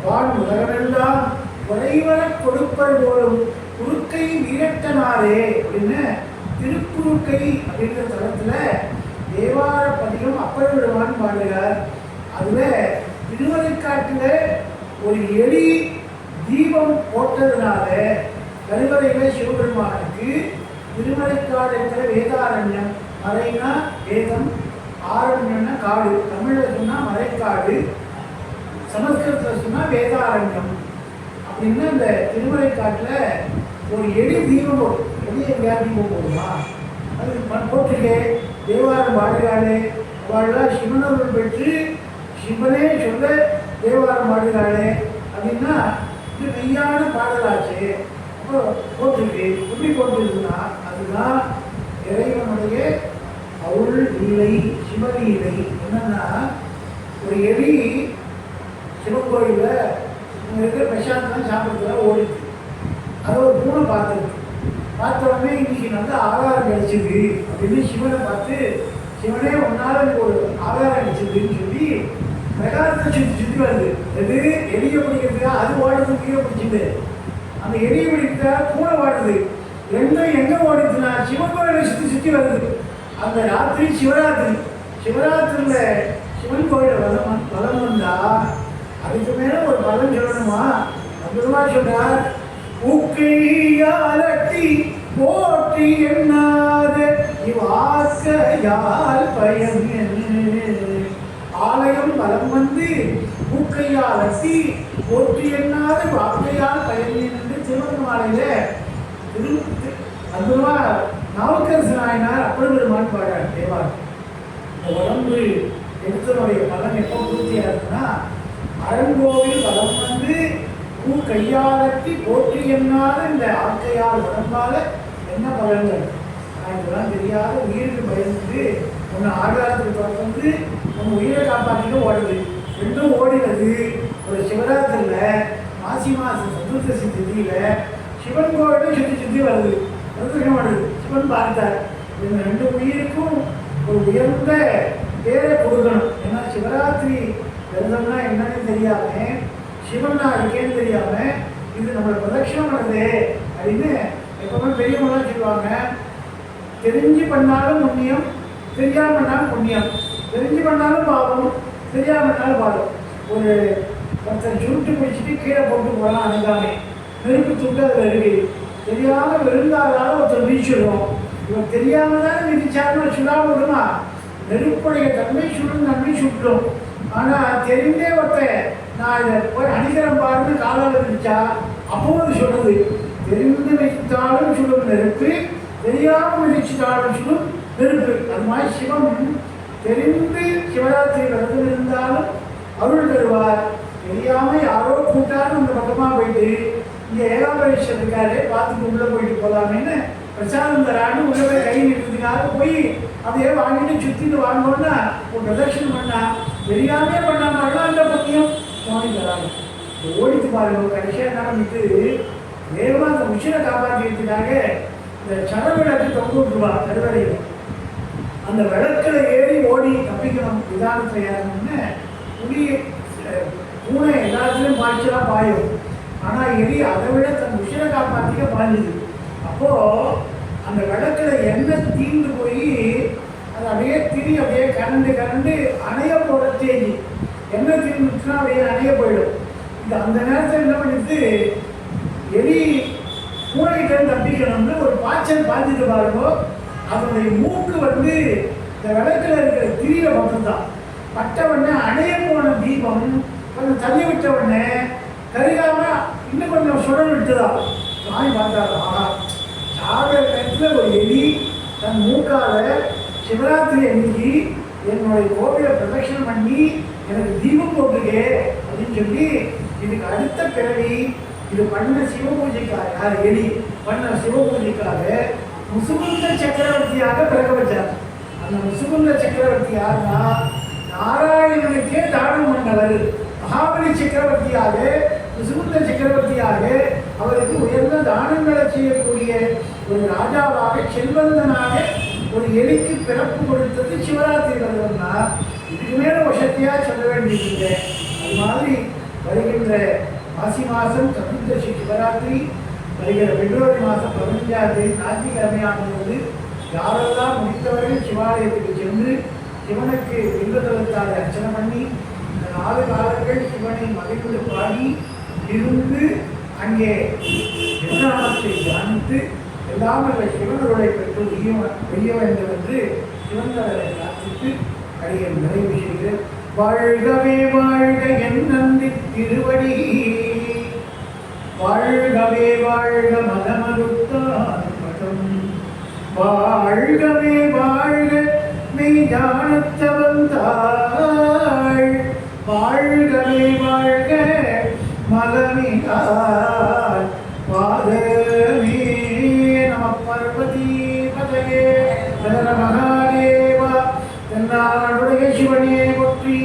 வான் உலகமெல்லாம் குறைவர கொடுப்பல் போலும் குறுக்கை வீரட்டனாரே அப்படின்னு திருக்குறுக்கை அப்படின்ற தளத்துல தேவார பதிகம் அப்பர் விடுவான் பாடுகிறார். அதுல திருமலைக்காட்டுல ஒரு எலி தீபம் போட்டதுனால கருவறையில சிவபெருமானுக்கு திருமலைக்காடு என்கிற வேதாரண்யம், மறைனா வேதம், ஆரண்யம்னா காடு, தமிழ்ல சொன்னா மலைக்காடு, சமஸ்கிருதத்தில் சொன்னா வேதாரண்யம் அப்படின்னு அந்த திருமலைக்காட்டுல ஒரு எலி தீபம் போடும். எலி எங்கேயா தீபம் போடுமா? அது போட்டுக்கே தேவாரம் பாடுகிறாளே, அவள்லாம் சிவனருள் பெற்று சிவனே சொல்ல தேவாரம் பாடுகிறாளே அப்படின்னா இது மெய்யான பாடலாச்சு. அப்போ போட்டிருக்கு. எப்படி போட்டிருக்குன்னா அதுதான் இறைவனுடைய அருள் லீலை, சிவலீலை. என்னன்னா ஒரு எலி சிவன் கோயிலில் இருக்கிற பிரசாந்தம் சாப்பிட்றதுலாம் ஓடிச்சு. அதை ஒரு பூனை பார்த்துருக்கு. பார்த்த உடனே இன்னைக்கு நல்ல ஆகாரம் கிடைச்சிது அப்படின்னு சிவனை பார்த்து, சிவனே உன்னால எனக்கு ஒரு ஆகாரம் கிடைச்சிதுன்னு சொல்லி பிரகாரத்தை சுற்றி வருது. எது எலிய பிடிக்கிறதுக்கா? அது ஓடுறது கீழே பிடிச்சிட்டு அந்த எலிய பிடிக்கிறதா பூனை ஓடுது. ரெண்டும் எங்கே ஓடிச்சுன்னா சிவன் கோயிலை சுற்றி வருது. அந்த ராத்திரி சிவராத்திரி, சிவராத்திரியில் சிவன் கோயிலை வலம் வந்தா அதுக்கு மேலே ஒரு பலன் சொல்லணுமா? அற்புதமா சொல்றார். ஊக்கையாலட்டி போற்றி எண்ணாத இவ்வாக்கையால் பயன் ஆலயம் வலம் வந்து ஊக்கையால் அட்டி போற்றி எண்ணாத வாக்கையால் பயன் என்று திருவண்ணாமலையில அற்புதமா நாவுக்கரசு நாயனார் அப்படி பெருமான் பாடுறார் தேவார். இந்த உடம்பு எடுத்தனுடைய பலன் எப்போ பூர்த்தியா இருக்குன்னா அரங்கோவில் வலம் வந்து பூ கையாளத்தி போற்றி என்னால இந்த ஆக்கையால் உடம்பால என்ன பலன்கள்? இதெல்லாம் தெரியாத உயிருக்கு பயந்து ஒன்று ஆகாரத்துக்கு தொடர்ந்து ஒன்று உயிரை காப்பாற்றிட்டு ஓடுது. ரெண்டும் ஓடினது ஒரு சிவராத்திரியில் மாசி மாதம் சதுர்தசி திதியில சிவன் கோவிலும் சுற்றி வருது. வருது சிவன் பார்த்தார். இந்த ரெண்டு உயிருக்கும் ஒரு உயர்ந்த பேரை கொடுக்கணும். ஏன்னா சிவராத்திரி விரதம்னா என்னன்னு தெரியாம, சிவன் நான் இருக்கேன்னு தெரியாம இது நம்மளை பிரதட்சணம் பண்ணுது அப்படின்னு எப்பவுமே பெரியவங்களாம் சொல்லுவாங்க. தெரிஞ்சு பண்ணாலும் புண்ணியம், தெரியாம பண்ணாலும் புண்ணியம். தெரிஞ்சு பண்ணாலும் பாவம், தெரியாம பண்ணாலும் பாவம். ஒரு ஒருத்தர் சுருட்டு பிடிச்சிட்டு கீழே போட்டு போகலாம் அணுகாமே, நெருப்பு துண்டு அதில் இருக்கு. தெரியாம விருந்தாதால ஒருத்தர் வீச்சிடுவோம். இவன் தெரியாம தானே விதிச்சாருன்னு சுடாம விடுமா? நெருப்புடைய தன்மை சுடும் தன்மை சுட்டும். ஆனால் தெரிந்தே ஒருத்தன் நான் இதை போய் அணிகரம் பாருன்னு காலால் விதிச்சா அப்போது சொல்லுது. தெரிந்து வைத்தாலும் சுடும் நெருப்பு, தெரியாமல் விதிச்சிட்டாலும் சுடும் நெருப்பு. அது மாதிரி சிவம் தெரிந்து சிவராத்திரி விரதம் இருந்தாலும் அருள் தருவார். தெரியாமல் யாரோ கூட்டாலும் அந்த பக்கமாக போயிட்டு இங்கே ஏகாம்பரேஸ்வரர் இருக்காரு பார்த்துட்டு உள்ளே போயிட்டு போகலாமேன்னு பிரசாதம் தரான்னு உள்ளே போய் கை நிறுத்துறதுக்காக போய் அதையே வாங்கிட்டு சுற்றிட்டு வாங்கணும்னா ஒரு பிரதட்சணம் பண்ணா தெரியாமே பண்ணாமல் அந்த பத்தியம் சுவாமி தராங்க. ஓடித்து பாருங்க. கடைசியாக என்ன பண்ணிட்டு வேகமாக அந்த உச்சினை காப்பாற்றிக்கிறதுக்காக இந்த சரவிளக்கு தொங்க விட்டுருவா கருவறையில். அந்த விளக்கில் ஏறி ஓடி தப்பிக்கணும். விதானத்தில் ஏறணும்னு புலி பூனை எல்லாத்துலேயும் பாய்ச்சலாம் பாயும், ஆனால் எலி அதை விட தன் உயிரை காப்பாற்றிக்க பாய்ஞ்சுது. அப்போது அந்த விளக்கில் எண்ணெய் தீர்ந்து போய் அது அப்படியே அப்படியே கரண்டு அணைய போகிற தேதி எண்ணெய் தீர்ந்துச்சுன்னா அப்படியே அணைய போயிடும். இது அந்த நேரத்தில் என்ன பண்ணிட்டு எலி பூனைகிட்ட தப்பிக்கணும்னு ஒரு பாய்ச்சல் பாய்ஞ்சிட்டு பாருங்கோ. அதனுடைய மூக்கு இந்த விளக்கில் இருக்கிற திரியை மட்டும்தான் பட்ட உடனே அணைய போன தீபம் கொஞ்சம் தள்ளி விட்ட உடனே கருகாம இன்னும் கொஞ்சம் சுடல் விட்டுதான். வாங்கி பார்த்தாரா சாகிற நேரத்தில் ஒரு எலி தன் மூக்கால சிவராத்திரி அன்னைக்கு என்னுடைய கோவிலை பிரதட்சணம் பண்ணி எனக்கு தீபம் போட்டுருக்கே அப்படின்னு சொல்லி இதுக்கு அடுத்த பிறவி இது பண்ண சிவபூஜைக்காக யார் எலி பண்ண சிவபூஜைக்காக முசுகுந்த சக்கரவர்த்தியாக பிறக்க வச்சார். அந்த முசுகுந்த சக்கரவர்த்தி யாருன்னா நாராயணனுக்கே தானம் பண்ணவர். மகாபலி சக்கரவர்த்தியாக முசுகுந்த சக்கரவர்த்தியாக அவருக்கு உயர்ந்த தானங்களை செய்யக்கூடிய ஒரு ராஜாவாக செல்வந்தனாக ஒரு எலிக்கு பிறப்பு கொடுத்தது சிவராத்திரி வருவதுனா இதுக்கு மேல வசதியா சொல்ல வேண்டியது. அது மாதிரி வருகின்ற மாசி மாதம் சதுர்தசி சிவராத்திரி வருகிற பிப்ரவரி மாதம் 15ஆம் தேதி ஞாயிற்றுக்கிழமையானது யாரெல்லாம் முடித்தவர்கள் சிவாலயத்துக்கு சென்று சிவனுக்கு பின்பற்றத்தால் அர்ச்சனை பண்ணி இந்த 4 காலங்கள் சிவனை மகிழ்ந்து பாடி இருந்து அங்கே நிர்வாணத்தை தியானித்து எல்லாம் சிவனருளை பெற்று வெய்ய வேண்டும் என்று சிவனரை பிரார்த்தித்து அடியை நிறைவு செய்கிறேன். வாழ்கவே வாழ்க என் நந்தி திருவடி, வாழ்கவே வாழ்க மதமருத்தான் மதம், வாழ்கவே வாழ்க மெய் ஞானத்தவந்தாள், வாழ்கவே வாழ்க மலமிகால் பாதமே. நம பார்வதி பதயே நர மகாதேவா. தென்னாடுடைய சிவனே போற்றி,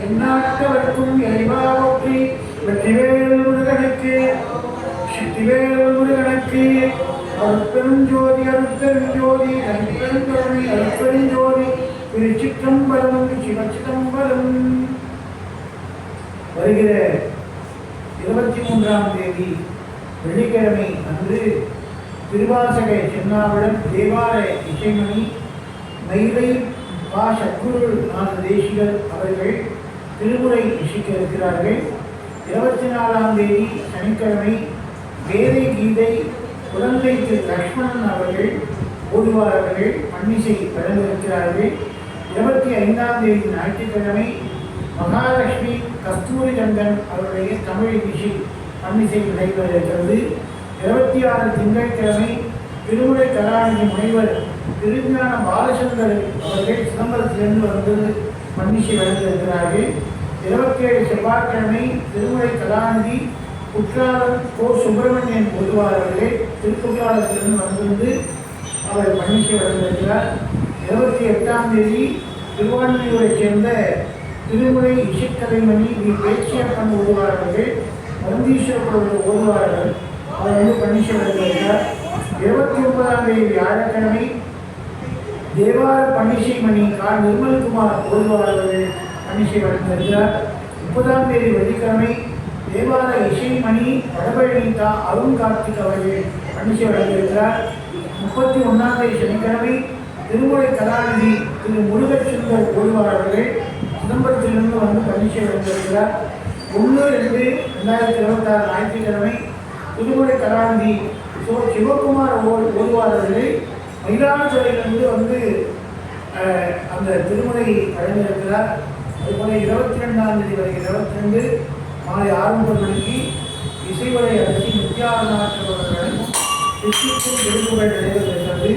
எந்நாட்டவர்க்கும் இறைவா போற்றி. வெற்றிவேல் முருகனுக்கு, சித்திவேல் முருகனுக்கு. அருட்பெருஞ்சோதி அருட்பெருஞ்சோதி தனிப்பெருங்கருணை அருட்பெருஞ்சோதி திருச்சிற்றம்பலம் சிவச்சிதம்பரம். வருகிற 23ஆம் தேதி வெள்ளிக்கிழமை அன்று திருவாசகை சென்னாவிடம் தேவாலய இசைமணி மயிலை பா சத்குருநாத தேசிகர் அவர்கள் திருமுறை இசைக்க இருக்கிறார்கள். 24ஆம் தேதி சனிக்கிழமை வேதை கீதை குழந்தை திரு லக்ஷ்மணன் அவர்கள் ஓதுவாரர்கள் பன்னிசை வழங்கியிருக்கிறார்கள். 25ஆம் தேதி ஞாயிற்றுக்கிழமை மகாலட்சுமி கஸ்தூரி ரங்கன் அவருடைய தமிழ் இசை பன்னிசை நடைபெறுகிறது. 26 திங்கட்கிழமை திருமுறை கலாநிதி முனைவர் திருஞான பாலச்சந்தர் அவர்கள் சிதம்பரத்திலிருந்து வந்து பன்னிசை வழங்கியிருக்கிறார்கள். 27 செவ்வாய்க்கிழமை திருமுறை கலாநிதி குற்றாலம் கோ சுப்பிரமணியன் பொதுவார் அவர்கள் திருக்குற்றாலத்திலிருந்து வந்திருந்து அவர் பன்னிசை வழங்கியிருக்கிறார். 28ஆம் தேதி திருவான்மையூரைச் சேர்ந்த திருமுறை இசைக்கலைமணி வி பேச்சியப்பன் ஓதுவார் அவர்கள் மருந்தீஸ்வரர் ஓதுவார்கள் அவர் பன்னிசை வழங்கியிருக்கிறார். 29ஆம் தேதி வியாழக்கிழமை தேவார பன்னிசை மணி கா நிர்மல்குமார் ஓதுவார் அவர்கள் பன்னிசை வழங்கியிருக்கிறார். 30ஆம் தேதி வெள்ளிக்கிழமை தேவார இசைமணி வடபழனி தா அருண் கார்த்திக் அவர்கள் பன்னிசை வழங்கியிருக்கிறார். 31ஆம் தேதி சனிக்கிழமை திருமுறை கலாநிதி திரு முருகச்சுந்தர் ஓதுவார் அவர்கள் சிதம்பரத்திலிருந்து வந்து பன்னிசை வழங்கியிருக்கிறார். 1/2/2026 ஞாயிற்றுக்கிழமை திருமுறை கலாநிதி சிவகுமார் ஓதுவார் அவர்கள் மயிலாடுதுறையிலிருந்து வந்து அந்த திருமுறை வழங்கியிருக்கிறார். அதுபோல 22ஆம் தேதி வரை 22 மாலை 6:30 மணிக்கு இசைவரை அரசி நித்யாநாதன் அவர்களும் சித்திக்கும் விருதுகள் நடைபெறுகிறது.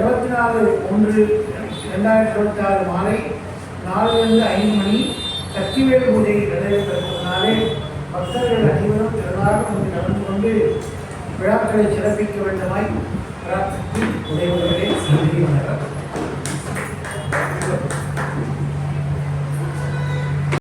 24/1/2026 மாலை 4:05 மணி சக்திவேல் பூஜை நடைபெறுவதனாலே பக்தர்கள் அனைவரும் திரளாக வந்து கலந்து கொண்டு விழாக்களை சிறப்பிக்க வேண்டுமாய் பிரார்த்தித்து உடையவர்கள்.